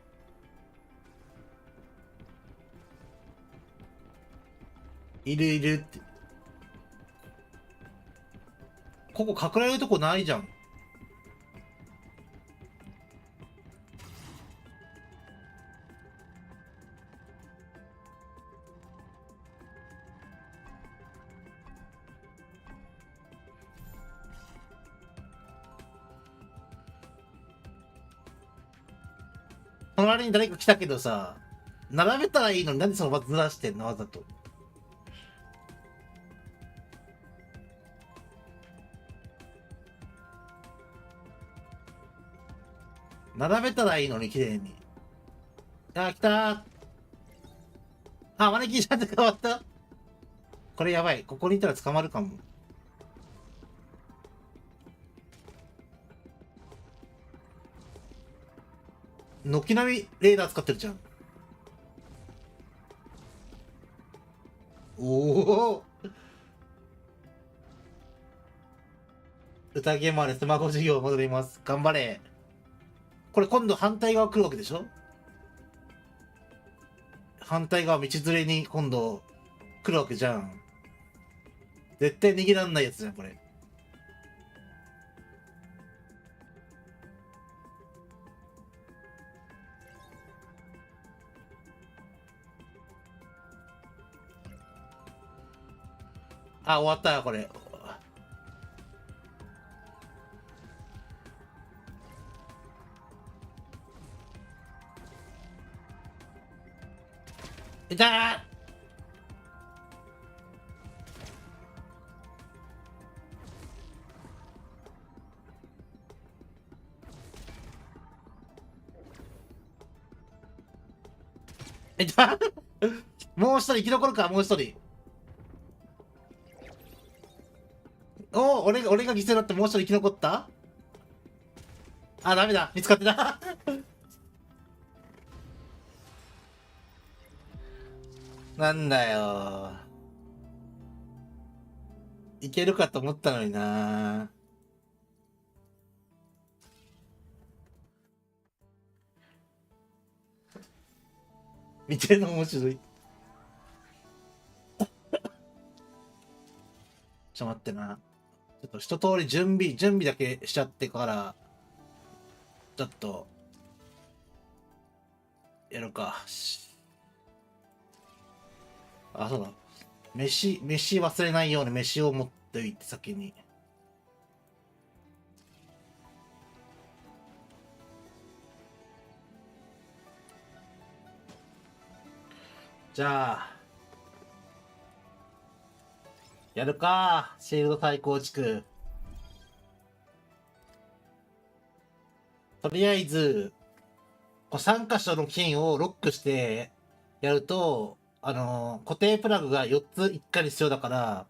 いるって。ここ隠れるとこないじゃん。隣に誰か来たけどさ、並べたらいいのになんでその場ずらしてんの、わざと。並べたらいいのに、綺麗に。あ、来たー。あ、マネキンちゃんと変わった。これやばい。ここにいたら捕まるかも。軒並みレーダー使ってるじゃん。おお。宴までスマホ授業戻ります。頑張れ。これ今度反対側来るわけでしょ？反対側道連れに今度来るわけじゃん。絶対逃げらんないやつじゃん、これ。あ、終わったよ、これ。いたー。いたもう一人生き残るか、もう一人。おお、俺が犠牲になってもう一人生き残った。あ、ダメだ。見つかってた。なんだよ。いけるかと思ったのにな。見てるの面白い。ちょっと待ってな。ちょっと一通り準備だけしちゃってから、ちょっと、やるか。あ、そうだ。飯忘れないように飯を持っておいて先に。じゃあ、やるか。シールド再構築。とりあえず、3箇所の金をロックしてやると、固定プラグが4つ1回必要だから、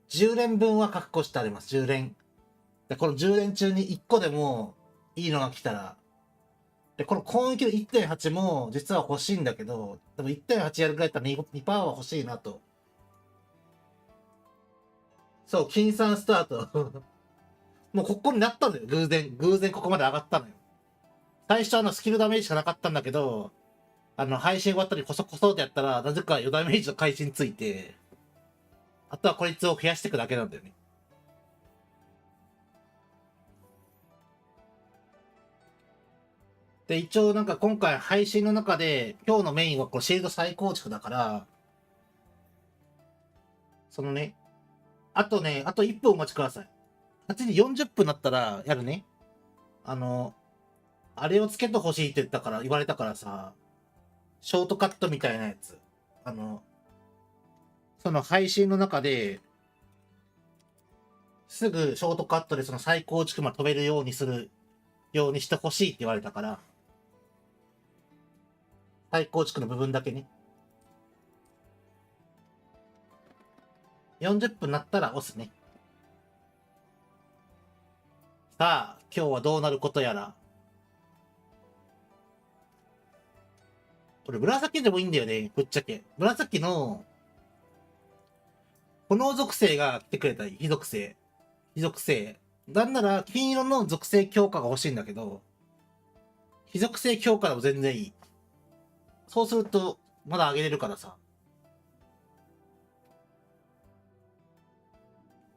10連分は確保してあります。10連。で、この10連中に1個でもいいのが来たら、で、この攻撃の 1.8 も実は欲しいんだけど、でも 1.8 やるぐらいだったら 2% は欲しいなと。そう、金算スタート。もうここになったんだよ。偶然ここまで上がったのよ。最初スキルダメージしかなかったんだけど、配信終わったりこそこそってやったら、なぜか4ダメージの開始について、あとはこいつを増やしていくだけなんだよね。で、一応なんか今回配信の中で、今日のメインはこのシールド再構築だから、そのね、あと1分お待ちください。8時40分になったらやるね。あれをつけてほしいって言われたからさ、ショートカットみたいなやつ。その配信の中で、すぐショートカットでその再構築まで飛べるようにしてほしいって言われたから、再構築の部分だけね。40分になったら押すね。さあ、今日はどうなることやら。これ紫でもいいんだよね、ぶっちゃけ。紫の、炎属性が来てくれたり、非属性。なんなら、金色の属性強化が欲しいんだけど、非属性強化でも全然いい。そうすると、まだ上げれるからさ。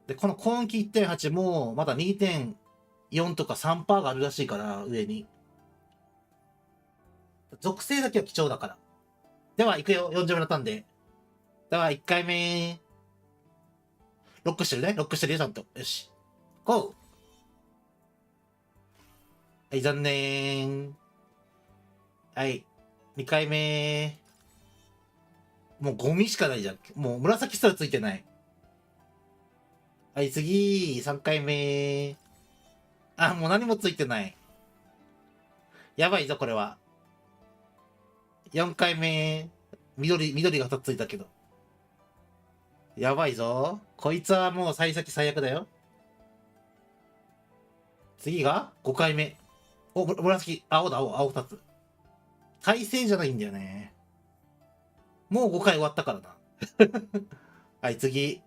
で、この今季 1.8 も、まだ 2.4 とか 3% があるらしいから、上に。属性だけは貴重だから。では、行くよ。40秒になったんで。では、1回目。ロックしてるね。ロックしてるよ、ちゃんと。よし。ゴー。はい、残念。はい。2回目。もうゴミしかないじゃん。もう紫すらついてない。はい、次。3回目。あ、もう何もついてない。やばいぞ、これは。4回目。緑が2つついたけど。やばいぞ。こいつはもう幸先最悪だよ。次が5回目。お、紫、青2つ。耐性じゃないんだよね。もう5回終わったからな。はい、次。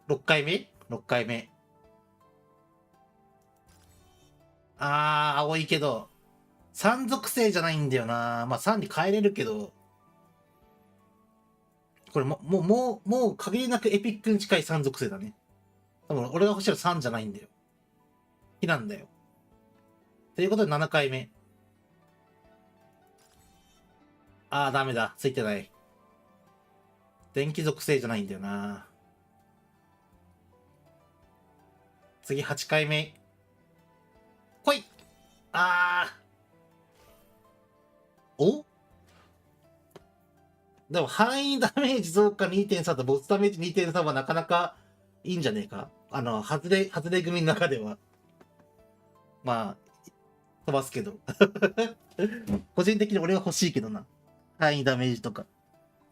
6回目。青いけど、3属性じゃないんだよな。まあ3に変えれるけど、これもう限りなくエピックに近い3属性だね。多分俺が欲しいのは3じゃないんだよ。火なんだよ。ということで7回目。ダメだ。ついてない。電気属性じゃないんだよな。次8回目。来い。おでも範囲ダメージ増加 2.3 とボスダメージ 2.3 はなかなかいいんじゃねえか。外れ組の中では。まあ、飛ばすけど。個人的に俺は欲しいけどな。範囲ダメージとか。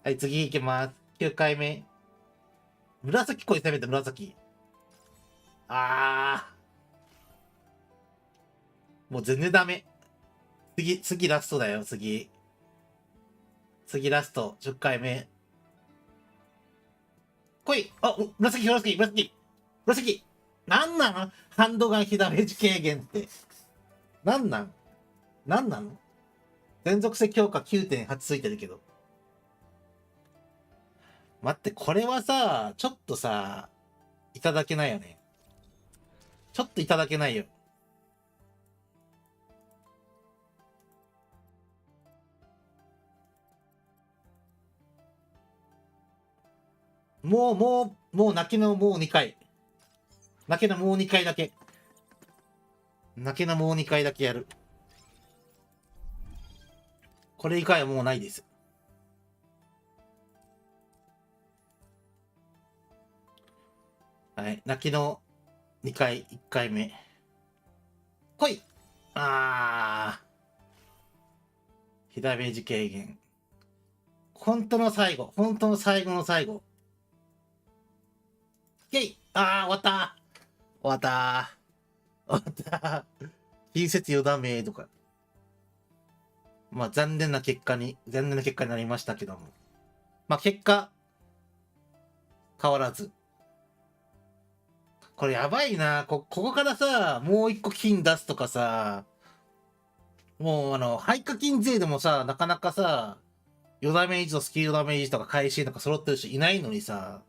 はい、次行きます。9回目。紫恋攻めて紫。もう全然ダメ。次ラストだよ、次ラスト。10回目。来い。紫なんなのハンドガン非ダメージ軽減って。なんなの連続性強化 9.8 ついてるけど。待って、これはさ、ちょっとさ、いただけないよね。ちょっといただけないよ。もう泣きのもう2回。泣けのもう2回だけ。やる。これ以外はもうないです。はい。泣きの2回、1回目。来い。非ダメージ軽減。本当の最後の最後。イェイ。終わった終わった終わった近接余ダメとか。まあ残念な結果になりましたけども。まあ結果、変わらず。これやばいな。ここからさ、もう一個金出すとかさ、もう廃課金税でもさ、なかなかさ、余ダメージとスキルダメージとか回収とか揃ってる人いないのにさ、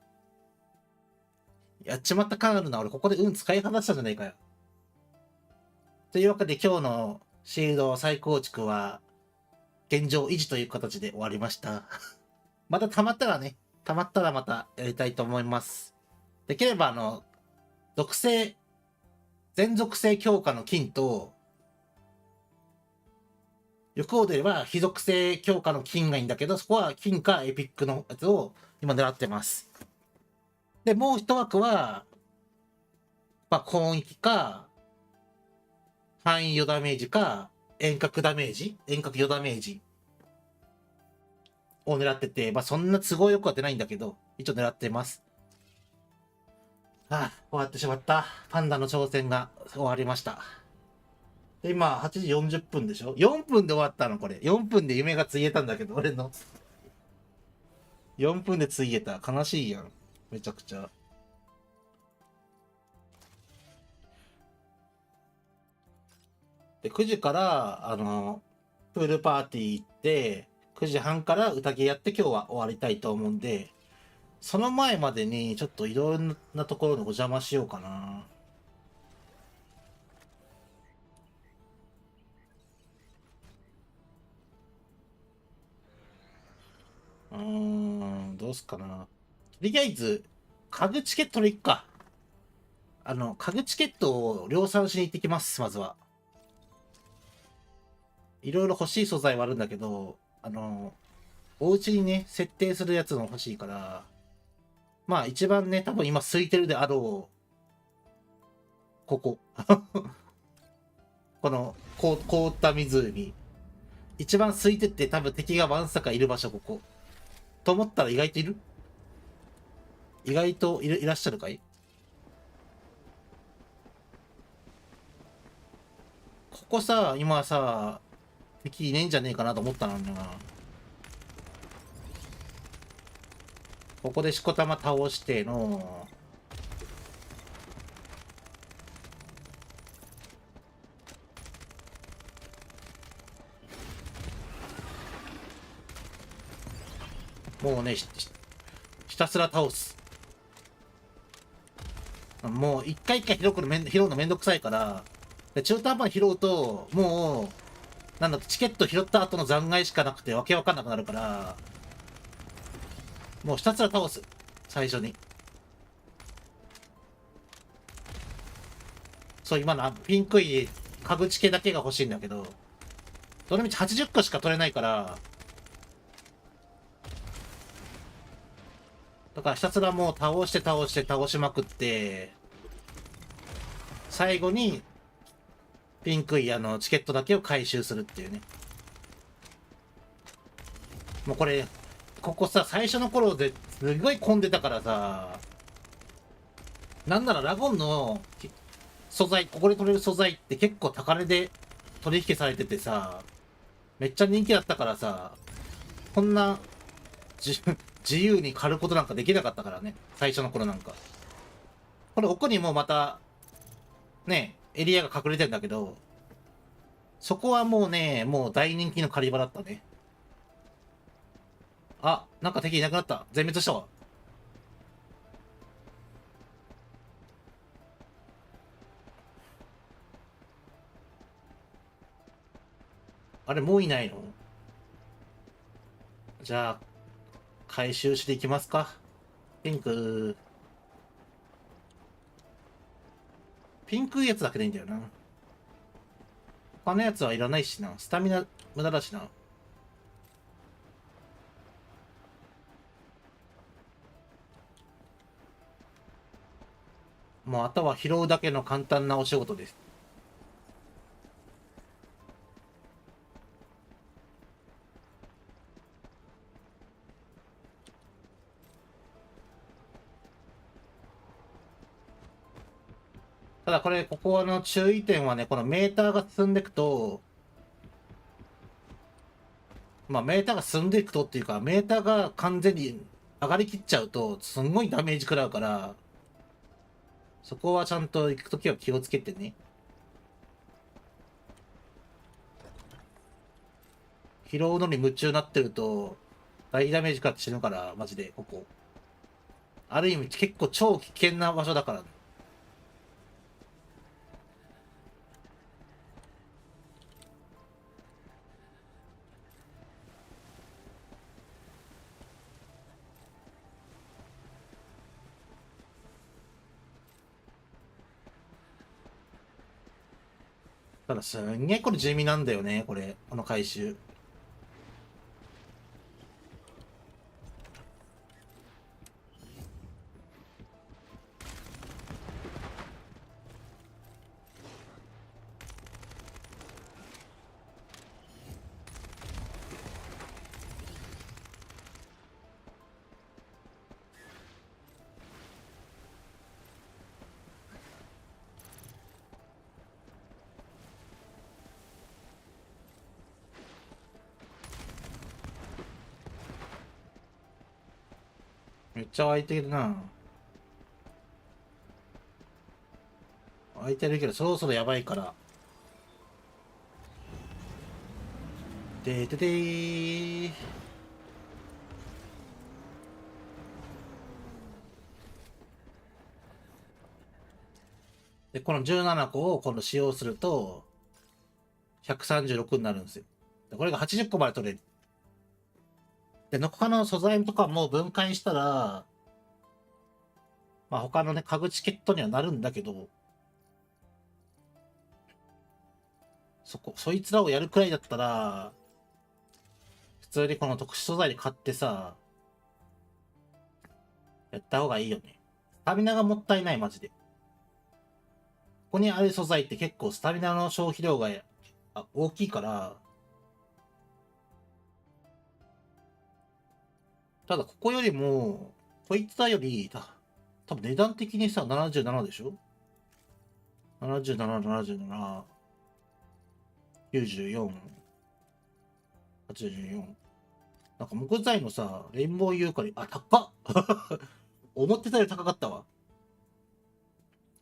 やっちまった感あるな。俺ここで使い果たしたんじゃねえかよ。というわけで今日のシールド再構築は、現状維持という形で終わりました。また溜まったらまたやりたいと思います。できれば全属性強化の金と、欲王では非属性強化の金がいいんだけど、そこは金かエピックのやつを今狙ってます。で、もう一枠は、まあ、攻撃か、範囲余ダメージか、遠隔ダメージ余ダメージを狙ってて、まあ、そんな都合よくは出ないんだけど、一応狙ってます。終わってしまった。パンダの挑戦が終わりました。で今、8時40分でしょ ?4 分で終わったの、これ。4分で夢がついえたんだけど、俺の。4分でついえた。悲しいやん。めちゃくちゃ。で、9時から、プールパーティー行って、9時半から宴やって今日は終わりたいと思うんで、その前までにちょっといろんなところのお邪魔しようかな。どうすっかな。とりあえず、家具チケットで行くか。家具チケットを量産しに行ってきます、まずは。いろいろ欲しい素材はあるんだけど、お家にね、設定するやつも欲しいから、まあ一番ね、多分今空いてるであろう、ここ。この凍った湖。一番空いてて多分敵がわんさかいる場所、ここ。と思ったら意外といるいらっしゃるかい？ここさ、今さ、敵いねえんじゃねえかなと思ったのにな。ここでしこたま倒しての、もうね、ひたすら倒す。もう一回一回拾うのめんどくさいから、で中途半端に拾うと、もう、なんだチケット拾った後の残骸しかなくてわけわかんなくなるから、もうひたすら倒す。最初に。そう、今のピンクい家具チケだけが欲しいんだけど、どのみち80個しか取れないから、だからひたすらもう倒しまくって、最後に、ピンクイチケットだけを回収するっていうね。もうこれ、ここさ、最初の頃ですごい混んでたからさ、なんならラゴンの素材、ここで取れる素材って結構高値で取引されててさ、めっちゃ人気だったからさ、こんな自由に狩ることなんかできなかったからね。最初の頃なんか。これ奥にもまた、ね、エリアが隠れてんだけど、そこはもうね、もう大人気の狩り場だったね。なんか敵いなくなった。全滅したわ。あれ、もういないの？じゃあ、回収していきますか。ピンクいやつだけでいいんだよな。他のやつはいらないしな。スタミナ無駄だしな。もうあとは拾うだけの簡単なお仕事です。ただこれ、ここの注意点はね、このメーターが進んでいくと、まあメーターが進んでいくとっていうか、メーターが完全に上がりきっちゃうと、すんごいダメージ食らうから、そこはちゃんと行くときは気をつけてね。拾うのに夢中になってると、大ダメージ食らって死ぬから、マジで、ここ。ある意味結構超危険な場所だからね。ただすんげえこれ地味なんだよね、これ。この回収。めっちゃ空いてるな。空いてるけど、そろそろやばいから。でででー。で、この17個を今度使用すると、136になるんですよ。でこれが80個まで取れる。で、他の素材とかも分解したら、まあ他のね、家具チケットにはなるんだけど、そいつらをやるくらいだったら、普通にこの特殊素材で買ってさ、やった方がいいよね。スタミナがもったいない、マジで。ここにある素材って結構スタミナの消費量が大きいから、ただここよりも、こいつらより、多分値段的にさ、77でしょ ?77、77、94、84。なんか木材のさ、レインボーユーカリ、あ、高っ思ってたより高かったわ。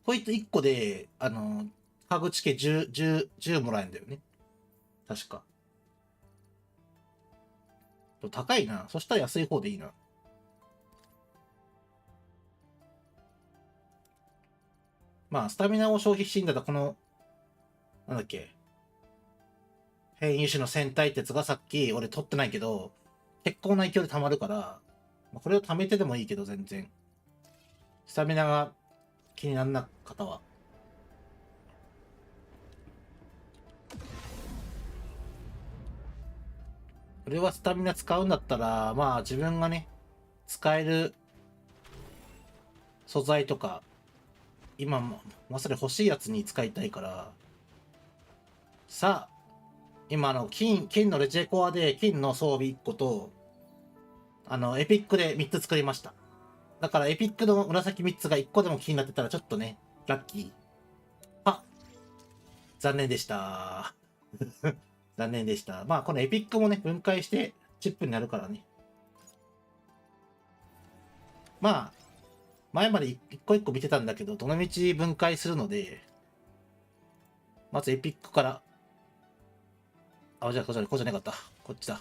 こいつ1個で、家具チケ10もらえるんだよね。確か。高いな。そしたら安い方でいいな。まあ、スタミナを消費していいんだったら、この、なんだっけ。変異種の戦隊鉄がさっき俺取ってないけど、結構な勢いで溜まるから、これを貯めてでもいいけど全然。スタミナが気にならな方は。これはスタミナ使うんだったら、まあ自分がね、使える素材とか、今まさに欲しいやつに使いたいから、さあ、今金のレジェコアで金の装備1個と、エピックで3つ作りました。だからエピックの紫3つが1個でも気になってたらちょっとね、ラッキー。あ、残念でした。残念でした。まあこのエピックもね、分解してチップになるからね。まあ、前まで一個一個見てたんだけど、どのみち分解するので、まずエピックから。あ、じゃあ、こっちじゃなかった。こっちだ。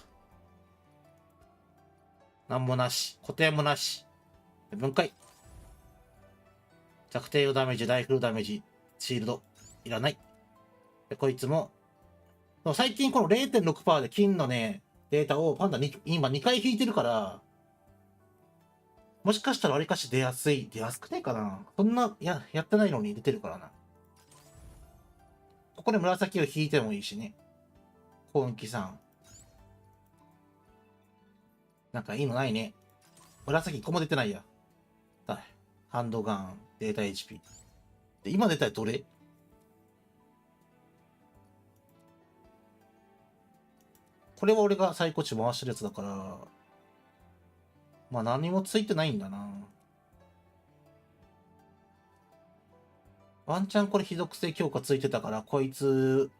なんもなし。固定もなし。分解。弱点ダメージ、ライフルダメージ、シールド。いらない。で、こいつも。最近この 0.6% で金のね、データをパンダに今2回引いてるから、もしかしたらわりかし出やすくないかな。そんな、やってないのに出てるからな。ここで紫を引いてもいいしね。今季さん。なんかいいのないね。紫1個も出てないや。ハンドガン、データ HP。で、今出たらどれ？これは俺が最高値回してるやつだから、まあ何もついてないんだな。ワンチャンこれ非属性強化ついてたから、こいつ、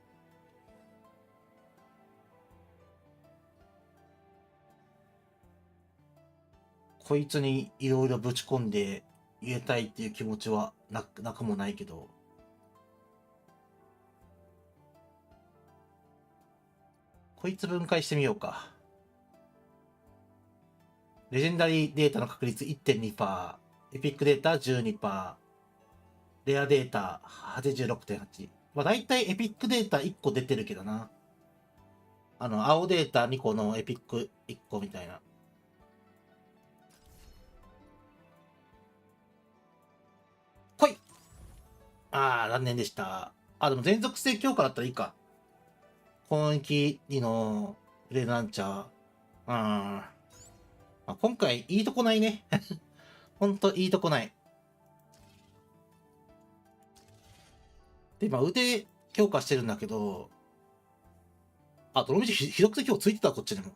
こいつにいろいろぶち込んで入れたいっていう気持ちはなくもないけど、こいつ分解してみようか。レジェンダリーデータの確率 1.2%、エピックデータ 12%、レアデータ 86.8%。まあ大体エピックデータ1個出てるけどな。青データ2個のエピック1個みたいな。来い。残念でした。でも全属性強化だったらいいか。攻撃2のレーランチャー。今回いいとこないね。ほんといいとこない。で、腕強化してるんだけど、どのみち非属性強化ついてたわ、こっちでも。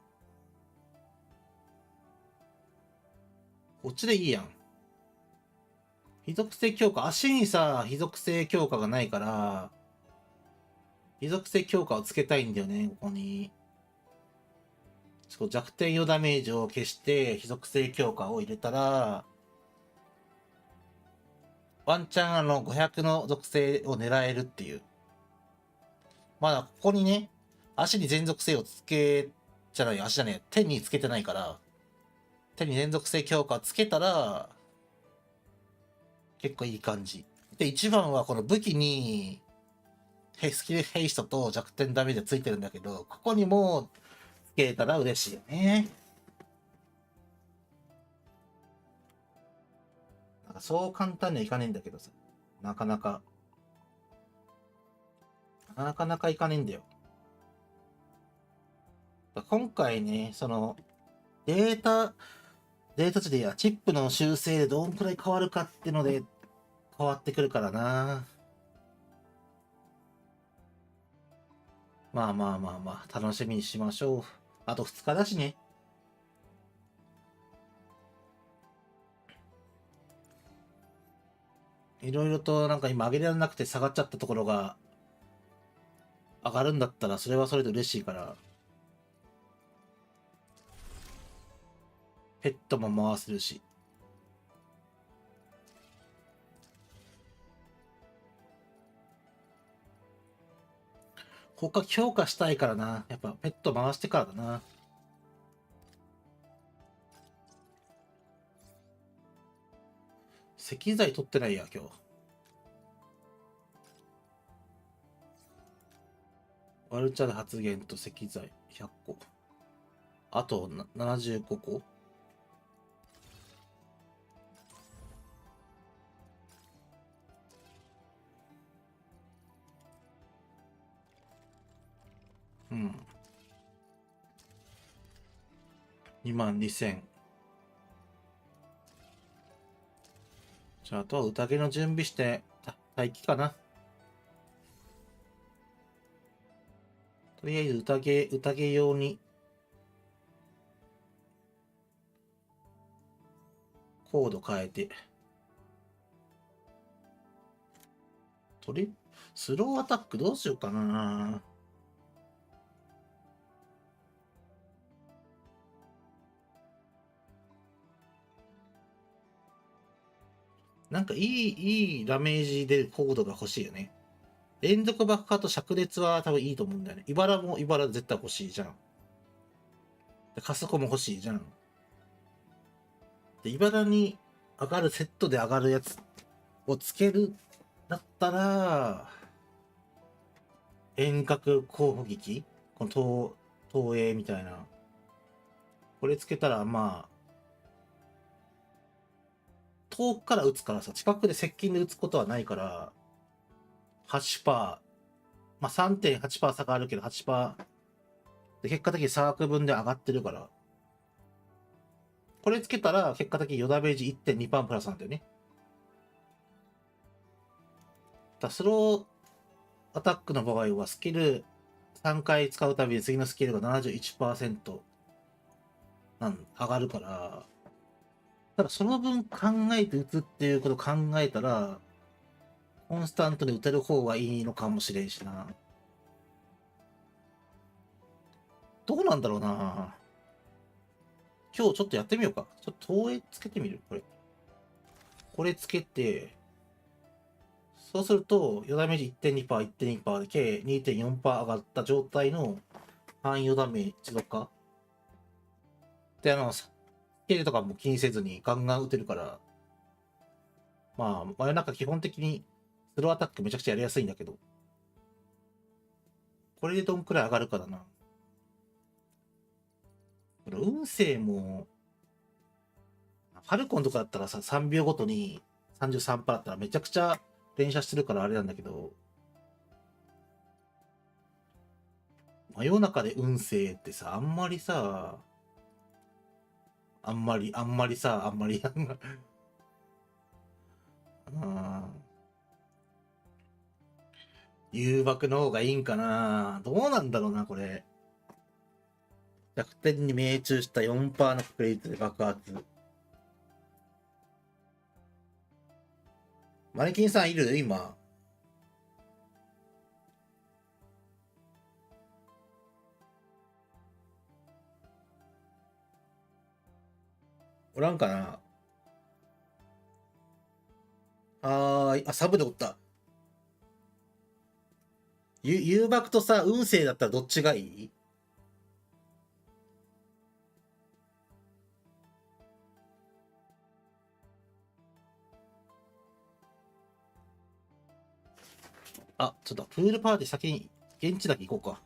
こっちでいいやん。非属性強化、足にさ、非属性強化がないから、非属性強化をつけたいんだよね、ここに。弱点与ダメージを消して、非属性強化を入れたら、ワンチャン500の属性を狙えるっていう。まだここにね、足に全属性をつけ、足じゃねえ、手につけてないから、手に連続性強化をつけたら、結構いい感じ。で、一番はこの武器に、スキルヘイストと弱点ダメージがついてるんだけど、ここにもつけたら嬉しいよね。なんかそう簡単にはいかねえんだけどさ。なかなかいかねえんだよ。今回ね、データ値でいや、チップの修正でどんくらい変わるかってので変わってくるからな。まあ、楽しみにしましょう。あと2日だしね。いろいろとなんか今上げられなくて下がっちゃったところが上がるんだったらそれはそれで嬉しいから。ペットも回せるし。他強化したいからな。やっぱペット回してからだな。石材取ってないや、今日。ワルチャーで発言と石材100個。あと75個。うん。22,000。じゃあ、あとは宴の準備して、待機かな。とりあえず宴用に、コード変えて。スローアタックどうしようかな。なんかいいダメージ出るコードが欲しいよね。連続爆破と灼熱は多分いいと思うんだよね。茨も茨絶対欲しいじゃん。でカスコも欲しいじゃん。で、茨に上がるセットで上がるやつをつけるだったら、遠隔攻撃この投影みたいな。これつけたら、まあ、遠くから撃つからさ、近くで接近で撃つことはないから、8%、まあ 3.8% 差があるけど8%で、結果的に差額分で上がってるから、これつけたら結果的に余ダメージ 1.2% プラスなんだよね。スローアタックの場合はスキル3回使うたびに次のスキルが 71% 上がるから、ただその分考えて打つっていうことを考えたら、コンスタントに打てる方がいいのかもしれんしな。どうなんだろうな。今日ちょっとやってみようか。ちょっと投影つけてみるこれ。これつけて、そうすると、余ダメージ 1.2%、1.2% で計 2.4% 上がった状態の範囲余ダメージとか。で、スケールとかも気にせずにガンガン打てるから、まあ、真夜中基本的にスローアタックめちゃくちゃやりやすいんだけど、これでどんくらい上がるかだな。これ運勢も、ファルコンとかだったらさ、3秒ごとに 33% だったらめちゃくちゃ連射してるからあれなんだけど、真夜中で運勢ってさ、あんまりさ、誘爆の方がいいんかな。どうなんだろうな、これ。弱点に命中した 4% の確率で爆発。マネキンさんいる今。おらんかな。はーい。あ、サブでおった。誘爆とさ、運勢だったらどっちがいい？あ、ちょっとプールパーティー先に現地だけ行こうか。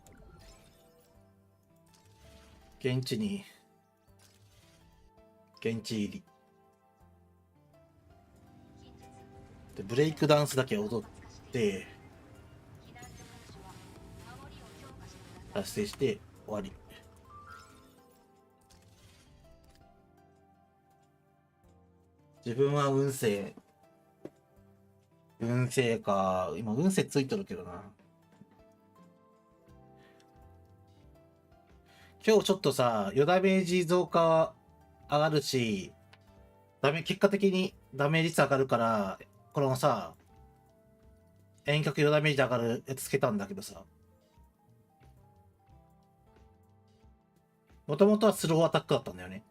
現地入り。で、ブレイクダンスだけ踊って、達成して終わり。自分は運勢か。今運勢ついてるけどな。今日ちょっとさ、余ダメージ増加上がるし、結果的にダメージ率上がるから、このさ、遠隔余ダメージ上がるやつつけたんだけどさ。もともとはスローアタックだったんだよね。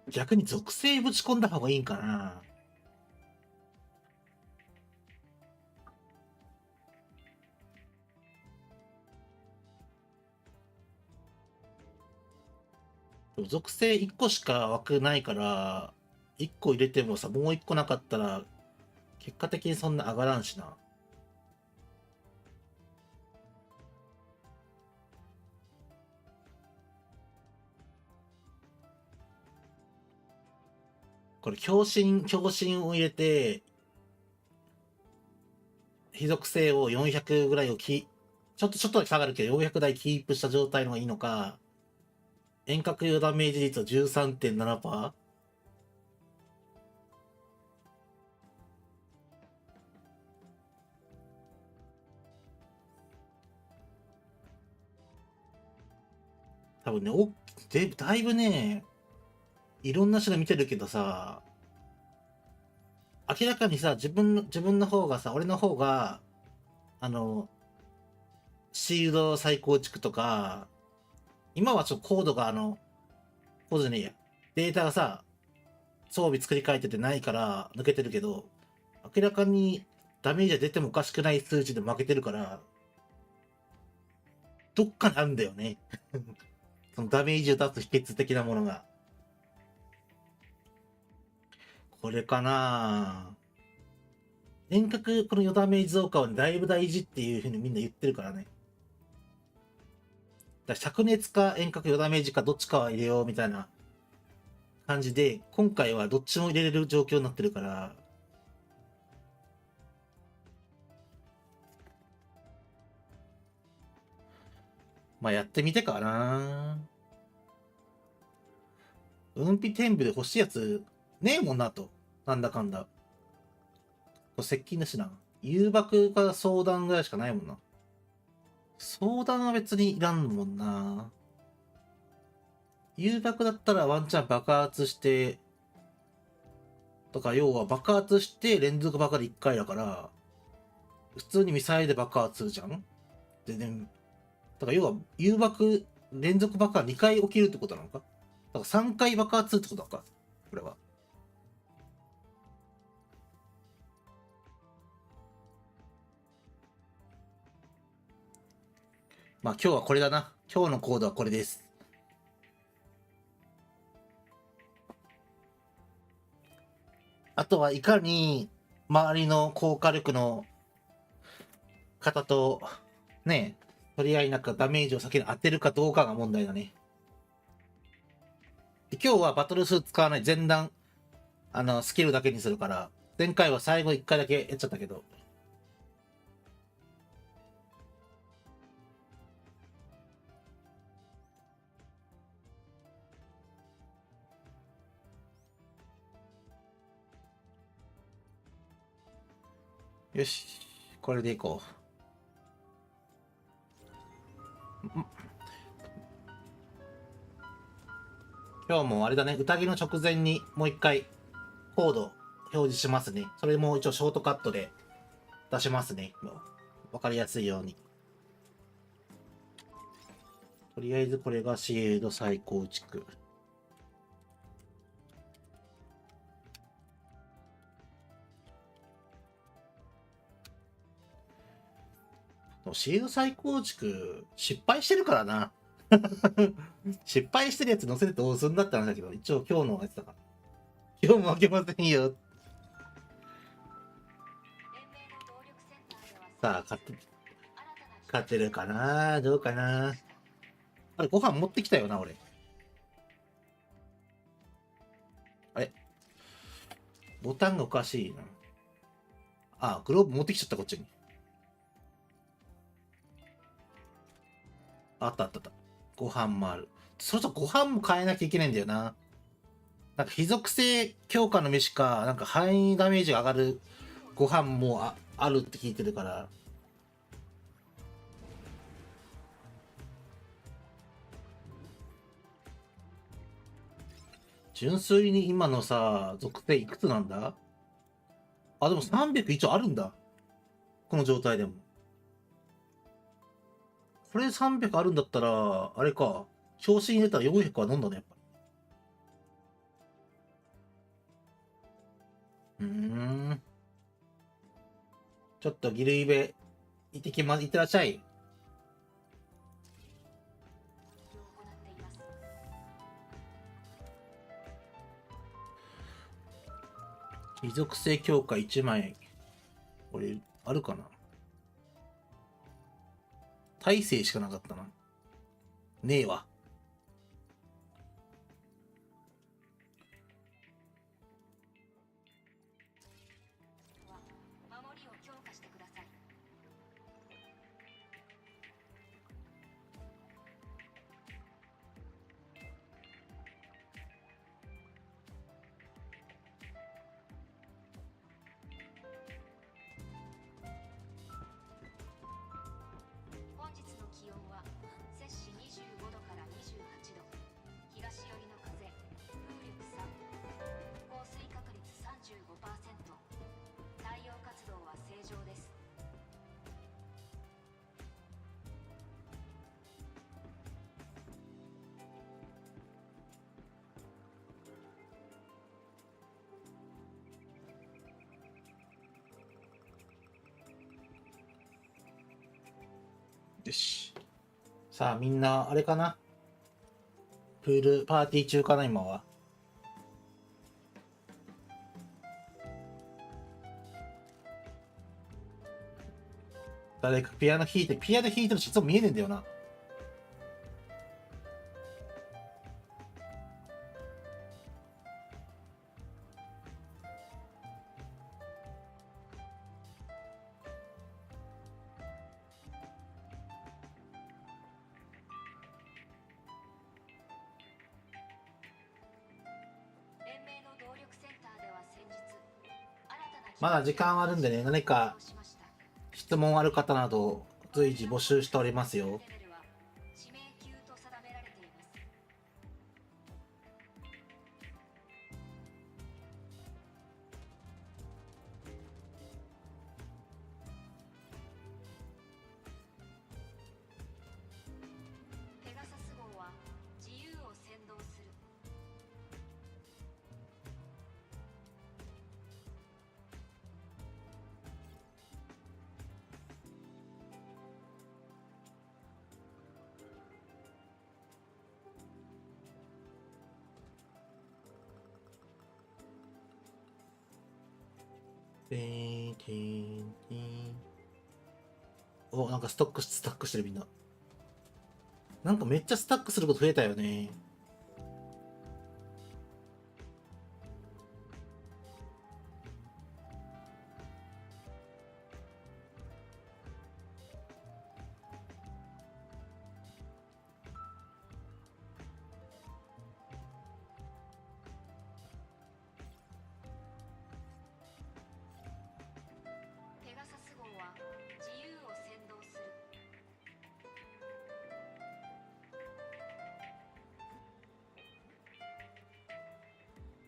逆に属性ぶち込んだ方がいいんかな。属性1個しか枠ないから、1個入れてもさ、もう1個なかったら、結果的にそんな上がらんしな。これ、強心を入れて、非属性を400ぐらいをちょっとだけ下がるけど、400台キープした状態の方がいいのか、遠隔用ダメージ率は 13.7%？ 多分ね、だいぶね、いろんな人が見てるけどさ、明らかにさ、自分の方がさ、俺の方が、シールド再構築とか、今はちょっとコードじゃねえや。データがさ、装備作り変えててないから抜けてるけど、明らかにダメージが出てもおかしくない数値で負けてるから、どっかにあるんだよね。そのダメージを出す秘訣的なものが。これかな。遠隔この余ダメージ増加は、ね、だいぶ大事っていう風にみんな言ってるからね。だから灼熱か遠隔余ダメージかどっちかは入れようみたいな感じで、今回はどっちも入れれる状況になってるから、まあやってみてかな。運費天部で欲しいやつねえもんなと。なんだかんだ。これ接近だしな。誘爆か相談ぐらいしかないもんな。相談は別にいらんもんな。誘爆だったらワンチャン爆発して、とか要は爆発して連続爆破で1回だから、普通にミサイルで爆発するじゃん。でね、だから要は誘爆、連続爆破2回起きるってことなのか。だから3回爆発するってことなのか、これは。まあ今日はこれだな。今日のコードはこれです。あとはいかに周りの高火力の方とね、とりあえずなんかダメージを先に当てるかどうかが問題だね。で今日はバトルスーツ使わない前段、スキルだけにするから、前回は最後1回だけやっちゃったけど。よし、これでいこう。今日もあれだね、宴の直前にもう一回コード表示しますね。それも一応ショートカットで出しますね。わかりやすいように。とりあえずこれがシールド再構築。シールド再構築失敗してるからな。失敗してるやつ載せてどうすんだって話だけど、一応今日のやつだから。今日も負けませんよ。さあ、勝ってるかな、どうかな。あれ、ご飯持ってきたよな、俺。あれボタンがおかしいな。あ、グローブ持ってきちゃった、こっちに。あったあったあった。ご飯もある。そろそろご飯も変えなきゃいけないんだよな。なんか非属性強化の飯か、なんか範囲ダメージが上がるご飯もあるって聞いてるから。純粋に今のさ、属性いくつなんだ？あ、でも300一応あるんだ。この状態でも。これ300あるんだったら、あれか。昇進入れたら400は飲んだね、やっぱり。ちょっとギルイベ、行ってきます。行ってらっしゃい。非属性強化1枚。これ、あるかな？耐性しかなかったな。ねえわ。守りを強化してください。本日の気温は摂氏25度から28度、東寄りの風、風力3、降水確率 35%、太陽活動は正常です。よし。さあ、みんな、あれかな？プール、パーティー中かな、今は。誰かピアノ弾いてるし、いつも見えねえんだよな。連盟の動力センターでは先日、新たなまだ時間あるんでね、何かしました。質問ある方など随時募集しておりますよ。レベルは指名級と定められています。ペガサス号は自由を先導する。てーてーてーお、なんかスタックしてるみんな。なんかめっちゃスタックすること増えたよね。ペガサス号は自由を先導する。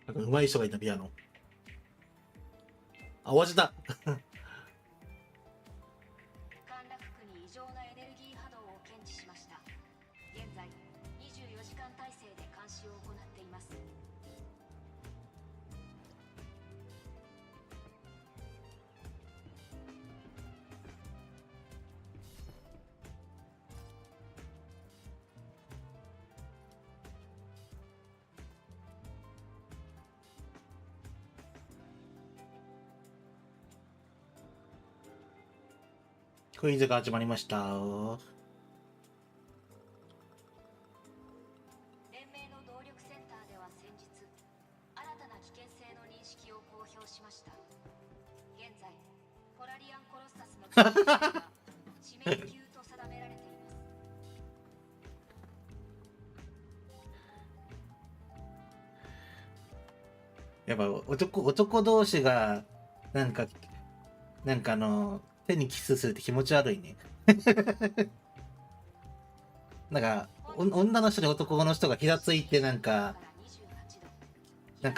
なんか上手い人がいた、ピアノ。あ、終わっちゃった。陥落区に異常なエネルギー波動を検知しました。現在24時間体制で監視を行っています。クイズが始まりました。連盟の動力センターでは先日、新たな危険性の認識を公表しました。現在ポラリアンコロッサスの危険性が指名級と定められています。やっぱ男同士が、なんか手にキスするって気持ち悪いね。なんか、女の人に男の人がひざついてなんか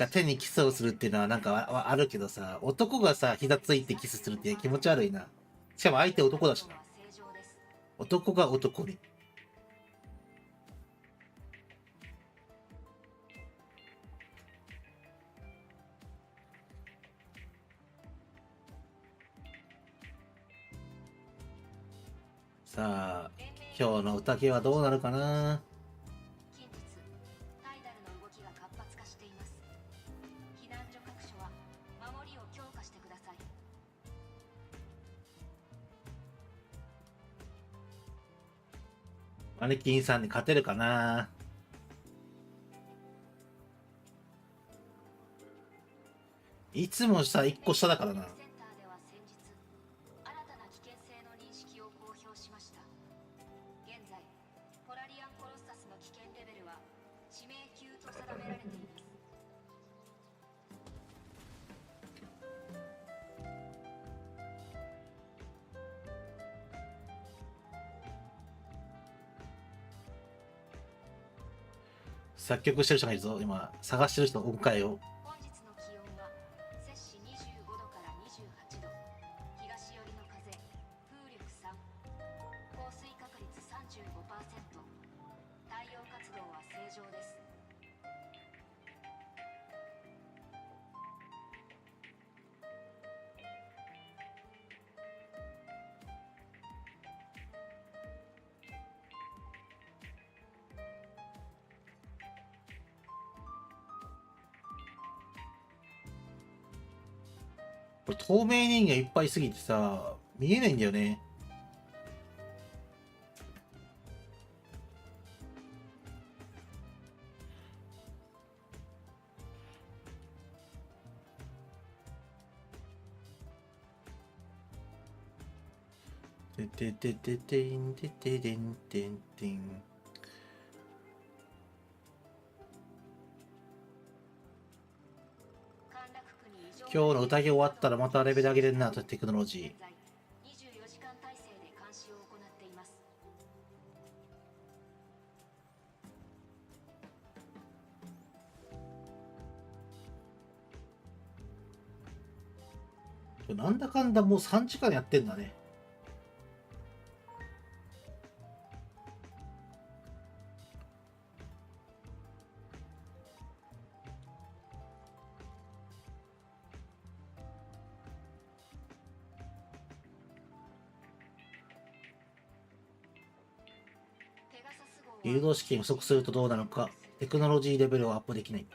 手にキスをするっていうのはなんかあるけどさ、男がさ、ひざついてキスするって気持ち悪いな。しかも相手男だしな。男が男に。さあ、今日の宴はどうなるかな。近日、タイダルの動きが活発化しています。避難所各所は守りを強化してください。マネキンさんに勝てるかな。いつもさ、1個下だからな。センターでは先日、新たな危険性の認識を公表しました。現在ポラリアンコロッサスの危険レベルは指名級と定められています。作曲してる人がいるぞ。今、探してる人を迎えよう。本日の気温は摂氏25度から28度、東寄りの風、風力3、降水確率 35%、太陽活動は正常です。これ透明人間いっぱいすぎてさ、見えないんだよね。てててててんてててんてんてん。陥落区に異常な今日の宴終わったらまたレベル上げれるなとテクノロジー。現在24時なんだかんだもう3時間やってんだね。ペガサス号は誘導試験不足するとどうなるか、テクノロジーレベルをアップできない。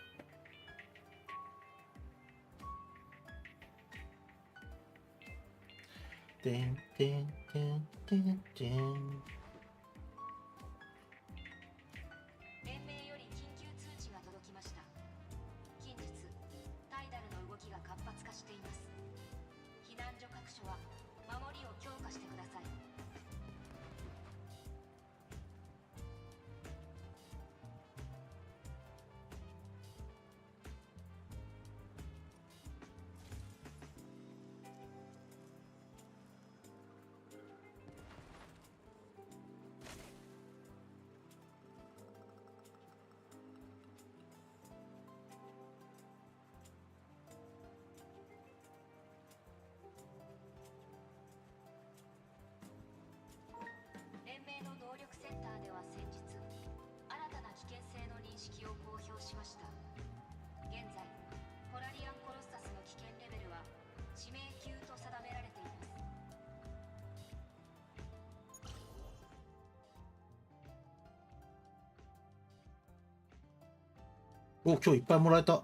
てんてんてんてんてん。連盟より緊急通知が届きました。近日タイダルの動きが活発化しています。避難所各所は守りを強化してください。連盟の動力センターでは先日、新たな危険性の認識を公表しました。現在ポラリアンコロッサスの危険レベルは致命級と定められています。お、今日いっぱいもらえた。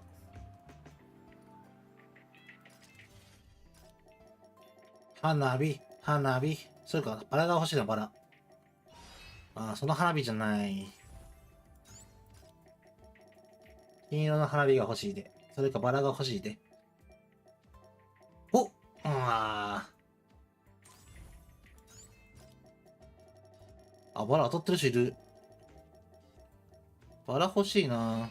花火、花火。それか、バラが欲しいな、バラ。ああ、その花火じゃない。金色の花火が欲しいで。それか、バラが欲しいで。お、ああ。あ、バラ当たってる人いる。バラ欲しいな。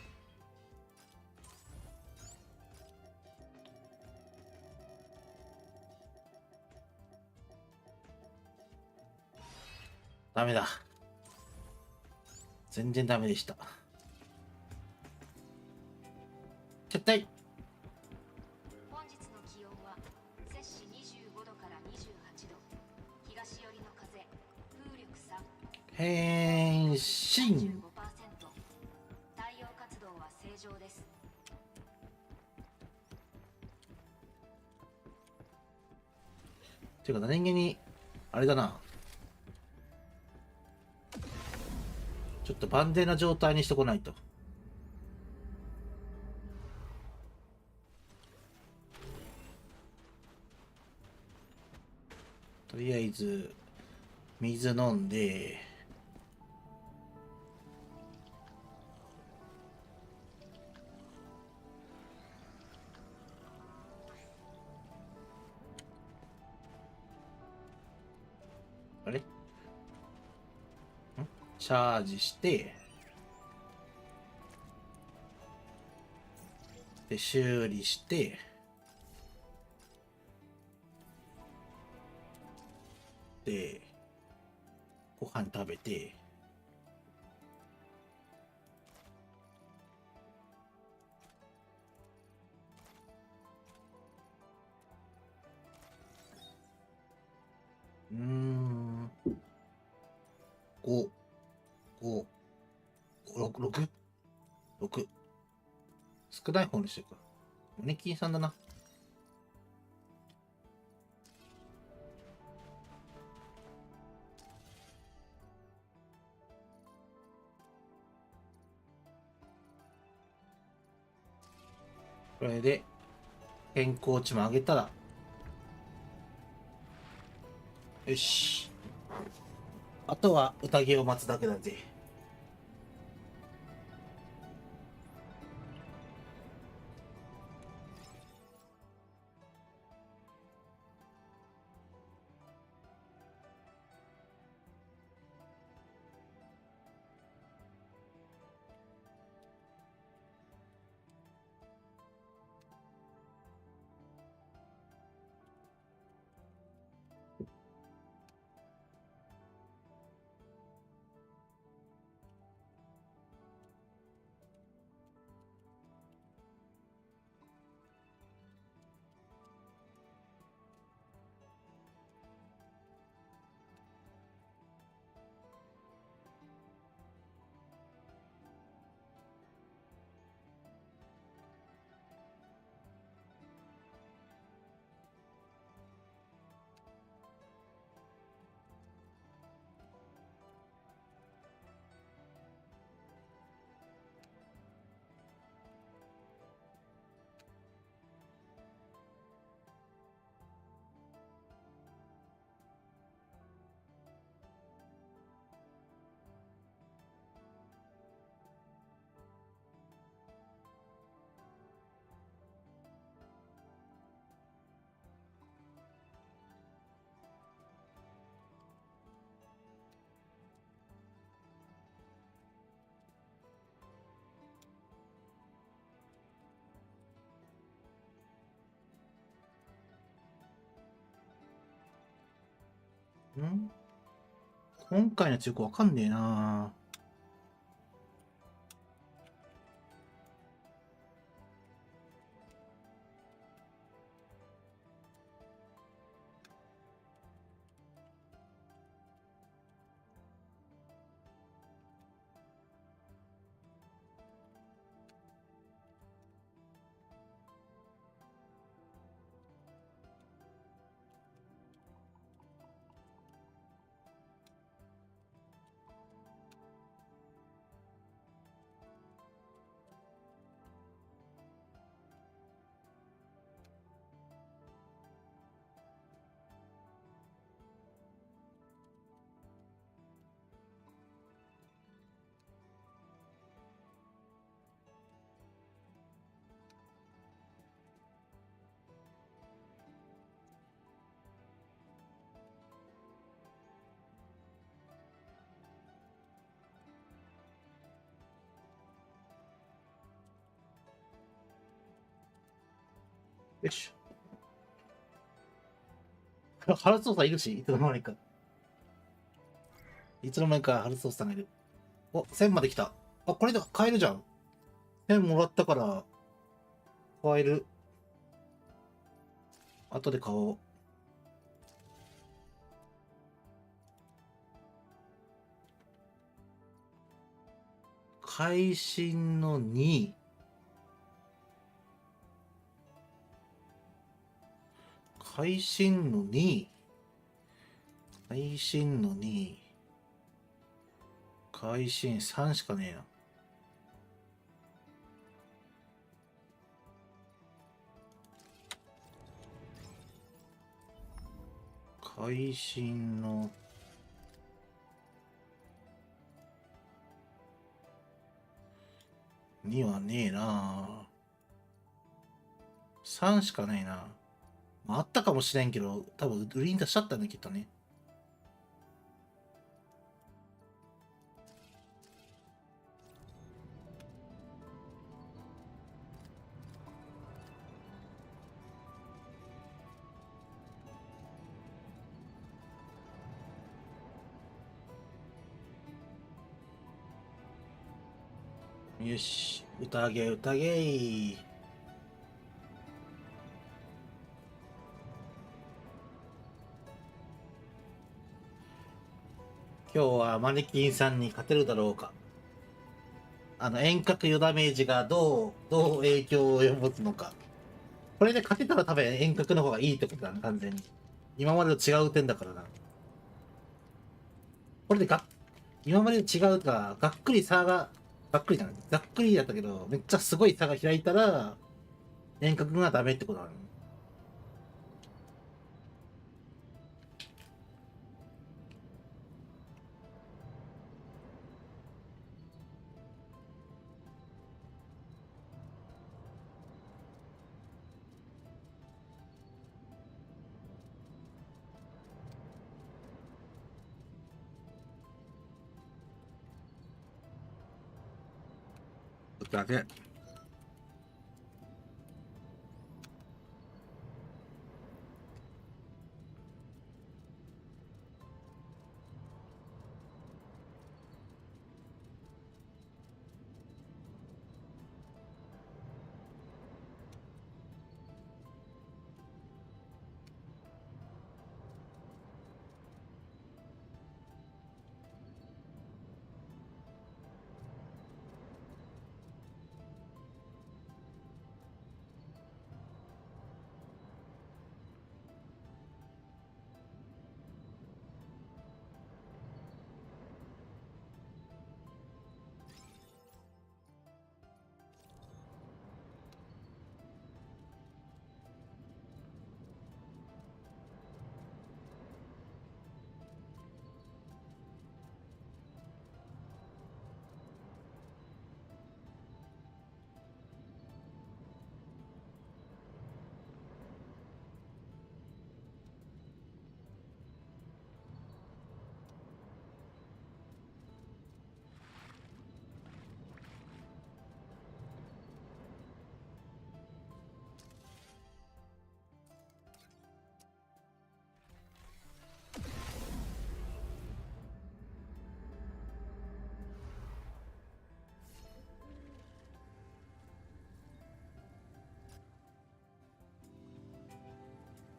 ダメだ。全然ダメでした。撤退。本日の気温は摂氏25度から28度。東寄りの風、風力3、変身。 35%。太陽活動は正常です。ていうか何気にあれだな、ちょっと万全な状態にしとこないと。とりあえず水飲んで、あれ？チャージして、で修理して、でご飯食べて、5、5、6、6。少ない方にしてるか。胸金さんだな。これで健康値も上げたら、よし。あとは宴を待つだけだぜ。ん今回の中古わかんねえな。よし。ハルツオさんいるし、いつの間にか。いつの間にかハルツオさんがいる。お、1000まで来た。あ、これで買えるじゃん。1000もらったから、買える。後で買おう。会心の2。会心の2。会心の2。会心3しかねえな。会心の2はねえな。3しかないな。まあ、あったかもしれんけど、多分売りに出しちゃったんだ、きっとね。よし、宴。今日はマネキンさんに勝てるだろうか。遠隔与ダメージがどう影響を及ぼすのか。これで勝てたら多分遠隔の方がいいってことだな、完全に。今までと違う点だからな。これで今までと違うか、がっくり差が、がっくりじゃない、ざっくりだったけど、めっちゃすごい差が開いたら、遠隔がダメってことだね。宴。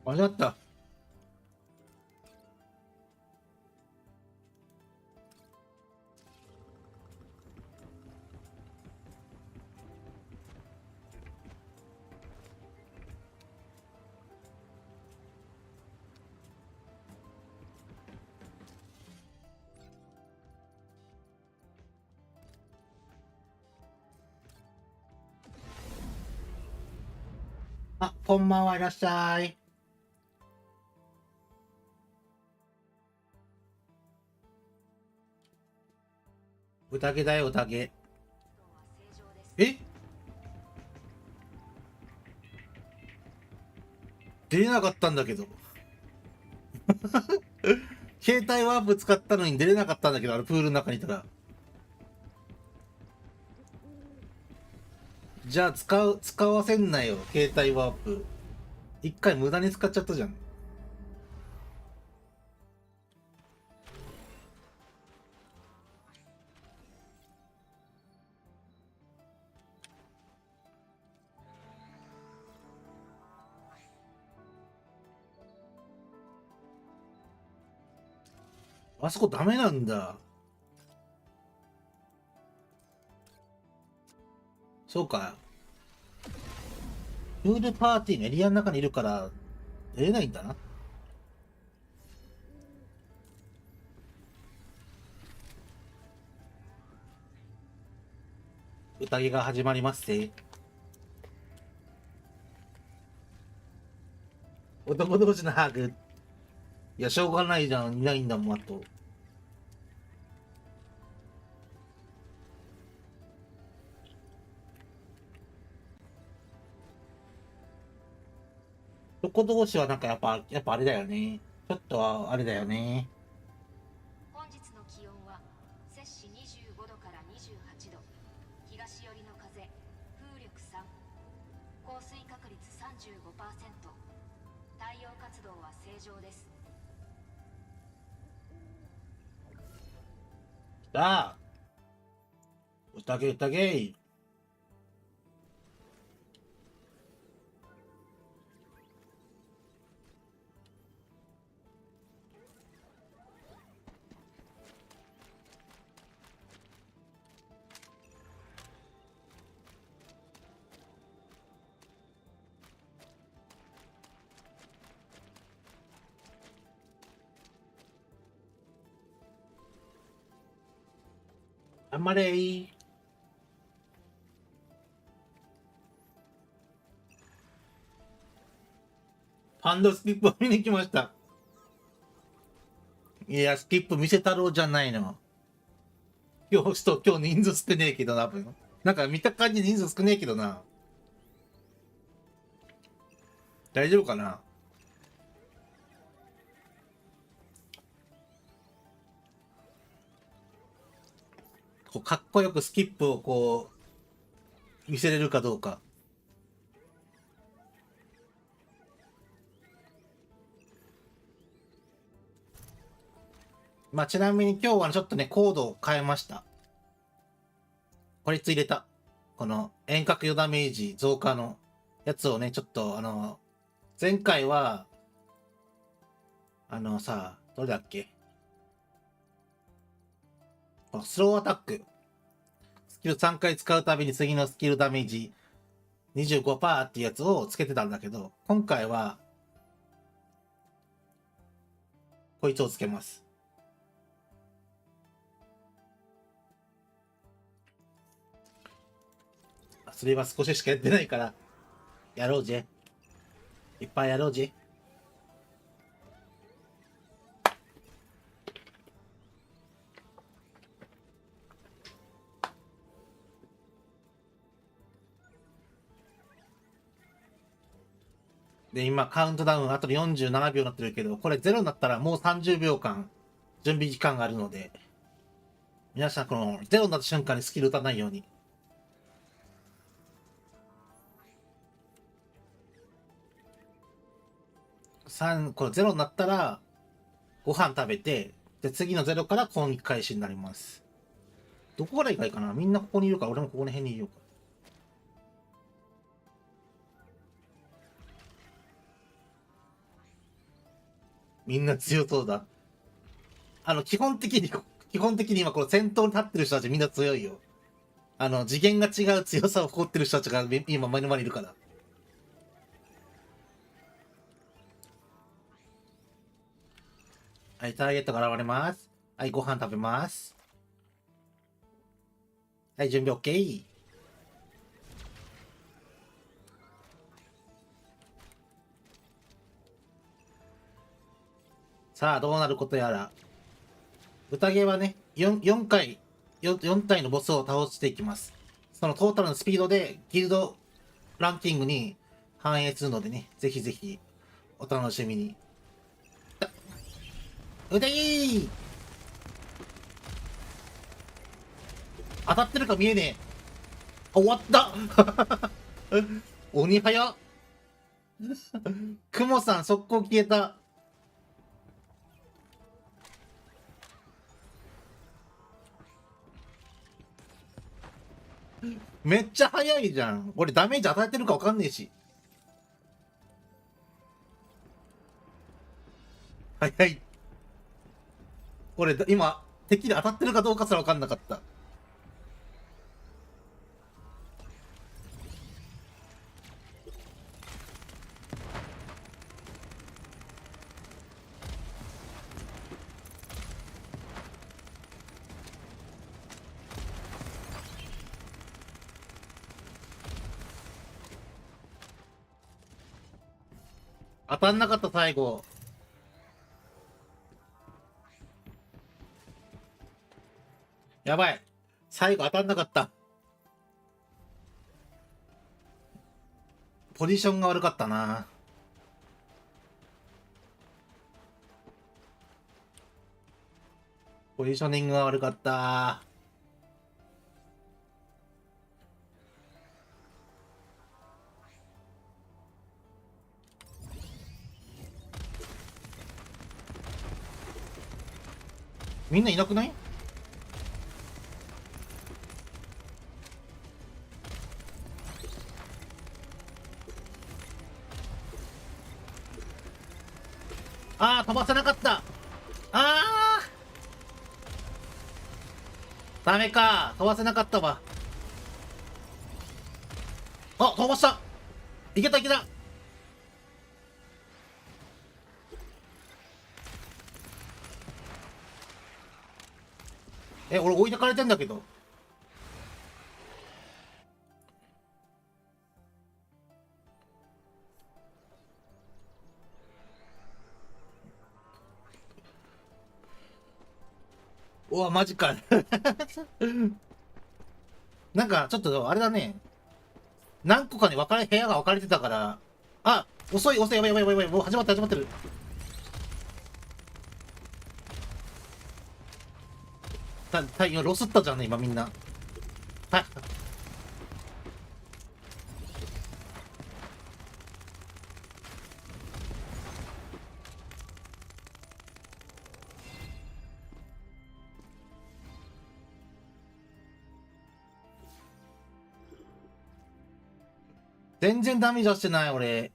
間違った。あ、こんばんはいらっしゃい。宴だよ、宴。え、出れなかったんだけど。携帯ワープ使ったのに出れなかったんだけど、あのプールの中にいたら。じゃあ使わせんなよ、携帯ワープ。一回無駄に使っちゃったじゃん。あそこダメなんだ。そうか。プールパーティーのエリアの中にいるから出れないんだな。宴が始まりますぜ。男同士のハグ。いや、しょうがないじゃん。いないんだもん、あと。男同士はなんかやっぱあれだよね。ちょっとはあれだよね。本日の気温は摂氏25度から28度、東寄りの風、風力3、降水確率 35%、太陽活動は正常です。来た。宴。頑張れー。パンダスキップを見に来ました。いや、スキップ見せたろうじゃないの。今日人数少ねえけどな、多分。なんか見た感じ人数少ねえけどな。大丈夫かな。こうかっこよくスキップをこう見せれるかどうか。まあちなみに今日はちょっとねコードを変えました。これつ入れた。この遠隔4ダメージ増加のやつをね、ちょっと前回はさ、どれだっけ、スローアタック。スキル3回使うたびに次のスキルダメージ 25% っていうやつをつけてたんだけど、今回は、こいつをつけます。それは少ししかやってないから、やろうぜ。いっぱいやろうぜ。で、今、カウントダウンあと47秒になってるけど、これ0になったらもう30秒間、準備時間があるので、皆さん、この0になった瞬間にスキル打たないように。これ0になったら、ご飯食べて、で、次の0から攻撃開始になります。どこから行かいいかな、みんなここにいるから、俺もここの辺にいようか。みんな強そうだ。基本的に今この先頭に立ってる人たちみんな強いよ。次元が違う強さを誇ってる人たちが今目の前にいるから。はい、ターゲットが現れます。はい、ご飯食べます。はい、準備 OK。さあ、どうなることやら。宴はね、4回、4体のボスを倒していきます。そのトータルのスピードでギルドランキングに反映するのでね、ぜひぜひお楽しみに。うでー当たってるか見えねえ。終わった鬼早っクモさん速攻消えた。めっちゃ早いじゃん。俺ダメージ与えてるか分かんねえし。早い。俺今敵で当たってるかどうかすら分かんなかった。当たんなかった最後。やばい。最後当たんなかった。ポジションが悪かったな。ポジショニングが悪かった。みんないなくない？あー、飛ばせなかった。あー、ダメか。飛ばせなかったわ。あ、飛ばした。いけたいけた。俺置いてかれてんだけど。うわ、マジか。なんか、ちょっと、あれだね。何個かに部屋が分かれてたから。あ、遅い、やばい、やばい、やばい、やばい。もう始まってる。今、ロスったじゃんね、今みんな。はい。全然ダメージはしてない、俺。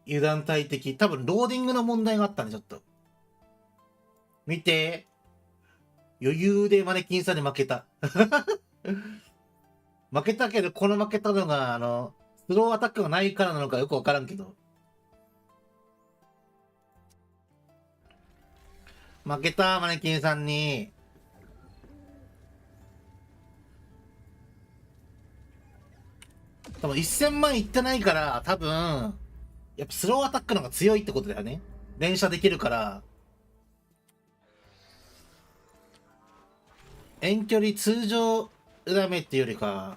油断大敵。多分、ローディングの問題があったね、ちょっと。見て。余裕でマネキンさんに負けた。負けたけど、この負けたのが、スローアタックがないからなのかよくわからんけど。負けた、マネキンさんに。多分1000万いってないから、多分、やっぱスローアタックの方が強いってことだよね。連射できるから。遠距離通常ダメっていうよりか。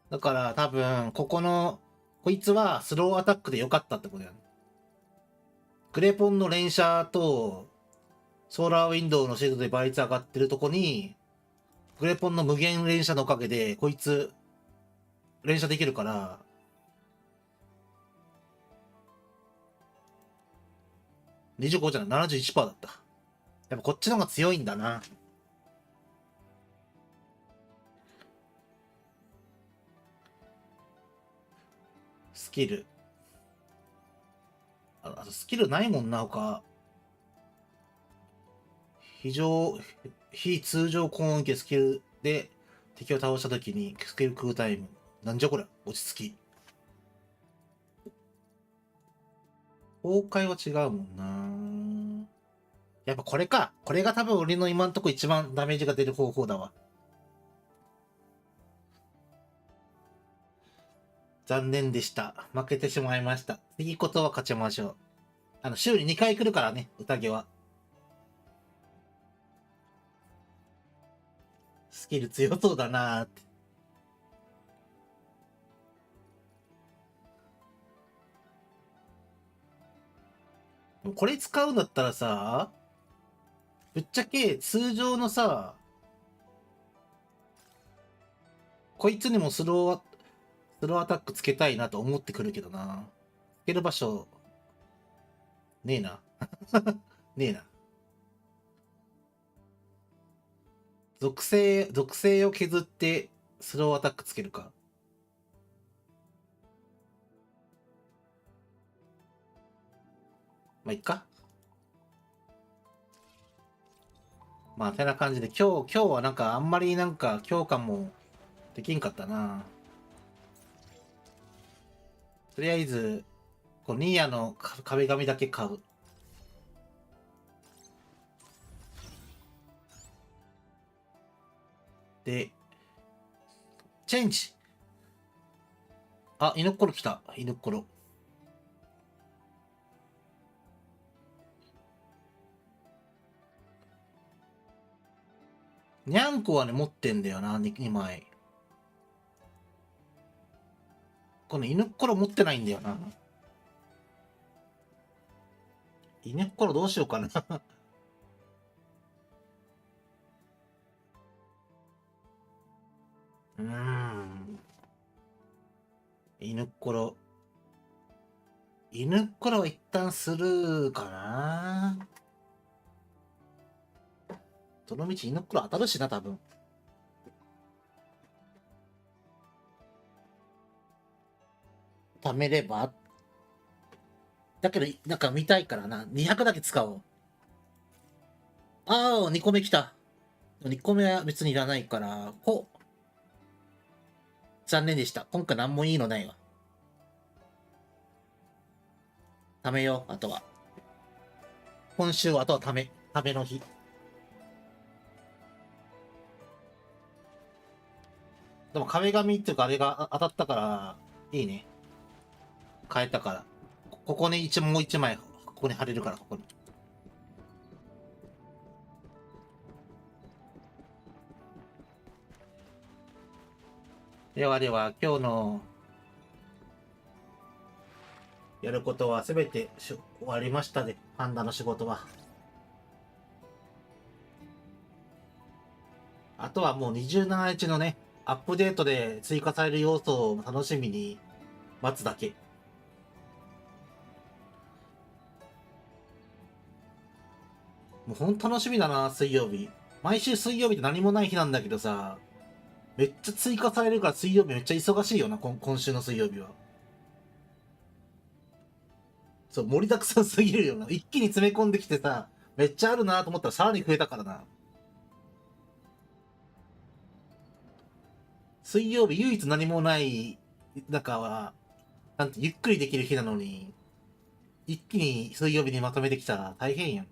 だから多分、こいつはスローアタックで良かったってことだよね。グレポンの連射と、ソーラーウィンドウのシードで倍率上がってるとこに、グレポンの無限連射のおかげで、こいつ、連射できるから、25じゃない、71%だった。やっぱこっちの方が強いんだな。スキル。あとスキルないもんな、他。非通常攻撃スキルで敵を倒したときにスキル空タイム。なんじゃこれ、落ち着き。崩壊は違うもんな。やっぱこれか。これが多分俺の今んとこ一番ダメージが出る方法だわ。残念でした。負けてしまいました。次ことは勝ちましょう。週に2回来るからね、宴は。スキル強そうだなーって。これ使うんだったらさ、ぶっちゃけ通常のさ、こいつにもスローアタックつけたいなと思ってくるけどな。つける場所、ねえな。ねえな。属性を削ってスローアタックつけるか。まあ、いっか。まあ、てな感じで、今日はなんかあんまりなんか強化もできんかったな。とりあえず、こうニーヤの壁紙だけ買う。で、チェンジ。あ、犬っころ来た。犬っころ。にゃんこはね、持ってんだよな、2枚。この犬っころ持ってないんだよな。犬っころどうしようかな。犬っころ。犬っころは一旦スルーかな。どのみち犬っころ当たるしな、多分。貯めれば。だけど、なんか見たいからな。200だけ使おう。ああ、2個目来た。2個目は別にいらないから、残念でした。今回何もいいのないわ。貯めよう、あとは。今週はあとは貯めの日。でも壁紙っていうかあれが当たったから、いいね。変えたから。ここにもう一枚、ここに貼れるから、ここに。ではでは、今日のやることはすべて終わりましたで、パンダの仕事は。あとはもう27日のね、アップデートで追加される要素を楽しみに待つだけ。もうほんと楽しみだな、水曜日。毎週水曜日って何もない日なんだけどさ、めっちゃ追加されるから水曜日めっちゃ忙しいよな、今週の水曜日は。そう、盛りだくさんすぎるよな。一気に詰め込んできてさ、めっちゃあるなと思ったらさらに増えたからな。水曜日唯一何もない中は、なんてゆっくりできる日なのに、一気に水曜日にまとめてきたら大変やん。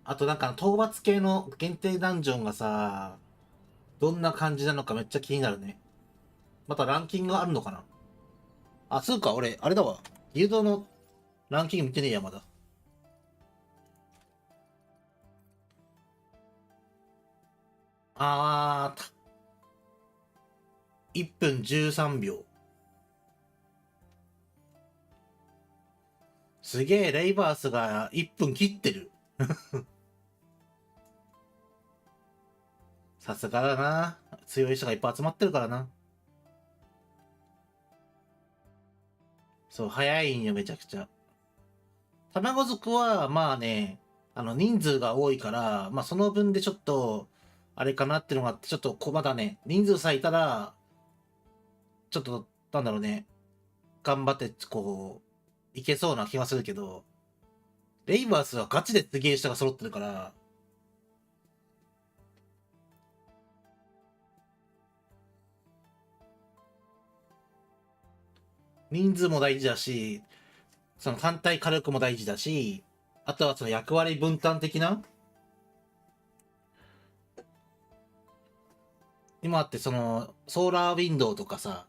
あとなんか討伐系の限定ダンジョンがさ、どんな感じなのかめっちゃ気になるね。またランキングあるのかな。あ、そうか、俺、あれだわ。ギルドのランキング見てねえや、まだ。1分13秒。すげえ、レイバースが1分切ってる。さすがだな。強い人がいっぱい集まってるからな。そう、早いんよ、めちゃくちゃ。卵族は、まあね、人数が多いから、まあその分でちょっと、あれかなっていうのがあって、ちょっとまだね、人数さえいたら、ちょっと、なんだろうね、頑張って、こう、いけそうな気がするけど、レイバースはガチで次人が揃ってるから、人数も大事だし、その艦隊火力も大事だし、あとはその役割分担的な、今ってそのソーラーウィンドウとかさ、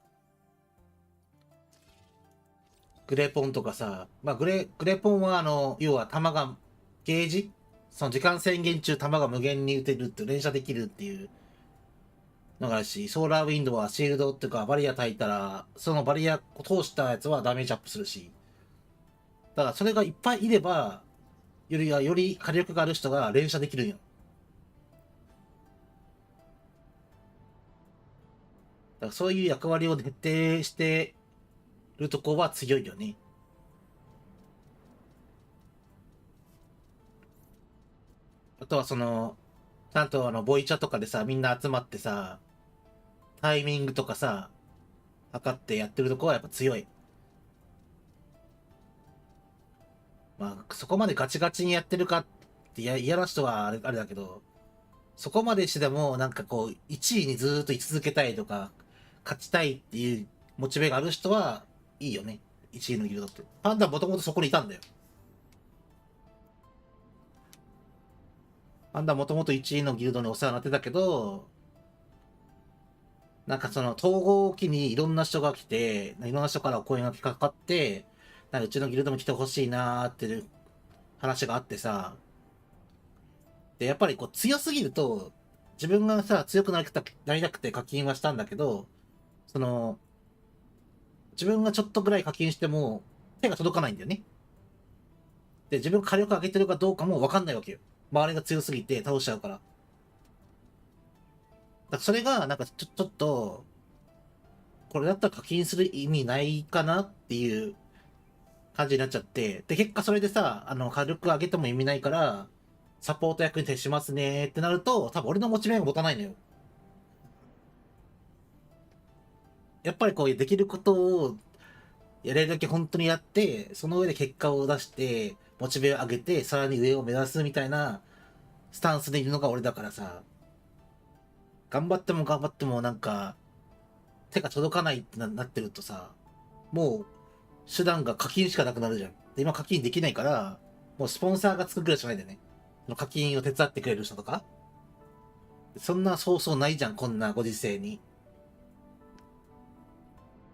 グレポンとかさ、まあグレポンは要は弾が、ゲージその時間制限中弾が無限に撃てるって連射できるっていうのがあるし、ソーラーウィンドウはシールドっていうかバリア焚いたら、そのバリアを通したやつはダメージアップするし、だからそれがいっぱいいれば、より火力がある人が連射できるんよ。だからそういう役割を徹底してるとこは強いよね。あとはその、ちゃんとボイチャとかでさ、みんな集まってさ、タイミングとかさ、測ってやってるとこはやっぱ強い。まあ、そこまでガチガチにやってるかって嫌な人はあれだけど、そこまでしてでもなんかこう、1位にずーっと居続けたいとか、勝ちたいっていうモチベがある人はいいよね。1位のギルドって。パンダもともとそこにいたんだよ。パンダもともと1位のギルドにお世話になってたけど、なんかその統合を機にいろんな人が来て、いろんな人からお声がかかって、なんかうちのギルドも来てほしいなーっていう話があってさ、で、やっぱりこう強すぎると、自分がさ、強くなりたくて課金はしたんだけど、その、自分がちょっとぐらい課金しても、手が届かないんだよね。で、自分が火力上げてるかどうかもわかんないわけよ。周りが強すぎて倒しちゃうから。だからそれが、なんかちょっと、これだったら課金する意味ないかなっていう感じになっちゃって、で、結果それでさ、火力上げても意味ないから、サポート役に徹しますねってなると、多分俺のモチベが持たないのよ。やっぱりこうできることをやれるだけ本当にやって、その上で結果を出して、モチベを上げて、さらに上を目指すみたいなスタンスでいるのが俺だからさ、頑張ってもなんか、手が届かないってなってるとさ、もう手段が課金しかなくなるじゃん。で、今課金できないから、もうスポンサーがつくぐらいしかないんだよね。その課金を手伝ってくれる人とか。そんなそうそうないじゃん、こんなご時世に。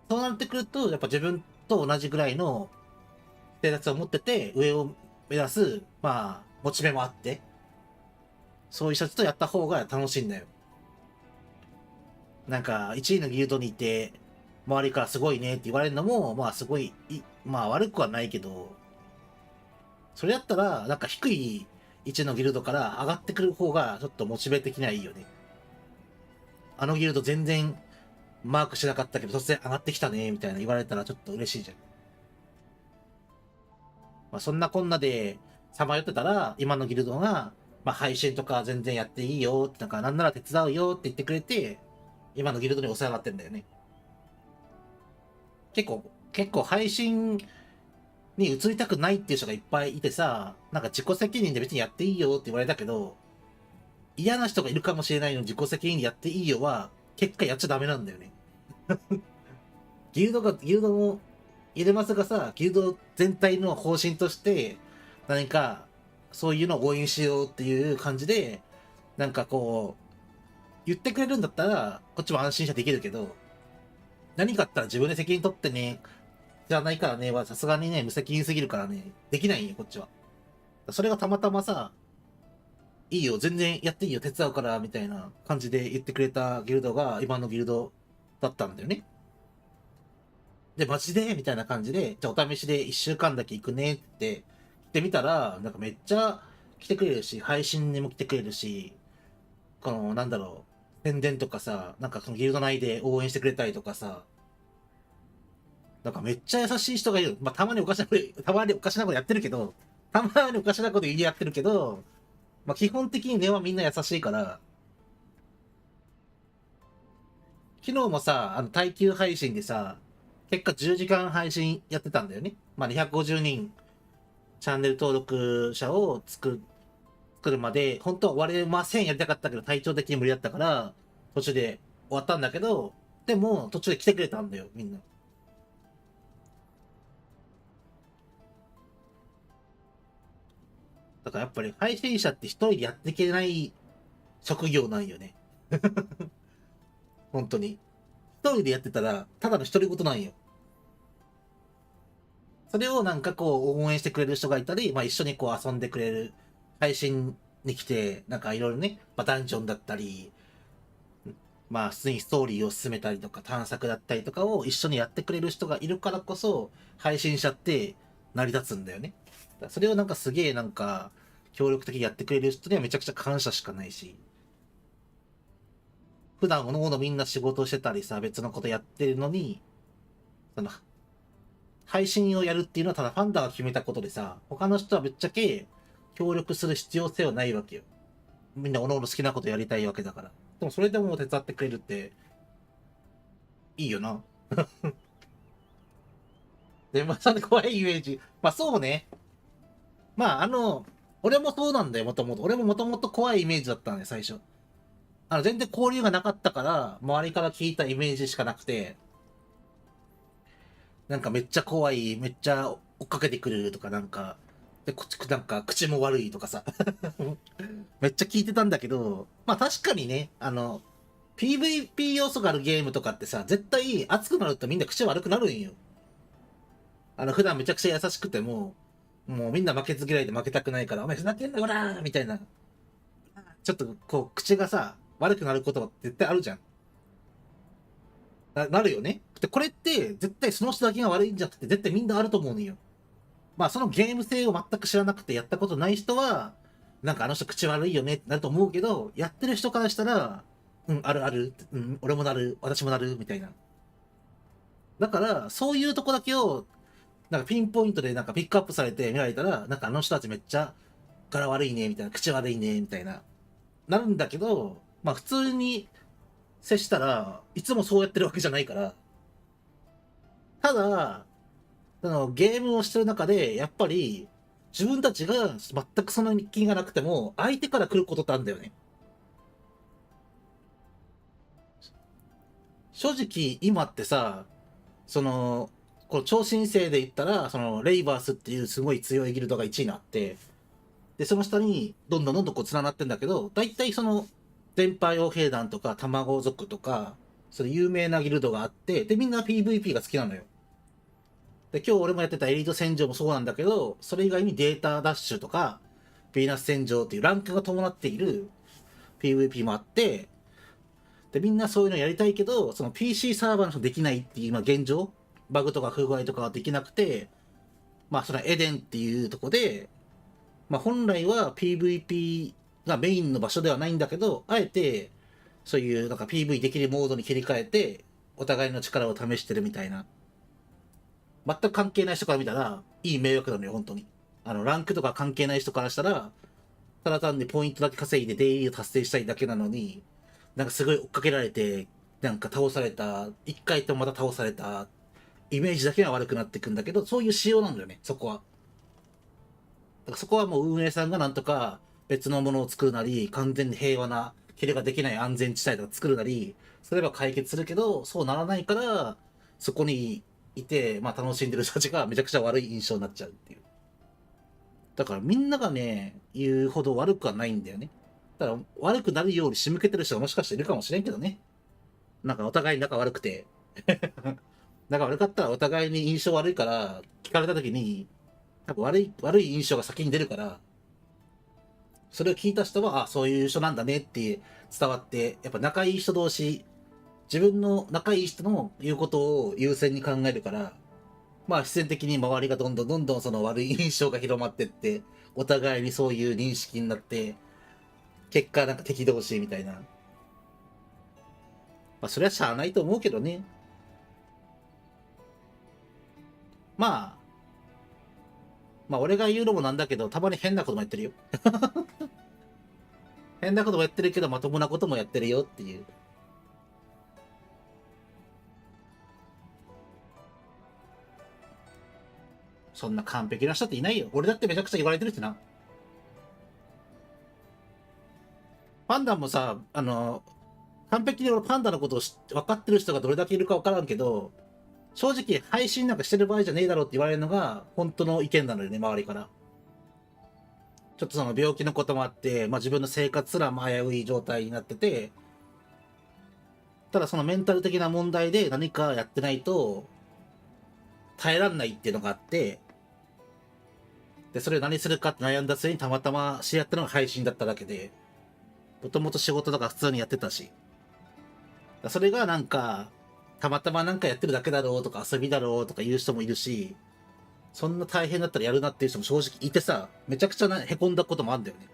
そうなってくると、やっぱ自分と同じぐらいのステータスを持ってて、上を目指す、まあ、モチベもあって、そういう人たちとやった方が楽しいんだよ。なんか、1位のギルドにいて、周りからすごいねって言われるのも、まあすごい、まあ悪くはないけど、それだったら、なんか低い位置のギルドから上がってくる方が、ちょっとモチベ的にはいいよね。あのギルド全然マークしなかったけど、突然上がってきたね、みたいな言われたらちょっと嬉しいじゃん。まあそんなこんなで、さまよってたら、今のギルドが、まあ配信とか全然やっていいよって、なんかなんなら手伝うよって言ってくれて、今のギルドにお世話になってんだよね。結構配信に移りたくないっていう人がいっぱいいてさ、なんか自己責任で別にやっていいよって言われたけど、嫌な人がいるかもしれないのに自己責任でやっていいよは、結果やっちゃダメなんだよね。ギルドの、イルマスがさ、ギルド全体の方針として、何か、そういうのを応援しようっていう感じで、なんかこう、言ってくれるんだったら、こっちも安心してできるけど、何かあったら自分で責任取ってね、じゃないからね、はさすがにね、無責任すぎるからね、できないよ、こっちは。それがたまたまさ、いいよ、全然やっていいよ、手伝うから、みたいな感じで言ってくれたギルドが、今のギルドだったんだよね。で、マジでみたいな感じで、じゃあお試しで1週間だけ行くねって言ってみたら、なんかめっちゃ来てくれるし、配信にも来てくれるし、この、なんだろう、宣伝とかさ、なんかそのギルド内で応援してくれたりとかさ、なんかめっちゃ優しい人がいる。まあ、たまにおかしなことやってるけど、たまにおかしなこと言いやってるけど、まあ、基本的に根はみんな優しいから、昨日もさ、耐久配信でさ、結果10時間配信やってたんだよね。まあ、250人チャンネル登録者を作るまで、本当は終われませんやりたかったけど、体調的に無理だったから、途中で終わったんだけど、でも途中で来てくれたんだよ、みんな。だからやっぱり配信者って一人でやっていけない職業なんよね。本当に。一人でやってたら、ただの独り言なんよ。それをなんかこう応援してくれる人がいたり、まあ一緒にこう遊んでくれる、配信に来て、なんかいろいろね、まあダンジョンだったり、まあ普通にストーリーを進めたりとか探索だったりとかを一緒にやってくれる人がいるからこそ、配信者って成り立つんだよね。だからそれをなんかすげえなんか、協力的にやってくれる人にはめちゃくちゃ感謝しかないし、普段おのおのみんな仕事してたりさ、別のことやってるのに、その、配信をやるっていうのはただファンダが決めたことでさ、他の人はぶっちゃけ協力する必要性はないわけよ。みんなおのおの好きなことやりたいわけだから。でもそれでも手伝ってくれるって、いいよな。で、まあ、そんな怖いイメージ。まあそうね。まあ俺もそうなんだよ、もともと。俺ももともと怖いイメージだったんだよ、最初。全然交流がなかったから、周りから聞いたイメージしかなくて、なんかめっちゃ怖い、めっちゃ追っかけてくるとかなんか、で、なんか口も悪いとかさ。めっちゃ聞いてたんだけど、まあ確かにね、PVP 要素があるゲームとかってさ、絶対熱くなるとみんな口悪くなるんよ。普段めちゃくちゃ優しくても、もうみんな負けず嫌いで負けたくないから、お前ふざけんなこらーみたいな。ちょっとこう、口がさ、悪くなることは絶対あるじゃん。なるよね。で、これって絶対その人だけが悪いんじゃなくて絶対みんなあると思うのよ。まあそのゲーム性を全く知らなくてやったことない人は、なんかあの人口悪いよねってなると思うけど、やってる人からしたら、うん、あるある、うん、俺もなる、私もなる、みたいな。だから、そういうとこだけを、なんかピンポイントでなんかピックアップされて見られたら、なんかあの人たちめっちゃ柄悪いね、みたいな、口悪いね、みたいな。なるんだけど、まあ普通に接したらいつもそうやってるわけじゃないから、ただゲームをしてる中でやっぱり自分たちが全くその気がなくても相手から来ることってあるんだよね。正直今ってさ、この超新星で言ったらレイバースっていうすごい強いギルドが1位になって、でその下にどんどんこう連なってんだけど、大体電波傭兵団とか卵族とか、それ有名なギルドがあって、で、みんな PVP が好きなのよ。で、今日俺もやってたエリート戦場もそうなんだけど、それ以外にデータダッシュとか、ヴィーナス戦場っていうランクが伴っている PVP もあって、で、みんなそういうのやりたいけど、その PC サーバーの人できないっていう今現状、バグとか不具合とかはできなくて、まあそのエデンっていうとこで、まあ本来は PVP がメインの場所ではないんだけど、あえて、そういうなんか PV できるモードに切り替えて、お互いの力を試してるみたいな。全く関係ない人から見たら、いい迷惑なのよ、本当に。ランクとか関係ない人からしたら、ただ単にポイントだけ稼いでデイリーを達成したいだけなのに、なんかすごい追っかけられて、なんか倒された、一回とまた倒された、イメージだけが悪くなっていくんだけど、そういう仕様なんだよね、そこは。だからそこはもう運営さんがなんとか別のものを作るなり、完全に平和な、キレができない安全地帯とか作るなり、それば解決するけど、そうならないから、そこにいて、まあ楽しんでる人たちがめちゃくちゃ悪い印象になっちゃうっていう。だからみんながね、言うほど悪くはないんだよね。だから悪くなるように仕向けてる人がもしかしているかもしれんけどね。なんかお互い仲悪くて。仲悪かったらお互いに印象悪いから、聞かれた時に、多分悪い印象が先に出るから、それを聞いた人は、あ、そういう人なんだねって伝わって、やっぱ仲いい人同士、自分の仲いい人の言うことを優先に考えるから、まあ必然的に周りがどんどんその悪い印象が広まってって、お互いにそういう認識になって、結果なんか敵同士みたいな。まあそれはしゃあないと思うけどね。まあ俺が言うのもなんだけど、たまに変なこともやってるよ。変なこともやってるけど、まともなこともやってるよっていう。そんな完璧な人っていないよ。俺だってめちゃくちゃ言われてるしな。パンダもさ、完璧に俺パンダのことを分かってる人がどれだけいるか分からんけど、正直配信なんかしてる場合じゃねえだろうって言われるのが本当の意見なのよね、周りから。ちょっとその病気のこともあって、まあ自分の生活すらも危うい状態になってて、ただそのメンタル的な問題で何かやってないと耐えらんないっていうのがあって、で、それを何するかって悩んだ末にたまたま知り合ったのが配信だっただけで、もともと仕事とか普通にやってたし、それがなんか、たまたまなんかやってるだけだろうとか遊びだろうとか言う人もいるし、そんな大変だったらやるなっていう人も正直いてさ、めちゃくちゃ凹んだこともあるんだよね。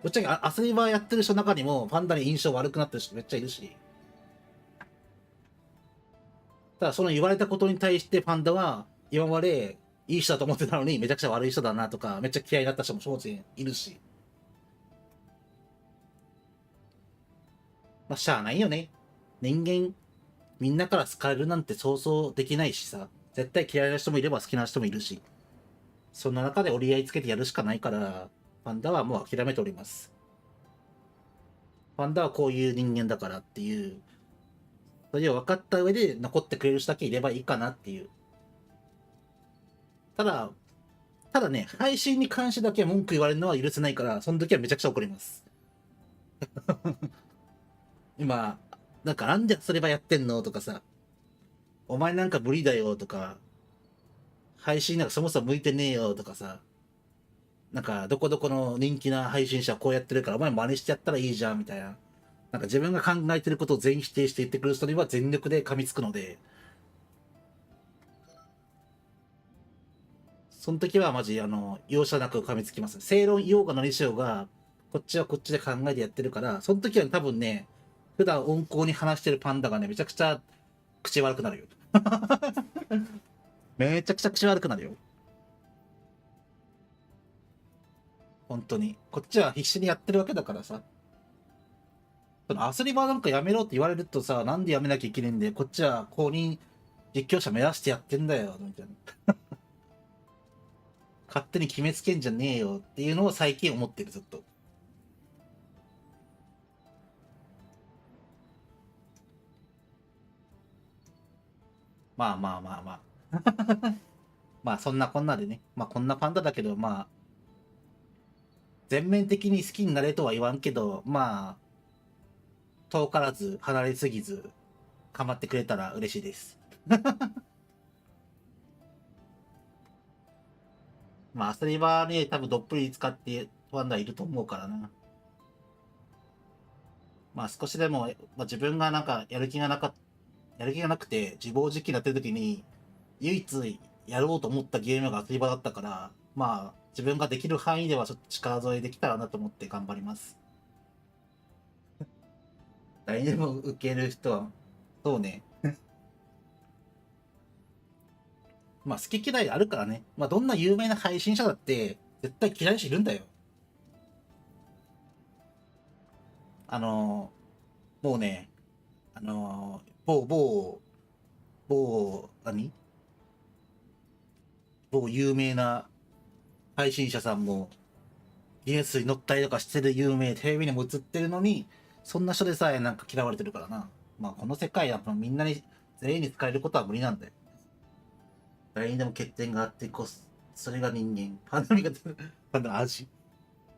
ぶっちゃけ遊び場やってる人の中にもパンダに印象悪くなってる人めっちゃいるし。ただその言われたことに対してパンダは今までいい人だと思ってたのにめちゃくちゃ悪い人だなとか、めっちゃ嫌いだった人も正直いるし。まあしゃあないよね。人間、みんなから好かれるなんて想像できないしさ、絶対嫌いな人もいれば好きな人もいるし、そんな中で折り合いつけてやるしかないから、パンダはもう諦めております。パンダはこういう人間だからっていう、それを分かった上で残ってくれる人だけいればいいかなっていう。ただね、配信に関してだけ文句言われるのは許せないから、その時はめちゃくちゃ怒ります。今、なんかなんでそればやってんのとかさ、お前なんか無理だよとか、配信なんかそもそも向いてねえよとかさ、なんかどこどこの人気な配信者はこうやってるからお前真似してやったらいいじゃんみたいな。なんか自分が考えてることを全否定して言ってくる人には全力で噛みつくので、その時はマジ容赦なく噛みつきます。正論言おうが何しようが、こっちはこっちで考えてやってるから、その時は多分ね、普段温厚に話してるパンダがね、めちゃくちゃ口悪くなるよ。めちゃくちゃ口悪くなるよ。本当に。こっちは必死にやってるわけだからさ。そのアスリバーなんかやめろって言われるとさ、なんでやめなきゃいけないんで、こっちは公認実況者目指してやってんだよ、みたいな。勝手に決めつけんじゃねえよっていうのを最近思ってる、ずっと。まあまあまあまあ。まあそんなこんなでね。まあこんなパンダだけど、まあ、全面的に好きになれとは言わんけど、まあ、遠からず離れすぎず、構ってくれたら嬉しいです。まあ、アスリはね、多分どっぷり使ってワンダいると思うからな。まあ、少しでも、まあ、自分がなんかやる気がなくて、自暴自棄になってる時に、唯一やろうと思ったゲームがアスリバだったから、まあ、自分ができる範囲ではちょっと力添えできたらなと思って頑張ります。誰にでも受ける人は、そうね。まあ好き嫌いあるからね。まあどんな有名な配信者だって絶対嫌いな人いるんだよ。もうね、何某有名な配信者さんも、ギネスに乗ったりとかしてる有名、テレビにも映ってるのに、そんな人でさえなんか嫌われてるからな。まあこの世界はみんなに、全員に使えることは無理なんだよ。誰にでも欠点があってそれが人間。パンダの味。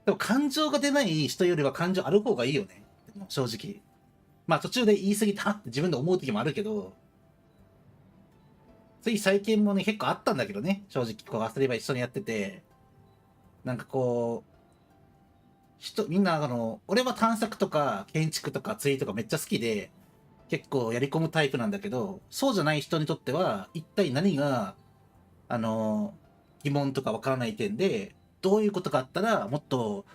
でも感情が出ない人よりは感情ある方がいいよね。正直。まあ途中で言い過ぎたって自分で思う時もあるけど、つい最近もね、結構あったんだけどね。正直、こう、忘れば一緒にやってて、なんかこう、みんな俺は探索とか建築とか釣りとかめっちゃ好きで、結構やり込むタイプなんだけど、そうじゃない人にとっては、一体何が、疑問とかわからない点で、どういうことがあったらもっと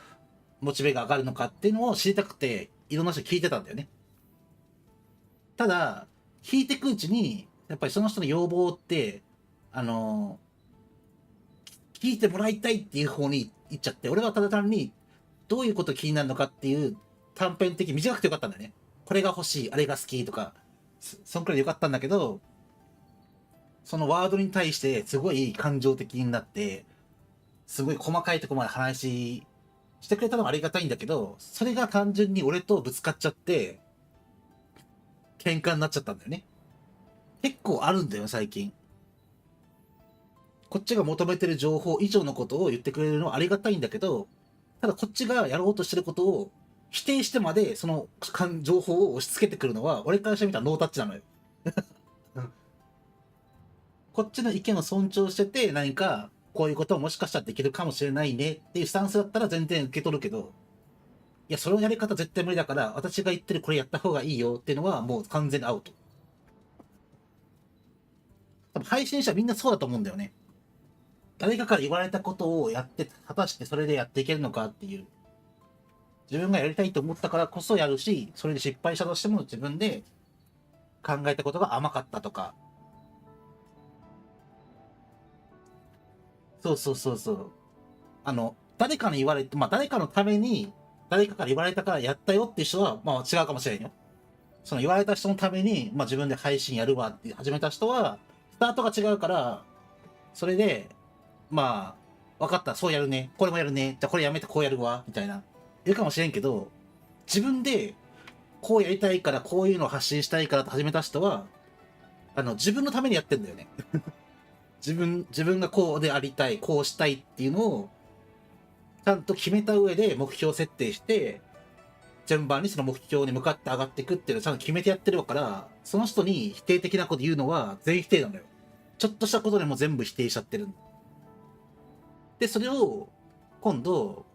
モチベが上がるのかっていうのを知りたくて、いろんな人聞いてたんだよね。ただ、聞いてくうちに、やっぱりその人の要望って、聞いてもらいたいっていう方に行っちゃって、俺はただ単にどういうこと気になるのかっていう短編的、短くてよかったんだよね。これが欲しい、あれが好きとか、そんくらいでよかったんだけど、そのワードに対してすごい感情的になって、すごい細かいとこまで話してくれたのはありがたいんだけど、それが単純に俺とぶつかっちゃって、喧嘩になっちゃったんだよね。結構あるんだよ、最近。こっちが求めてる情報以上のことを言ってくれるのはありがたいんだけど、ただこっちがやろうとしてることを否定してまでその情報を押し付けてくるのは、俺からしてみたらノータッチなのよ。こっちの意見を尊重してて、何かこういうことをもしかしたらできるかもしれないねっていうスタンスだったら全然受け取るけど、いや、そのやり方絶対無理だから、私が言ってるこれやった方がいいよっていうのはもう完全にアウト。多分配信者みんなそうだと思うんだよね。誰かから言われたことをやって、果たしてそれでやっていけるのかっていう。自分がやりたいと思ったからこそやるし、それで失敗したとしても自分で考えたことが甘かったとか。そうそうそうそう。誰かに言われて、まあ誰かのために、誰かから言われたからやったよっていう人は、まあ違うかもしれんよ。その言われた人のために、まあ自分で配信やるわって始めた人は、スタートが違うから、それで、まあ、分かった、そうやるね。これもやるね。じゃあこれやめてこうやるわ。みたいな。いるかもしれんけど、自分で、こうやりたいから、こういうのを発信したいからと始めた人は、自分のためにやってんだよね。自分がこうでありたい、こうしたいっていうのを、ちゃんと決めた上で目標設定して、順番にその目標に向かって上がっていくっていうのをちゃんと決めてやってるから、その人に否定的なこと言うのは全否定なのよ。ちょっとしたことでも全部否定しちゃってる。で、それを、今度、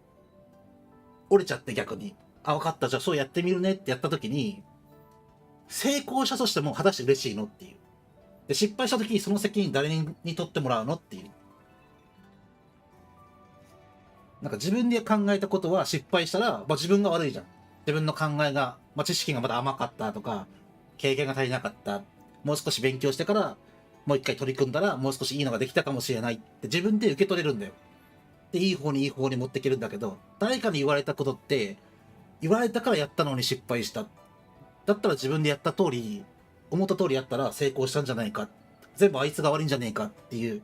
折れちゃって逆に、あ、分かった、じゃあそうやってみるねってやった時に、成功したとしても果たして嬉しいのっていう。で、失敗した時にその責任誰に取ってもらうのっていう。なんか自分で考えたことは失敗したら、まあ自分が悪いじゃん。自分の考えが、まあ知識がまだ甘かったとか、経験が足りなかった。もう少し勉強してから、もう一回取り組んだら、もう少しいいのができたかもしれないって自分で受け取れるんだよ。で、いい方に持っていけるんだけど、誰かに言われたことって、言われたからやったのに失敗した。だったら自分でやった通り、思った通りやったら成功したんじゃないか。全部あいつが悪いんじゃねえかっていう。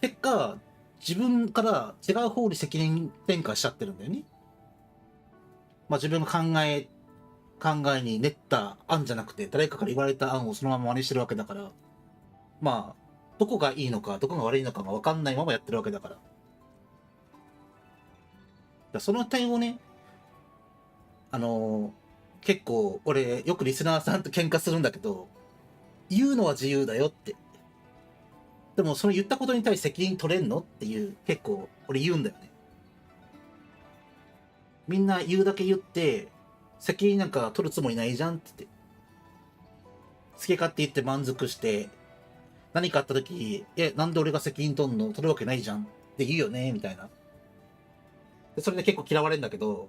結果、自分から違う方に責任転嫁しちゃってるんだよね。まあ自分の考えに練った案じゃなくて、誰かから言われた案をそのまま真似してるわけだから、まあ、どこがいいのか、どこが悪いのかが分かんないままやってるわけだから。その点をね、結構俺よくリスナーさんと喧嘩するんだけど、言うのは自由だよって。でもその言ったことに対して責任取れんのっていう結構俺言うんだよね。みんな言うだけ言って責任なんか取るつもりないじゃんって言って。好き勝手言って満足して何かあった時、なんで俺が責任取んの取るわけないじゃんって言うよねみたいな。でそれで結構嫌われるんだけど、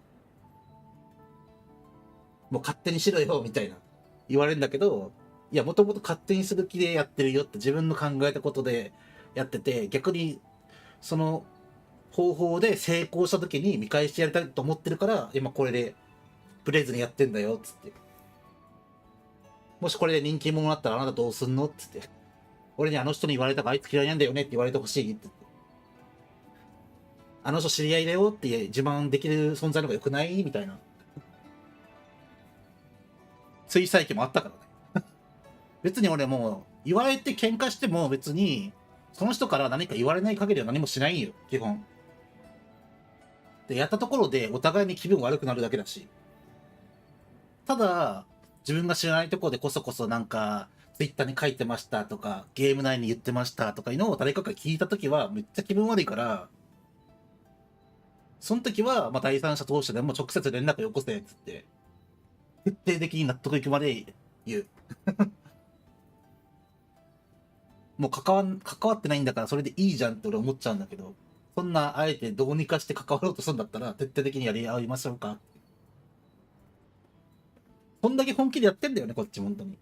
もう勝手にしろよみたいな言われるんだけど、いやもともと勝手にする気でやってるよって自分の考えたことでやってて、逆にその方法で成功した時に見返してやりたいと思ってるから今これでブレずにやってんだよっつって。もしこれで人気者だったらあなたどうすんのっつって。俺にあの人に言われたからあいつ嫌いなんだよねって言われてほしいって言って。あの人知り合いだよって自慢できる存在の方が良くないみたいな。追細期もあったからね。別に俺もう言われて喧嘩しても別にその人から何か言われない限りは何もしないんよ、基本。で、やったところでお互いに気分悪くなるだけだし。ただ、自分が知らないところでこそこそなんか、ツイッターに書いてましたとか、ゲーム内に言ってましたとかいうのを誰かが聞いたときはめっちゃ気分悪いから、その時は、まあ、第三者通してでも直接連絡よこせっつって、徹底的に納得いくまで言う。もう関わってないんだからそれでいいじゃんって俺思っちゃうんだけど、そんなあえてどうにかして関わろうとするんだったら徹底的にやり合いましょうか。そんだけ本気でやってんだよね、こっち本当に。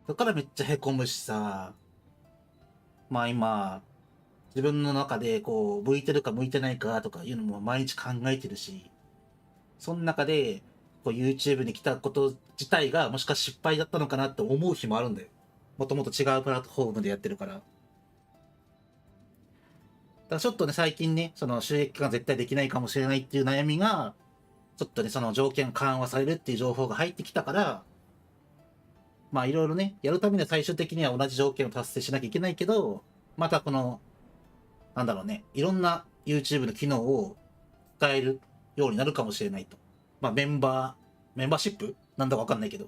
だからめっちゃ凹むしさ、まあ今、自分の中でこう、向いてるか向いてないかとかいうのも毎日考えてるし、その中で、こう YouTube に来たこと自体がもしか失敗だったのかなって思う日もあるんだよ。もともと違うプラットフォームでやってるから。だからちょっとね、最近ね、その収益化が絶対できないかもしれないっていう悩みが、ちょっとね、その条件緩和されるっていう情報が入ってきたから、まあいろいろね、やるためには最終的には同じ条件を達成しなきゃいけないけど、またこの、なんだろうね、いろんな YouTube の機能を使えるようになるかもしれないと。まあメンバーシップなんだかわかんないけど。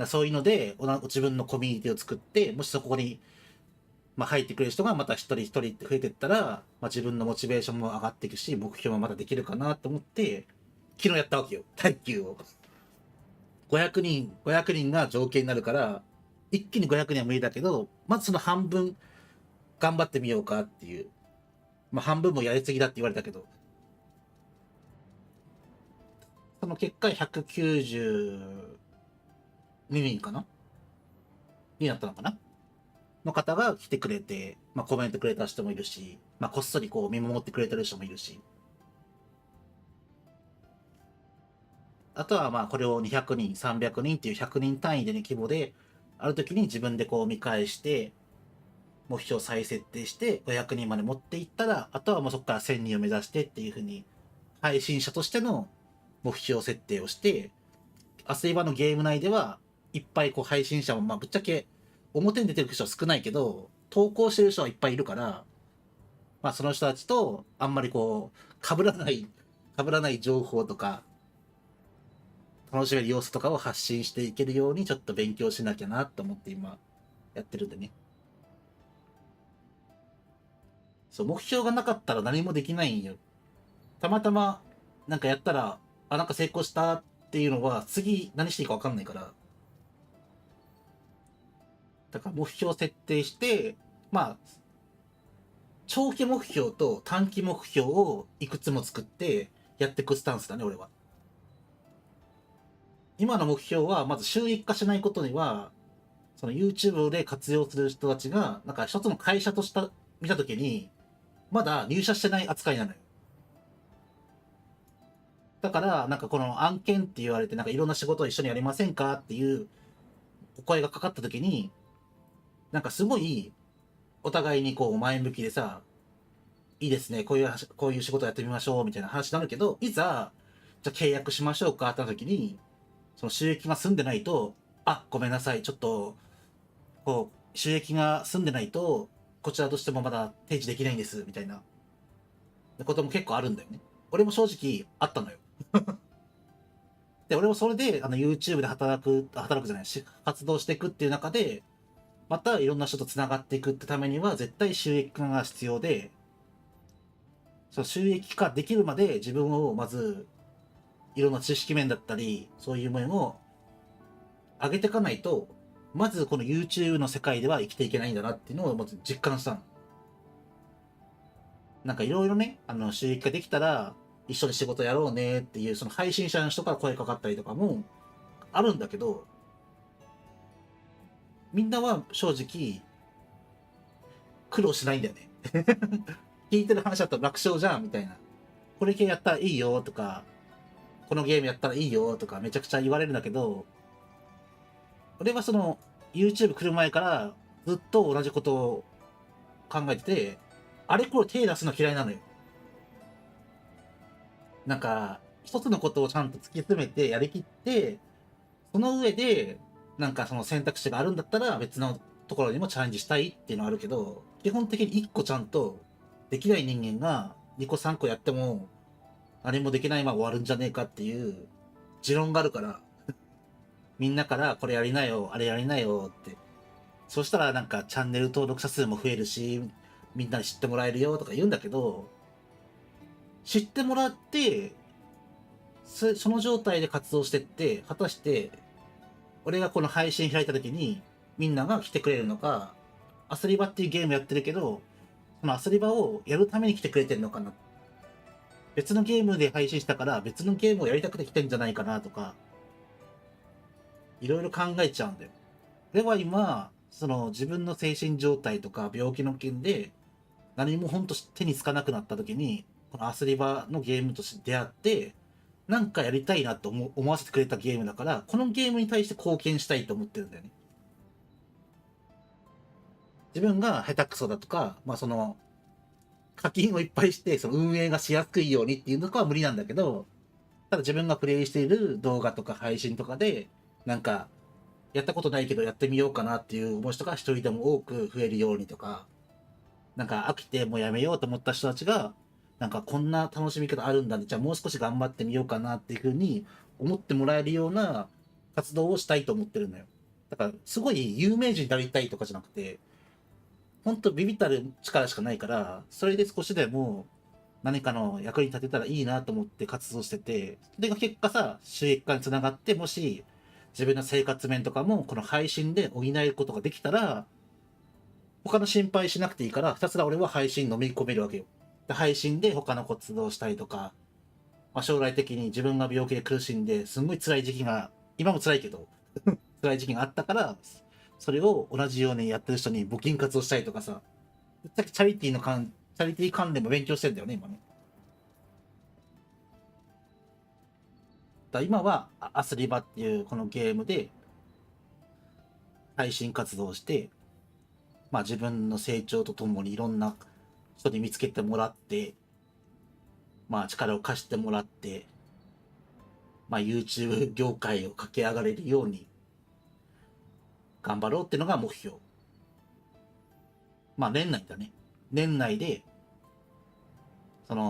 そういうので、自分のコミュニティを作って、もしそこに、まあ、入ってくれる人がまた一人一人って増えてったら、まあ、自分のモチベーションも上がっていくし、目標もまたできるかなと思って、昨日やったわけよ。耐久を。500人が条件になるから、一気に500人は無理だけど、まずその半分頑張ってみようかっていう。まあ半分もやりすぎだって言われたけど。その結果192人かなになったのかなの方が来てくれて、まあコメントくれた人もいるし、まあこっそりこう見守ってくれてる人もいるし。あとはまあこれを200人、300人っていう100人単位でね、規模で、ある時に自分でこう見返して、目標再設定して500人まで持っていったら、あとはもうそこから1000人を目指してっていう風に、配信者としての目標設定をして、アスイバのゲーム内ではいっぱいこう配信者も、まあぶっちゃけ表に出てる人は少ないけど、投稿してる人はいっぱいいるから、まあその人たちとあんまりこう、被らない情報とか、楽しめる要素とかを発信していけるようにちょっと勉強しなきゃなと思って今やってるんでね。そう、目標がなかったら何もできないんよ。たまたまなんかやったら、あ、なんか成功したっていうのは次何していいか分かんないから。だから目標設定して、まあ、長期目標と短期目標をいくつも作ってやっていくスタンスだね、俺は。今の目標は、まず収益化しないことには、その YouTube で活用する人たちが、なんか一つの会社とした見たときに、まだ入社してない扱いなのよ。だから、なんかこの案件って言われて、なんかいろんな仕事を一緒にやりませんかっていうお声がかかったときに、なんかすごい、お互いにこう前向きでさ、いいですね、こういう仕事やってみましょう、みたいな話になるけど、いざ、じゃあ契約しましょうかってなったときに、その収益が済んでないと、あ、ごめんなさい、ちょっと、こう、収益が済んでないと、こちらとしてもまだ提示できないんです、みたいなことも結構あるんだよね。俺も正直あったのよ。で、俺もそれで、YouTube で働くじゃない、活動していくっていう中で、またいろんな人と繋がっていくってためには、絶対収益化が必要で、その収益化できるまで自分をまず、いろんな知識面だったり、そういう面を上げていかないと、まずこの YouTube の世界では生きていけないんだなっていうのをまず実感したの。なんかいろいろね、収益化できたら、一緒に仕事やろうねっていう、その配信者の人から声かかったりとかもあるんだけど、みんなは正直、苦労しないんだよね。聞いてる話だったら楽勝じゃんみたいな。これ系やったらいいよとか、このゲームやったらいいよとかめちゃくちゃ言われるんだけど、俺はその YouTube 来る前からずっと同じことを考えてて、あれこれ手出すの嫌いなのよ。なんか、一つのことをちゃんと突き詰めてやりきって、その上で、なんかその選択肢があるんだったら別のところにもチャレンジしたいっていうのはあるけど、基本的に1個ちゃんとできない人間が2個3個やっても何もできないまま終わるんじゃねえかっていう持論があるから、みんなからこれやりなよ、あれやりなよって。そしたらなんかチャンネル登録者数も増えるし、みんなに知ってもらえるよとか言うんだけど、知ってもらって、その状態で活動してって、果たして、俺がこの配信開いた時にみんなが来てくれるのか、アスリバっていうゲームやってるけど、そのアスリバをやるために来てくれてるのかな。別のゲームで配信したから別のゲームをやりたくて来てんじゃないかなとか、いろいろ考えちゃうんだよ。では今、その自分の精神状態とか病気の件で何もほんと手につかなくなった時に、このアスリバのゲームとして出会って、なんかやりたいなと思わせてくれたゲームだから、このゲームに対して貢献したいと思ってるんだよね。自分が下手くそだとか、まあその、課金をいっぱいして、その運営がしやすいようにっていうのは無理なんだけど、ただ自分がプレイしている動画とか配信とかで、なんか、やったことないけどやってみようかなっていう思う人が一人でも多く増えるようにとか、なんか飽きてもうやめようと思った人たちが、なんかこんな楽しみ方あるんだね、じゃあもう少し頑張ってみようかなっていうふうに思ってもらえるような活動をしたいと思ってるのよ。だからすごい有名人になりたいとかじゃなくて、ほんとビビたる力しかないから、それで少しでも何かの役に立てたらいいなと思って活動してて、それが結果さ、収益化につながって、もし自分の生活面とかもこの配信で補えることができたら、他の心配しなくていいから、ひたすら俺は配信飲み込めるわけよ。で配信で他の活動をしたりとか、まあ、将来的に自分が病気で苦しんで、すんごい辛い時期が、今も辛いけど、辛い時期があったから、それを同じようにやってる人に募金活動したりとかさ、ぶっちゃけチャリティー関連も勉強してんだよね、今ね。だ今はアスリバっていうこのゲームで配信活動をして、まあ自分の成長とともにいろんな人に見つけてもらって、まあ力を貸してもらって、まあ YouTube 業界を駆け上がれるように頑張ろうっていうのが目標。まあ年内だね。年内で、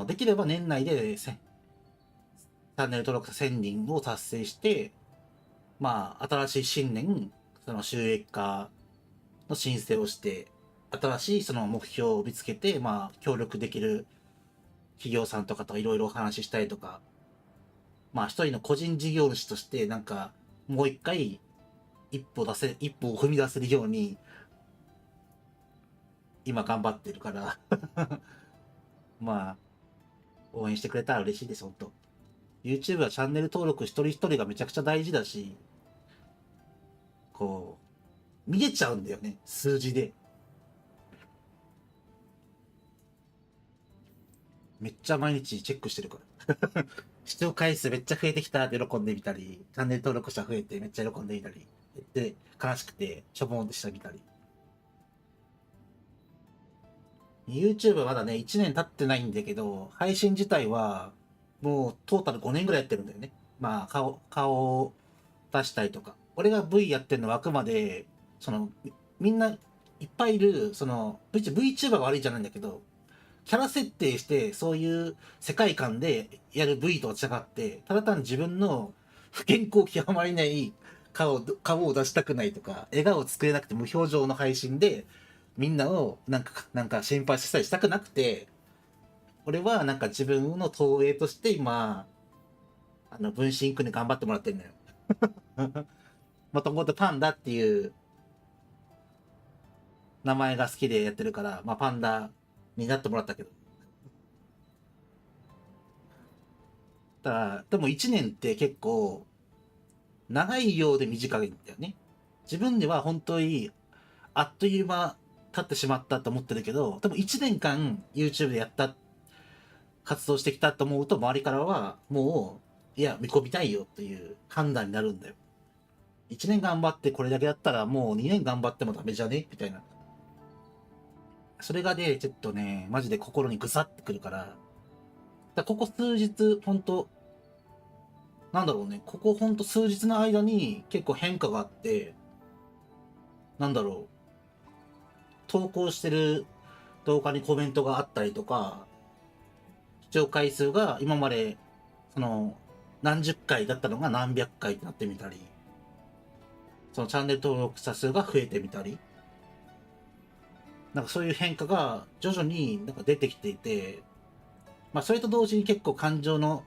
できれば年内でチャンネル登録者1000人を達成して、まあ新しい新年、収益化の申請をして、新しいその目標を見つけて、まあ協力できる企業さんとかといろいろお話ししたりとか、まあ一人の個人事業主としてなんかもう一回一歩を踏み出せるように今頑張ってるからまあ応援してくれたら嬉しいです、本当。YouTube はチャンネル登録一人一人がめちゃくちゃ大事だし、こう見えちゃうんだよね、数字で。めっちゃ毎日チェックしてるから視聴回数めっちゃ増えてきたって喜んでみたり、チャンネル登録者増えてめっちゃ喜んでみたり、で悲しくてしょぼんとしたみたり。YouTube はまだね1年経ってないんだけど、配信自体はもうトータル5年ぐらいやってるんだよね。まあ顔を出したりとか、俺が V やってるのはあくまでみんないっぱいいるVTuber が悪いじゃないんだけど、キャラ設定してそういう世界観でやる V とは違って、ただ単に自分の不健康極まりない顔を出したくないとか、笑顔を作れなくて無表情の配信でみんなをなんか心配したりしたくなくて、俺はなんか自分の投影として今分身君に頑張ってもらってんのよもともとパンダっていう名前が好きでやってるから、まあパンダになってもらったけど。でも1年って結構長いようで短いんだよね。自分では本当にあっという間経ってしまったと思ってるけど、多分1年間 YouTube でやった活動してきたと思うと、周りからはもういや見込みたいよっていう判断になるんだよ。1年頑張ってこれだけだったらもう2年頑張ってもダメじゃねみたいな。それがねちょっとねマジで心にぐさってくるから、ここ数日ほんとなんだろうね、ここほんと数日の間に結構変化があって、なんだろう、投稿してる動画にコメントがあったりとか、視聴回数が今まで何十回だったのが何百回ってなってみたり、チャンネル登録者数が増えてみたり、なんかそういう変化が徐々になんか出てきていて、まあそれと同時に結構感情の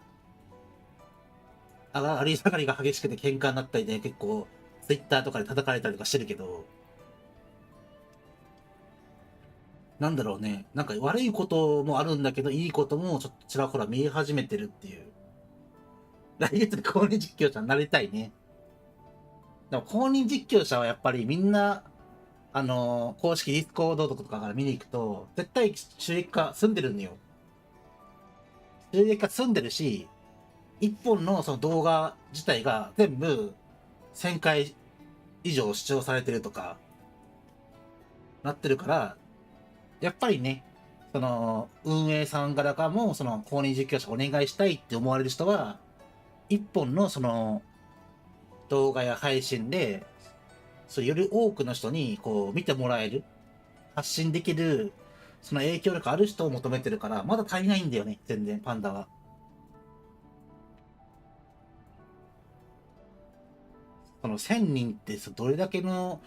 上がり下がりが激しくて喧嘩になったりね、結構 Twitter とかで叩かれたりとかしてるけど、なんだろうね、なんか悪いこともあるんだけど、いいこともちょっとちらほら見え始めてるっていう。来月で公認実況者になりたいね。でも公認実況者はやっぱりみんな、公式ディスコードとかから見に行くと、絶対収益化済んでるんよ。収益化済んでるし、一本のその動画自体が全部1000回以上視聴されてるとか、なってるから、やっぱりね、その、運営さんからかも、その、公認実況者お願いしたいって思われる人は、一本のその、動画や配信で、そうより多くの人に、こう、見てもらえる、発信できる、その影響力ある人を求めてるから、まだ足りないんだよね、全然、パンダは。その1000人ってどれだけの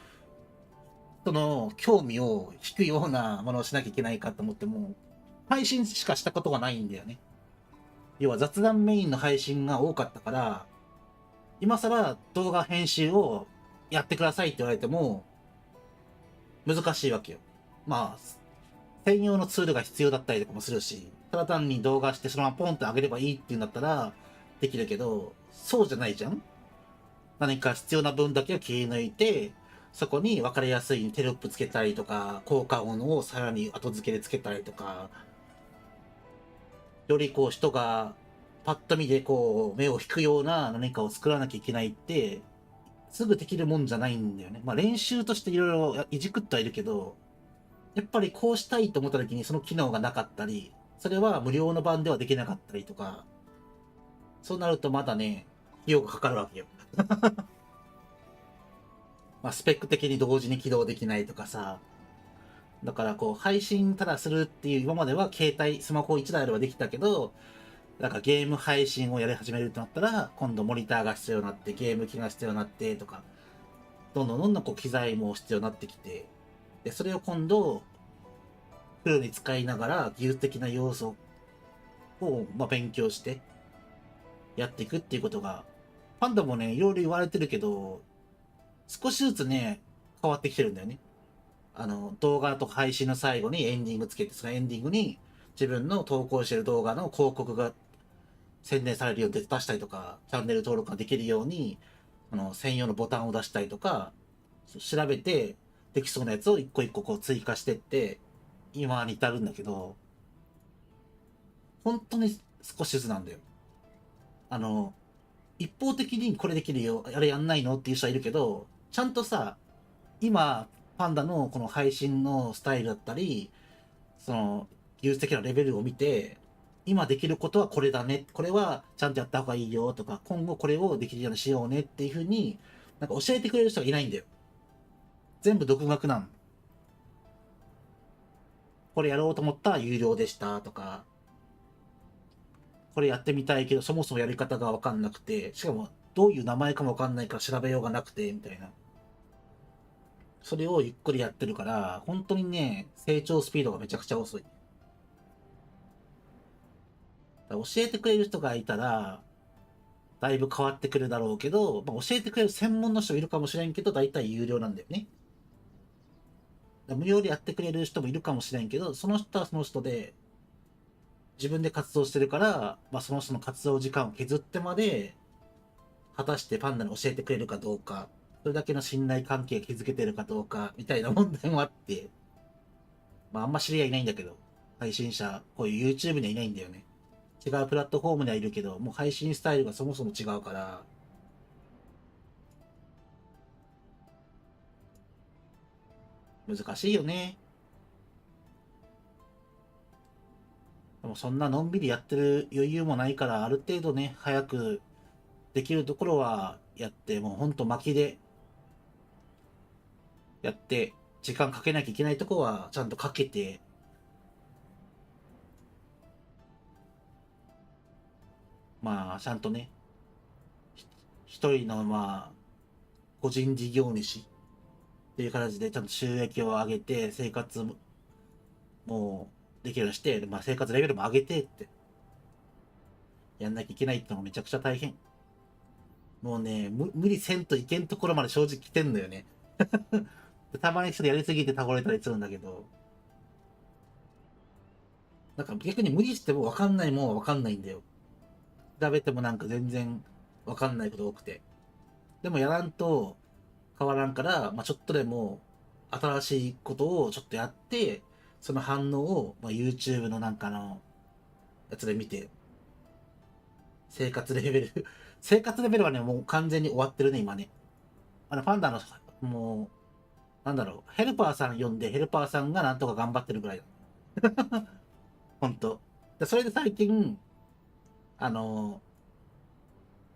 その興味を引くようなものをしなきゃいけないかと思っても、配信しかしたことがないんだよね。要は雑談メインの配信が多かったから、今更動画編集をやってくださいって言われても、難しいわけよ。まあ、専用のツールが必要だったりとかもするし、ただ単に動画してそのままポンって上げればいいっていうんだったらできるけど、そうじゃないじゃん。何か必要な分だけを切り抜いて、そこに分かりやすいテロップつけたりとか、効果音をさらに後付けでつけたりとか、よりこう人がパッと見でこう目を引くような何かを作らなきゃいけないって、すぐできるもんじゃないんだよね。まあ練習としていろいろいじくってはいるけど、やっぱりこうしたいと思った時にその機能がなかったり、それは無料の版ではできなかったりとか、そうなるとまだね、費用がかかるわけよ。まあ、スペック的に同時に起動できないとかさ。だからこう、配信ただするっていう今までは携帯、スマホ1台あればできたけど、なんかゲーム配信をやり始めるとなったら、今度モニターが必要になって、ゲーム機が必要になってとか、どんどんこう機材も必要になってきて、で、それを今度、フルに使いながら技術的な要素を、まあ、勉強してやっていくっていうことが、パンダもね、いろいろ言われてるけど、少しずつね、変わってきてるんだよね。動画とか配信の最後にエンディングつけて、そのエンディングに自分の投稿してる動画の広告が宣伝されるように出したりとか、チャンネル登録ができるように、専用のボタンを出したりとか、調べてできそうなやつを一個一個こう追加してって、今に至るんだけど、本当に少しずつなんだよ。一方的にこれできるよ、あれやんないのっていう人はいるけど、ちゃんとさ、今、パンダのこの配信のスタイルだったり、その、技術的なレベルを見て、今できることはこれだね。これはちゃんとやった方がいいよとか、今後これをできるようにしようねっていう風に、なんか教えてくれる人がいないんだよ。全部独学なん。これやろうと思ったら有料でしたとか、これやってみたいけど、そもそもやり方がわかんなくて、しかもどういう名前かもわかんないから調べようがなくて、みたいな。それをゆっくりやってるから、本当にね、成長スピードがめちゃくちゃ遅い。教えてくれる人がいたら、だいぶ変わってくるだろうけど、まあ、教えてくれる専門の人いるかもしれんけど、だいたい有料なんだよね。無料でやってくれる人もいるかもしれんけど、その人はその人で、自分で活動してるから、まあ、その人の活動時間を削ってまで、果たしてパンダに教えてくれるかどうか、それだけの信頼関係が築けてるかどうか、みたいな問題もあって、まあ、あんま知り合いいないんだけど、配信者、こういう YouTube にはいないんだよね。違うプラットフォームにはいるけど、もう配信スタイルがそもそも違うから、難しいよね。でもそんなのんびりやってる余裕もないから、ある程度ね、早くできるところはやって、もうほんと巻きでやって、時間かけなきゃいけないとこはちゃんとかけて、まあ、ちゃんとね、一人のまあ、個人事業主っていう形でちゃんと収益を上げて、生活もできるようにして、まあ生活レベルも上げてって、やんなきゃいけないってのがめちゃくちゃ大変。もうね、無理せんといけんところまで正直来てんのよね。たまにそれやりすぎて倒れたりするんだけど、なんか逆に無理しても分かんないもんは分かんないんだよ。調べてもなんか全然分かんないこと多くて。でもやらんと変わらんから、まあ、ちょっとでも新しいことをちょっとやって、その反応を、まあ、YouTube のなんかのやつで見て、生活レベル生活レベルはね、もう完全に終わってるね、今ね。ファンダの、もう、なんだろう、ヘルパーさん呼んで、ヘルパーさんがなんとか頑張ってるぐらいだ。ほんと。で、それで最近、あの、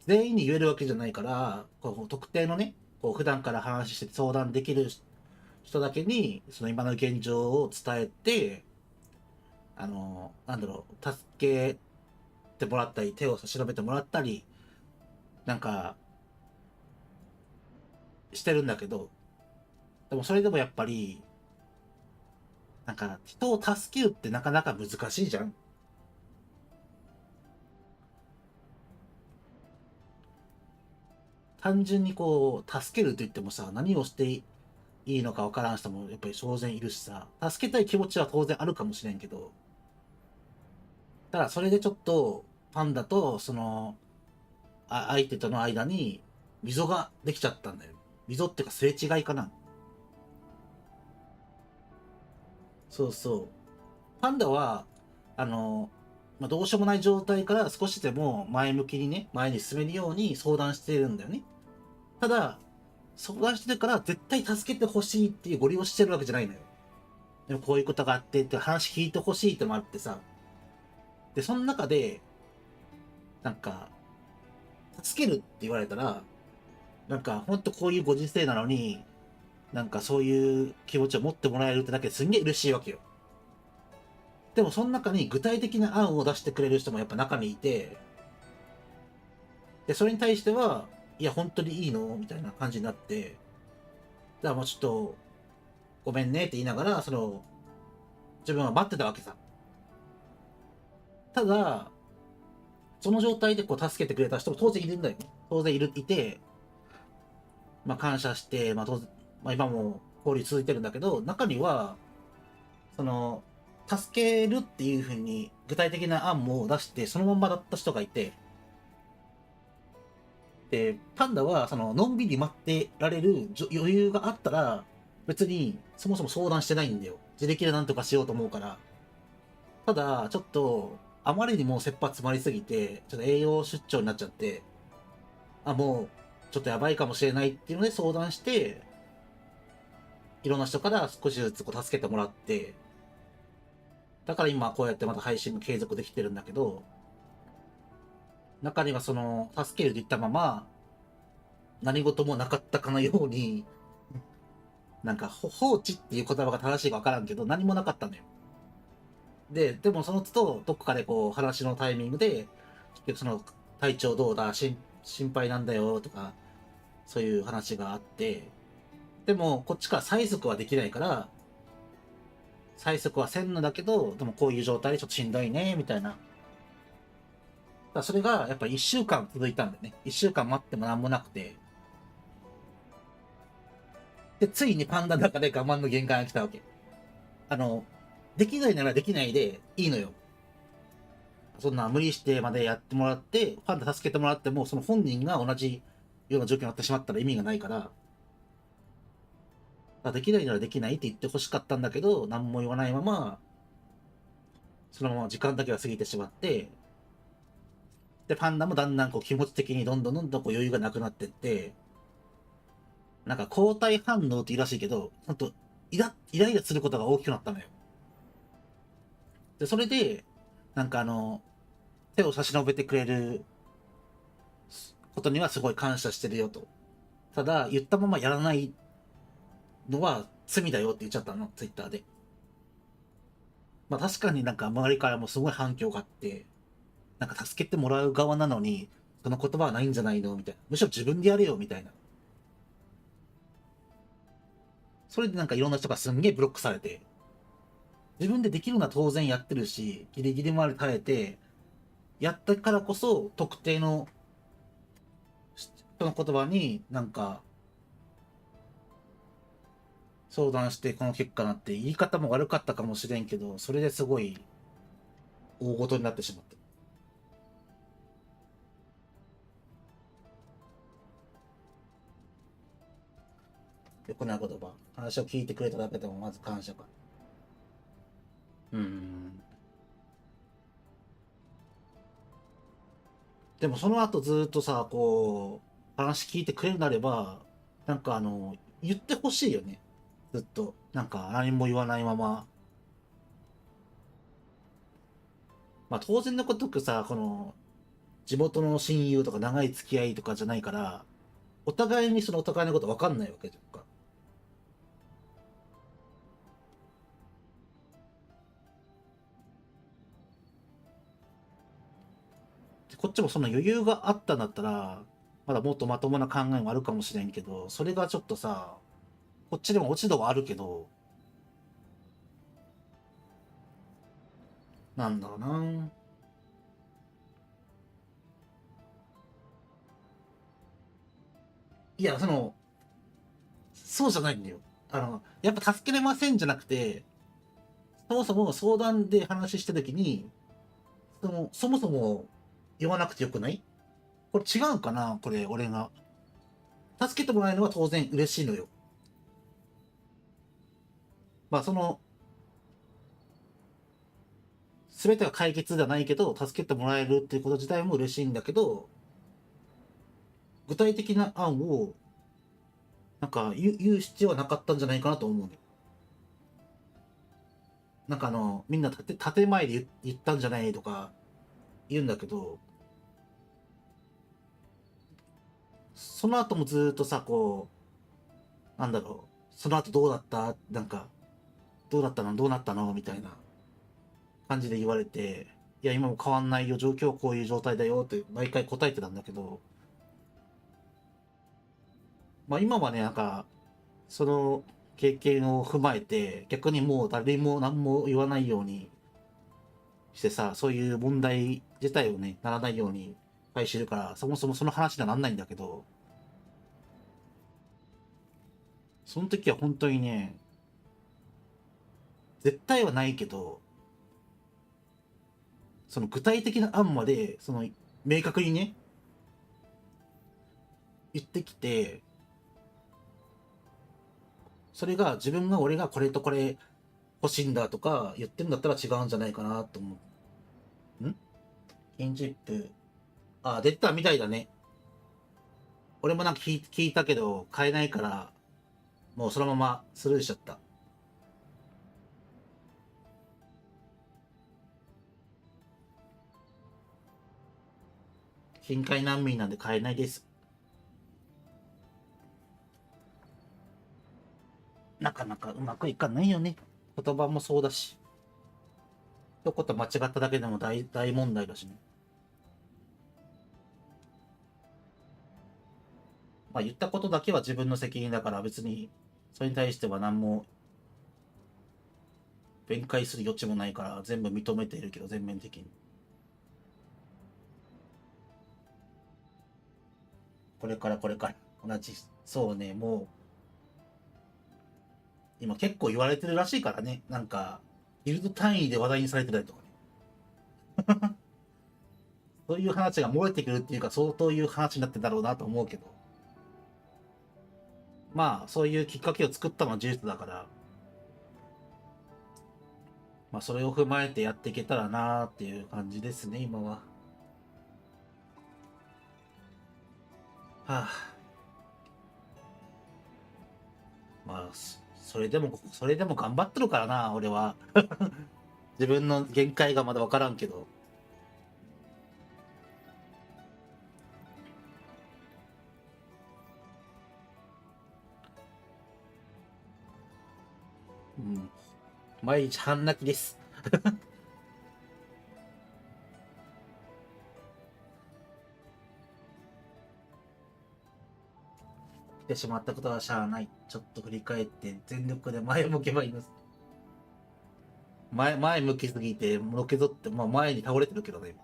全員に言えるわけじゃないから、こう特定のね、こう普段から話して相談できる人だけに、その今の現状を伝えて、なんだろう、助けてもらったり、手を差し伸べてもらったり、なんか、してるんだけど、でもそれでもやっぱり、なんか、人を助けるってなかなか難しいじゃん。単純にこう、助けると言ってもさ、何をしていいのかわからん人もやっぱり当然いるしさ、助けたい気持ちは当然あるかもしれんけど、ただそれでちょっと、パンダと、相手との間に、溝ができちゃったんだよ。溝っていうかすれ違いかな。そうそう。パンダは、どうしようもない状態から少しでも前向きにね、前に進めるように相談しているんだよね。ただ、相談してるから絶対助けてほしいっていうご利用してるわけじゃないのよ。でもこういうことがあってって話聞いてほしいってもあってさ。で、その中で、なんか、助けるって言われたら、なんか、ほんとこういうご時世なのに、なんかそういう気持ちを持ってもらえるってだけですんげえ嬉しいわけよ。でもその中に具体的な案を出してくれる人もやっぱ中にいて、で、それに対しては、いや、本当にいいのみたいな感じになって、だからもうちょっと、ごめんねって言いながら、自分は待ってたわけさ。ただ、その状態でこう助けてくれた人も当然いるんだよね。当然いて、まあ感謝して、まあ当然、まあ今も交流続いてるんだけど、中には、その、助けるっていう風に具体的な案も出して、そのまんまだった人がいて、で、パンダは、のんびり待ってられる余裕があったら、別に、そもそも相談してないんだよ。自力でなんとかしようと思うから。ただ、ちょっと、あまりにも切羽詰まりすぎて、ちょっと栄養出張になっちゃって、もう、ちょっとやばいかもしれないっていうので相談して、いろんな人から少しずつこう助けてもらって、だから今こうやってまた配信が継続できてるんだけど、中には助けると言ったまま、何事もなかったかのように、なんか放置っていう言葉が正しいかわからんけど、何もなかったのよ。でもその都度、どこかでこう話のタイミングで、結局体調どうだ、心配なんだよとか、そういう話があって、でもこっちから催促はできないから、催促はせんのだけど、でもこういう状態でちょっとしんどいね、みたいな。それがやっぱり1週間続いたんだよね。1週間待ってもなんもなくて。で、ついにパンダの中で我慢の限界が来たわけ。できないならできないでいいのよ。そんな無理してまでやってもらって、パンダ助けてもらっても、その本人が同じような状況になってしまったら意味がないから、できないならできないって言ってほしかったんだけど、何も言わないまま、そのまま時間だけが過ぎてしまって、で、パンダもだんだんこう気持ち的にどんどんこう余裕がなくなってって、なんか抗体反応って言うらしいけど、ほんとイライラすることが大きくなったのよ。で、それで、なんか手を差し伸べてくれることにはすごい感謝してるよと。ただ、言ったままやらないのは罪だよって言っちゃったの、ツイッターで。まあ確かになんか周りからもすごい反響があって、なんか助けてもらう側なのに、その言葉はないんじゃないのみたいな。むしろ自分でやれよみたいな。それでなんかいろんな人がすんげえブロックされて、自分でできるのは当然やってるし、ギリギリまで耐えて、やったからこそ特定の人の言葉になんか相談してこの結果になって言い方も悪かったかもしれんけど、それですごい大事になってしまった。よくない言葉。話を聞いてくれただけでもまず感謝か。でもその後ずーっとさ、こう、話聞いてくれるなれば、なんか言ってほしいよね。ずっと。なんか何も言わないまま。まあ当然のことくさ、この、地元の親友とか長い付き合いとかじゃないから、お互いにそのお互いのこと分かんないわけじゃんか。こっちもそんな余裕があったんだったら、まだもっとまともな考えもあるかもしれんけど、それがちょっとさ、こっちでも落ち度はあるけど、なんだろうな。いや、そうじゃないんだよ。やっぱ助けれませんじゃなくて、そもそも相談で話したときに、そもそも言わなくてよくない？これ違うかなこれ、俺が。助けてもらえるのは当然嬉しいのよ。まあ、すべてが解決ではないけど、助けてもらえるっていうこと自体も嬉しいんだけど、具体的な案を、なんか言う必要はなかったんじゃないかなと思うね。なんかみんな建前で言ったんじゃないとか言うんだけど、その後もずーっとさ、こう、なんだろう、その後どうだったなんか、どうだったのどうなったのみたいな感じで言われて、いや、今も変わんないよ、状況はこういう状態だよって毎回答えてたんだけど、まあ今はね、なんか、その経験を踏まえて、逆にもう誰にも何も言わないようにしてさ、そういう問題自体をね、ならないように回してるから、そもそもその話にはなんないんだけど、その時は本当にね、絶対はないけど、その具体的な案まで、明確にね、言ってきて、それが俺がこれとこれ欲しいんだとか言ってるんだったら違うんじゃないかなと思う。金チップ。あ、出てたみたいだね。俺もなんか聞いたけど、買えないから、もうそのままスルーしちゃった。深海難民なんで買えないです。なかなかうまくいかないよね。言葉もそうだし。一言間違っただけでも大問題だしね。まあ言ったことだけは自分の責任だから別に、それに対しては何も弁解する余地もないから全部認めているけど、全面的に。これから同じ。そうね、もう、今結構言われてるらしいからね。なんか、ギルド単位で話題にされてたりとかね。そういう話が漏れてくるっていうか、相当いう話になってんだろうなと思うけど。まあ、そういうきっかけを作ったのは事実だから、まあ、それを踏まえてやっていけたらなーっていう感じですね、今は。はあ。まあ、それでも頑張ってるからな、俺は。自分の限界がまだわからんけど。うん。毎日半泣きです。来てしまったことはしゃあない。ちょっと振り返って全力で前を向けばいいです。前向きすぎて、のけぞって、まあ前に倒れてるけどね。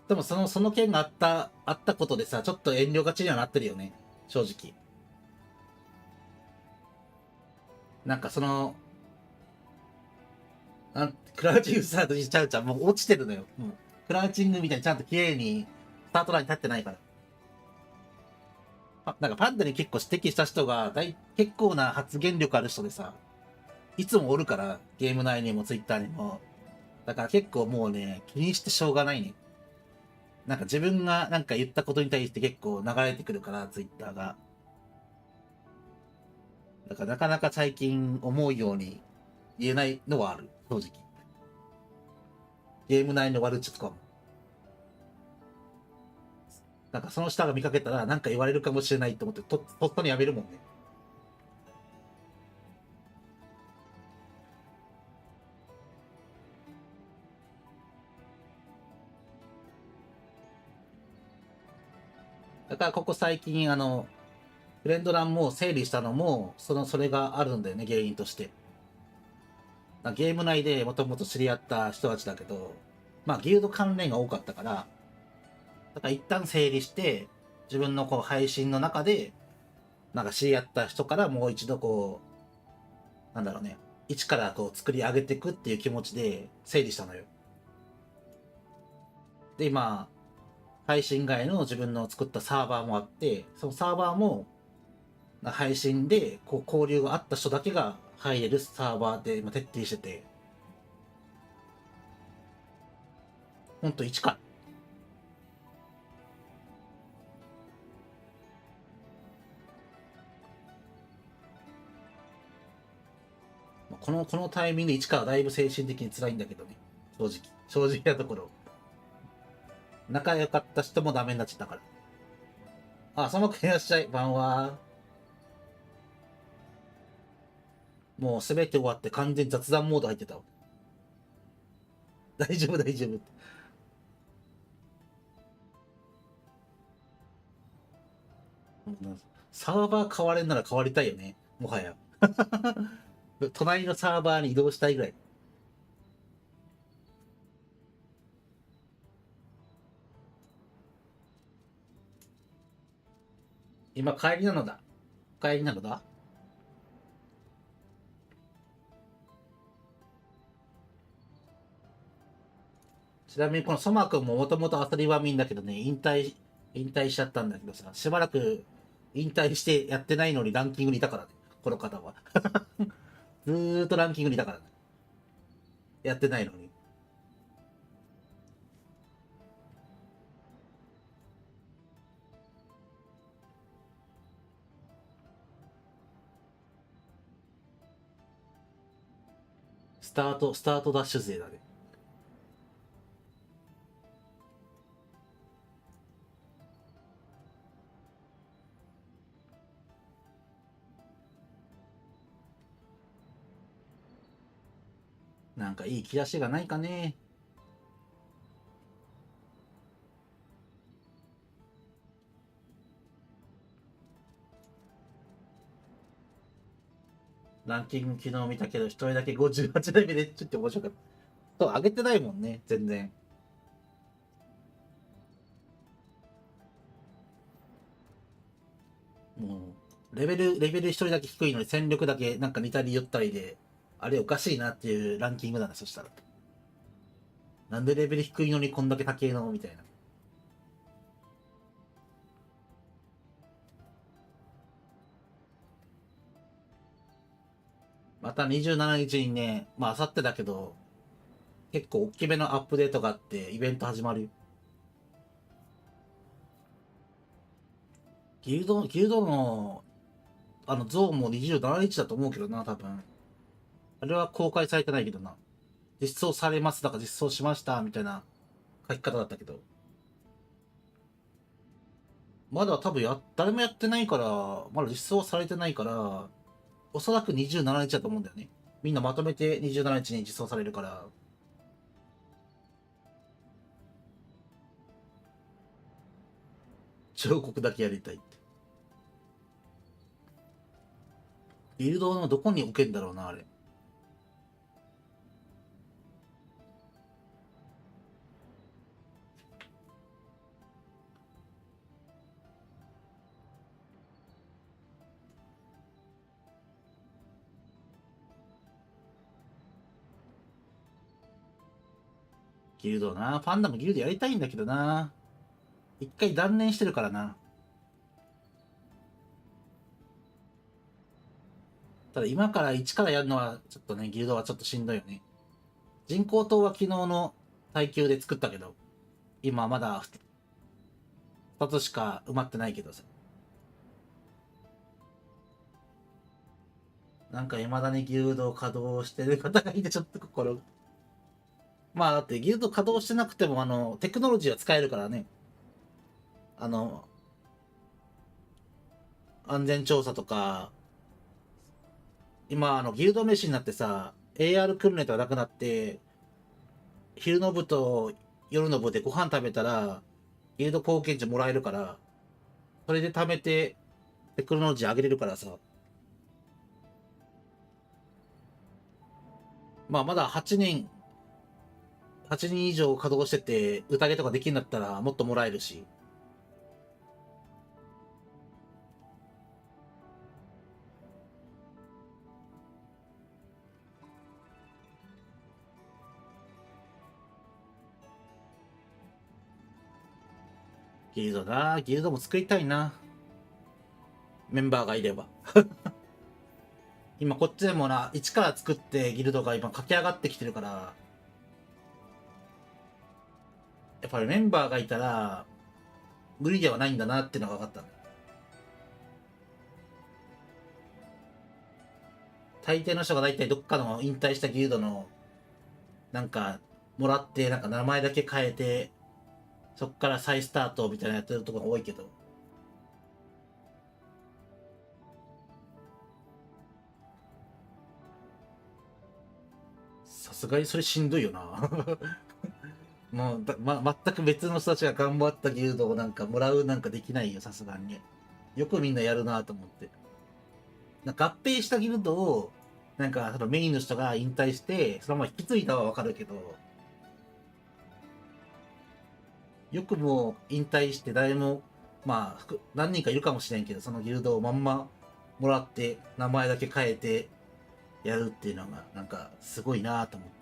でもその件があったことでさ、ちょっと遠慮がちにはなってるよね。正直。なんかクラウチングスタートしちゃうじゃん。もう落ちてるのよ。もうクラウチングみたいにちゃんと綺麗にスタートラインに立ってないから。なんかパンダに結構指摘した人が結構な発言力ある人でさ、いつもおるから、ゲーム内にもツイッターにも。だから結構もうね、気にしてしょうがないね。なんか自分がなんか言ったことに対して結構流れてくるから、ツイッターが。だからなかなか最近思うように言えないのはある、正直。ゲーム内の悪口とかも。なんかその下が見かけたらなんか言われるかもしれないと思ってとっさにやめるもんね。だからここ最近フレンド欄も整理したのも、それがあるんだよね、原因として。ゲーム内でもともと知り合った人たちだけど、まあギルド関連が多かったから、だから一旦整理して、自分のこう配信の中で、なんか知り合った人からもう一度こう、なんだろうね、一からこう作り上げていくっていう気持ちで整理したのよ。で、今、配信外の自分の作ったサーバーもあって、そのサーバーも、配信でこう交流があった人だけが入れるサーバーで今徹底してて、ほんと1か。このタイミングで1からだいぶ精神的に辛いんだけどね。正直なところ。仲良かった人もダメになっちゃったから。あ、そのくんいらっしゃい。ばんは。もうすべて終わって完全雑談モード入ってたわ。大丈夫大丈夫。サーバー変われんなら変わりたいよね。もはや。隣のサーバーに移動したいぐらい。今帰りなのだ。帰りなのだ。ちなみにこのソマくんももともとアサリは民だけどね、引退しちゃったんだけどさ、しばらく引退してやってないのにランキングにいたからね、この方は。ずーっとランキングにいたからね。やってないのに。スタートダッシュ勢だね。なんかいい兆しがないかね。ランキング昨日見たけど、一人だけ58レベルちょっと面白かった。そう、上げてないもんね、全然。もう、レベル一人だけ低いのに戦力だけなんか似たり寄ったりで、あれおかしいなっていうランキングだな、そしたら。なんでレベル低いのにこんだけ高いのみたいな。また27日にね、まあ、明後日だけど、結構大きめのアップデートがあって、イベント始まるよ。ギルドの、ゾーンも27日だと思うけどな、多分。あれは公開されてないけどな。実装されますだから実装しました、みたいな書き方だったけど。まだ多分誰もやってないから、まだ実装されてないから、おそらく27日だと思うんだよね。みんなまとめて27日に実装されるから。彫刻だけやりたいって。ビルドのどこに置けんだろうな、あれ。ギルドな。ファンダムギルドやりたいんだけどな。一回断念してるからな。ただ今から1からやるのはちょっとね、ギルドはちょっとしんどいよね。人工島は昨日の耐久で作ったけど、今まだ2つしか埋まってないけどさ。なんか未だにギルド稼働してる方がいてちょっと心が。まあだってギルド稼働してなくてもテクノロジーは使えるからね。安全調査とか、今ギルド飯になってさ、AR 訓練とかなくなって、昼の部と夜の部でご飯食べたら、ギルド貢献値もらえるから、それで貯めてテクノロジー上げれるからさ。まあまだ8人以上稼働してて、宴とかできるんだったらもっともらえるし。ギルドも作りたいな。メンバーがいれば。今こっちでもな、一から作ってギルドが今駆け上がってきてるから、やっぱりメンバーがいたら、無理ではないんだなっていうのが分かった。大抵の人が大体どっかの引退したギルドの、なんか、もらって、なんか名前だけ変えて、そっから再スタートみたいなやってるところが多いけど。さすがにそれしんどいよな。もう全く別の人たちが頑張ったギルドをなんかもらうなんかできないよ、さすがに。よくみんなやるなと思って。なんか合併したギルドを、なんかそのメインの人が引退して、そのまま引き継いだはわかるけど、よくもう引退して誰も、まあ、何人かいるかもしれんけど、そのギルドをまんまもらって、名前だけ変えてやるっていうのが、なんかすごいなと思って。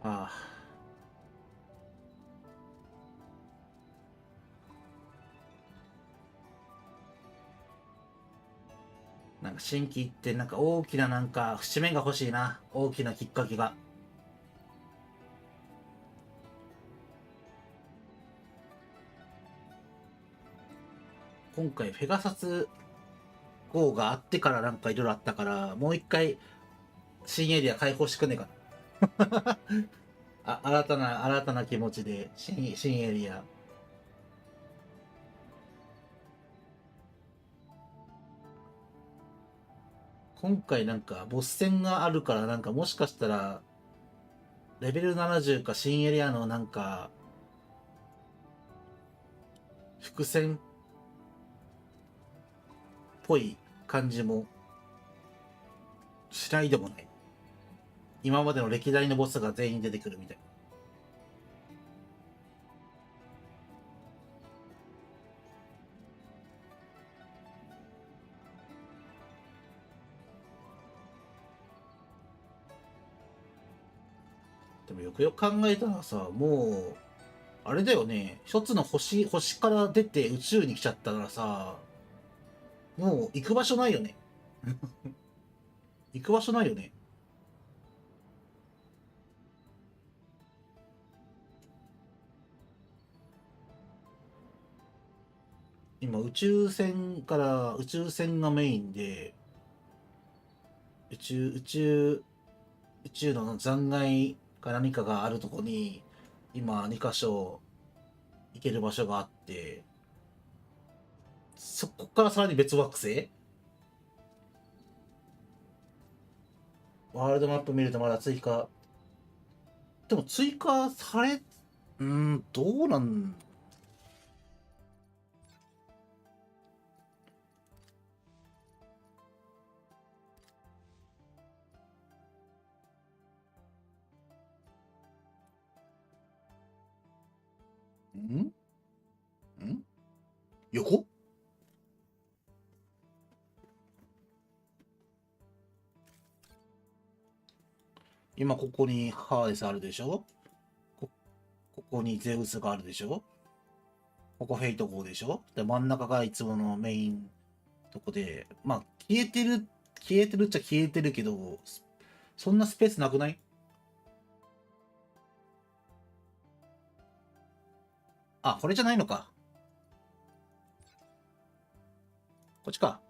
ああ。なんか新規ってなんか大きななんか節目が欲しいな。大きなきっかけが。今回ペガサス号があってからなんかいろいろあったから、もう一回新エリア開放してくんねえかな。新たな気持ちで新エリア。今回なんかボス戦があるからなんかもしかしたらレベル70か新エリアのなんか伏線っぽい感じもしないでもない。今までの歴代のボスが全員出てくるみたいな。でもよくよく考えたらさ、もう、あれだよね。一つの星から出て宇宙に来ちゃったからさ、もう行く場所ないよね。行く場所ないよね。今宇宙船がメインで、宇宙、宇宙、宇宙の残骸か何かがあるとこに、今2箇所行ける場所があって、そこからさらに別惑星ワールドマップ見るとまだ追加。でも追加され、どうなんんん横今ここにハーデスあるでしょ。こにゼウスがあるでしょ。ここフェイト号でしょ。で、真ん中がいつものメインとこで、まあ、消えてるっちゃ消えてるけど、そんなスペースなくない？あ、これじゃないのか。こっちか。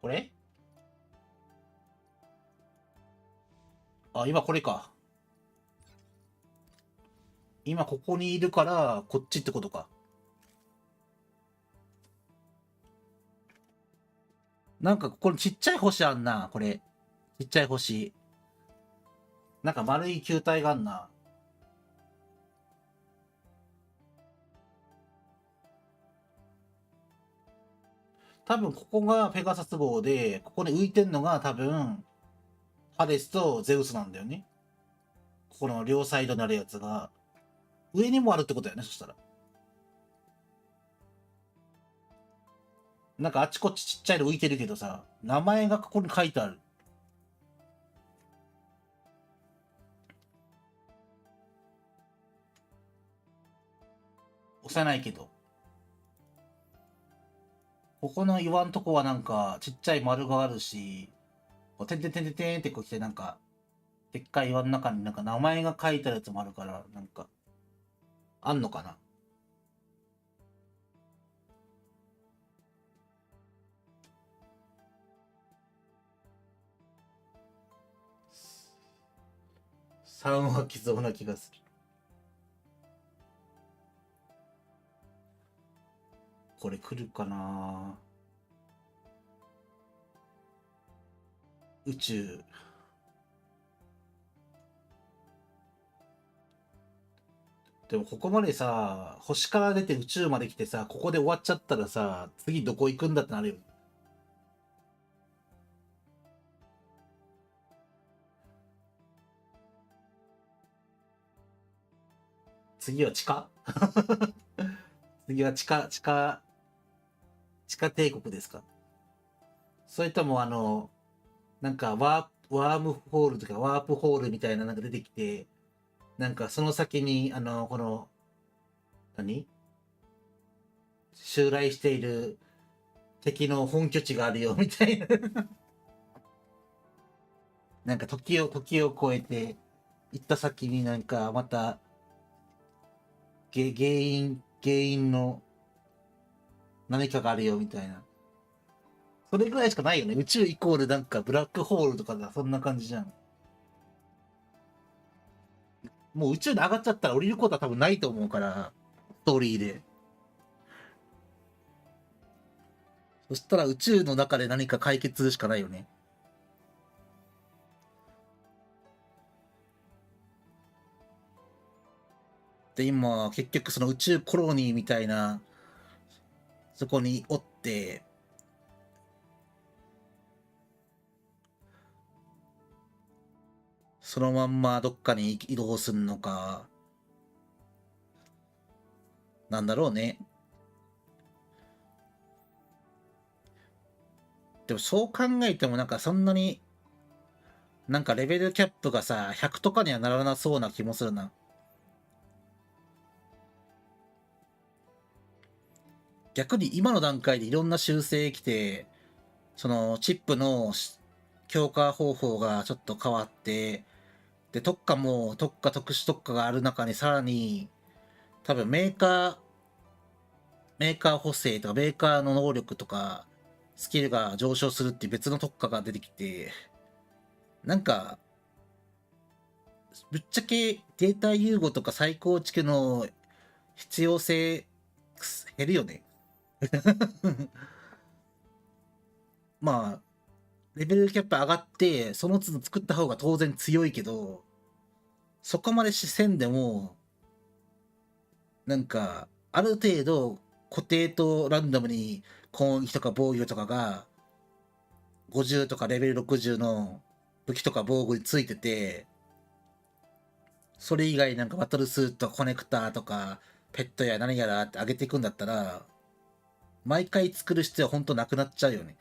これ？あ、今これか。今ここにいるから、こっちってことか。なんかここにちっちゃい星あんな、これ。ちっちゃい星。なんか丸い球体があんな。多分ここがペガサス号で、ここに浮いてんのが多分、ハデスとゼウスなんだよね。ここの両サイドになるやつが。上にもあるってことだよね、そしたら。なんかあちこちちっちゃいの浮いてるけどさ、名前がここに書いてある。押さないけど。ここの岩んとこはなんかちっちゃい丸があるし、こうてんてんてんてんてんってこう来てなんか、でっかい岩の中になんか名前が書いてあるやつもあるから、なんか、あんのかな。3は来そうな気がする。これ来るかな。宇宙。でもここまでさ、星から出て宇宙まで来てさ、ここで終わっちゃったらさ、次どこ行くんだってなるよ。次は地下次は地下帝国ですか？それともなんかワームホールとかワープホールみたいななんか出てきて、なんかその先にこの襲来している敵の本拠地があるよみたいななんか時を超えて行った先になんかまた原因の何かがあるよみたいな。それぐらいしかないよね。宇宙イコールなんかブラックホールとかだ、そんな感じじゃん。もう宇宙に上がっちゃったら降りることは多分ないと思うから、ストーリーで。そしたら宇宙の中で何か解決するしかないよね。で、今、結局その宇宙コロニーみたいな、そこにおって、そのまんまどっかに移動するのか、なんだろうね。でもそう考えてもなんかそんなに、なんかレベルキャップがさ、100とかにはならなそうな気もするな。逆に今の段階でいろんな修正来て、そのチップの強化方法がちょっと変わって、で、特化も特殊特化がある中にさらに、多分メーカー補正とかメーカーの能力とか、スキルが上昇するっていう別の特化が出てきて、なんか、ぶっちゃけデータ融合とか再構築の必要性減るよね。まあ、レベルキャップ上がって、その都度作った方が当然強いけど、そこまでせんでも、なんか、ある程度固定とランダムに攻撃とか防御とかが、50とかレベル60の武器とか防具についてて、それ以外なんかバトルスーツとかコネクターとか、ペットや何やらって上げていくんだったら、毎回作る必要は本当なくなっちゃうよね。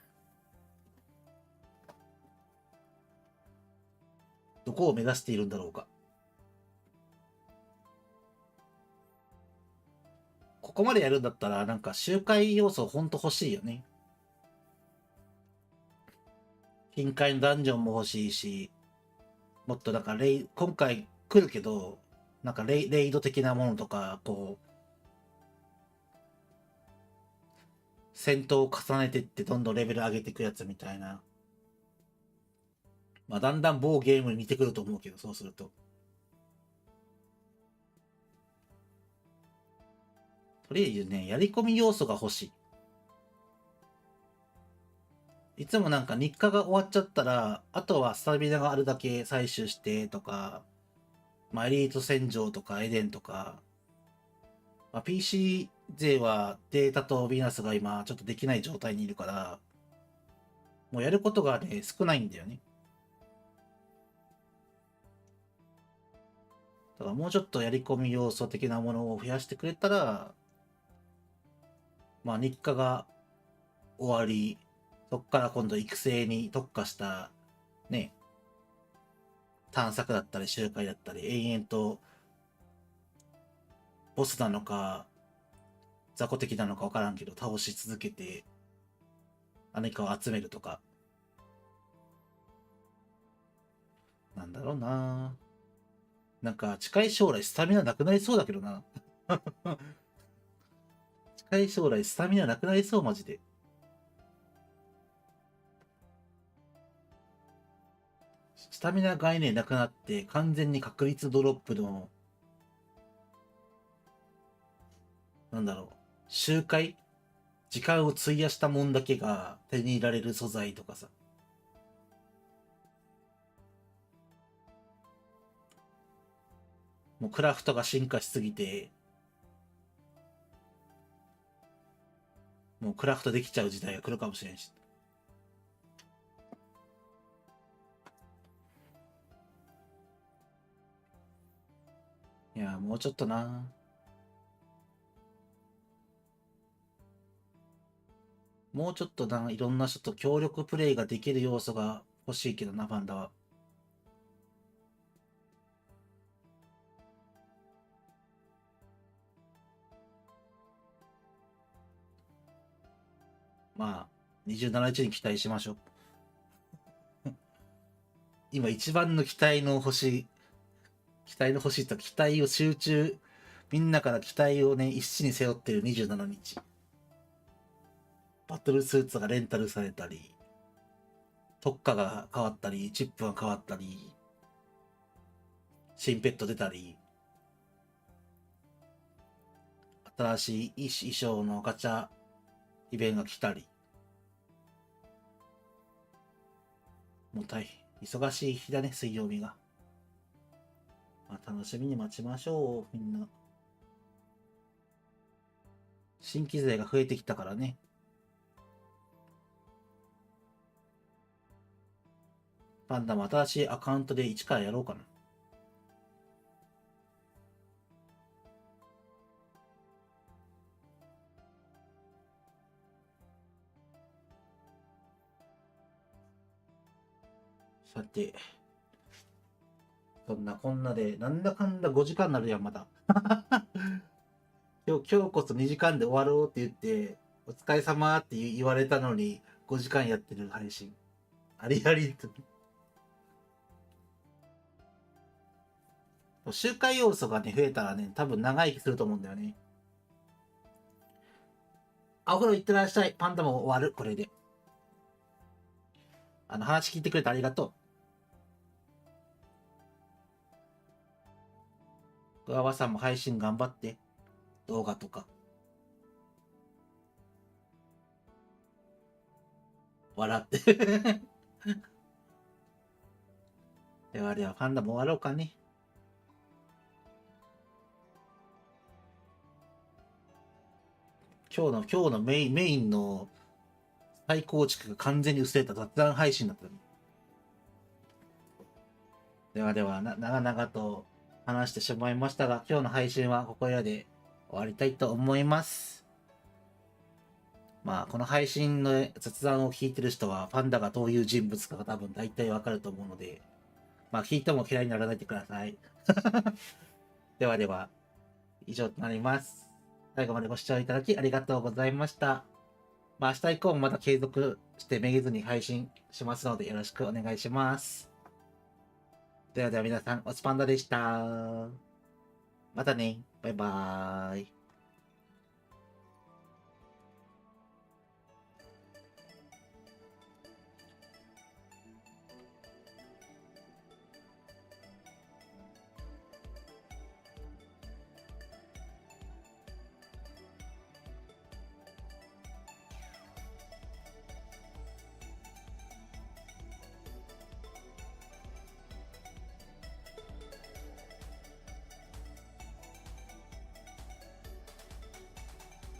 どこを目指しているんだろうか。ここまでやるんだったら、なんか周回要素ほんと欲しいよね。近海のダンジョンも欲しいし、もっとなんか今回来るけど、なんかレイド的なものとか、こう、戦闘を重ねてってどんどんレベル上げていくやつみたいな。まあ、だんだん某ゲームに似てくると思うけど、そうすると。とりあえずね、やり込み要素が欲しい。いつもなんか日課が終わっちゃったら、あとはスタミナがあるだけ採取してとか、まあ、エリート戦場とかエデンとか、まあ、PC 勢はデータとビーナスが今ちょっとできない状態にいるから、もうやることがね、少ないんだよね。だからもうちょっとやり込み要素的なものを増やしてくれたら、まあ日課が終わり、そっから今度育成に特化したね、探索だったり周回だったり、延々とボスなのか、雑魚的なのか分からんけど、倒し続けて、何かを集めるとか。なんだろうな。なんか、近い将来スタミナなくなりそうだけどな。近い将来スタミナなくなりそう、マジで。スタミナ概念なくなって、完全に確率ドロップの、なんだろう、周回時間を費やしたもんだけが手に入れられる素材とかさ。もうクラフトが進化しすぎて、もうクラフトできちゃう時代が来るかもしれんし。いや、もうちょっとな。もうちょっとな、いろんな人と協力プレイができる要素が欲しいけどな、パンダは。まあ、27日に期待しましょう。今一番の期待の星、期待の星と期待を集中、みんなから期待をね、一身に背負ってる27日。バトルスーツがレンタルされたり、特化が変わったり、チップが変わったり、新ペット出たり、新しい衣装のガチャイベントが来たり。もう大変、忙しい日だね、水曜日が。まあ、楽しみに待ちましょう、みんな。新規勢が増えてきたからね。パンダも新しいアカウントで一からやろうかな。さて、そんなこんなで、なんだかんだ5時間になるやん、まだ。今日こそ2時間で終わろうって言って、お疲れ様って言われたのに、5時間やってる配信。ありありと。周回要素がね、増えたらね、多分長生きすると思うんだよね。お風呂行ってらっしゃい。パンダも終わる、これで。話聞いてくれてありがとう。ガワさんも配信頑張って。動画とか。笑って。ではでは、パンダも終わろうかね。今日のメインの再構築が完全に薄れた雑談配信だったね。ではでは、長々と話してしまいましたが、今日の配信はここらで終わりたいと思います。まあ、この配信の雑談を聞いてる人は、パンダがどういう人物かが多分大体わかると思うので、まあ、聞いても嫌いにならないでください。ではでは、以上となります。最後までご視聴いただきありがとうございました。まあ、明日以降もまた継続してめげずに配信しますのでよろしくお願いします。ではでは皆さん、おつパンダでした。またね。バイバーイ。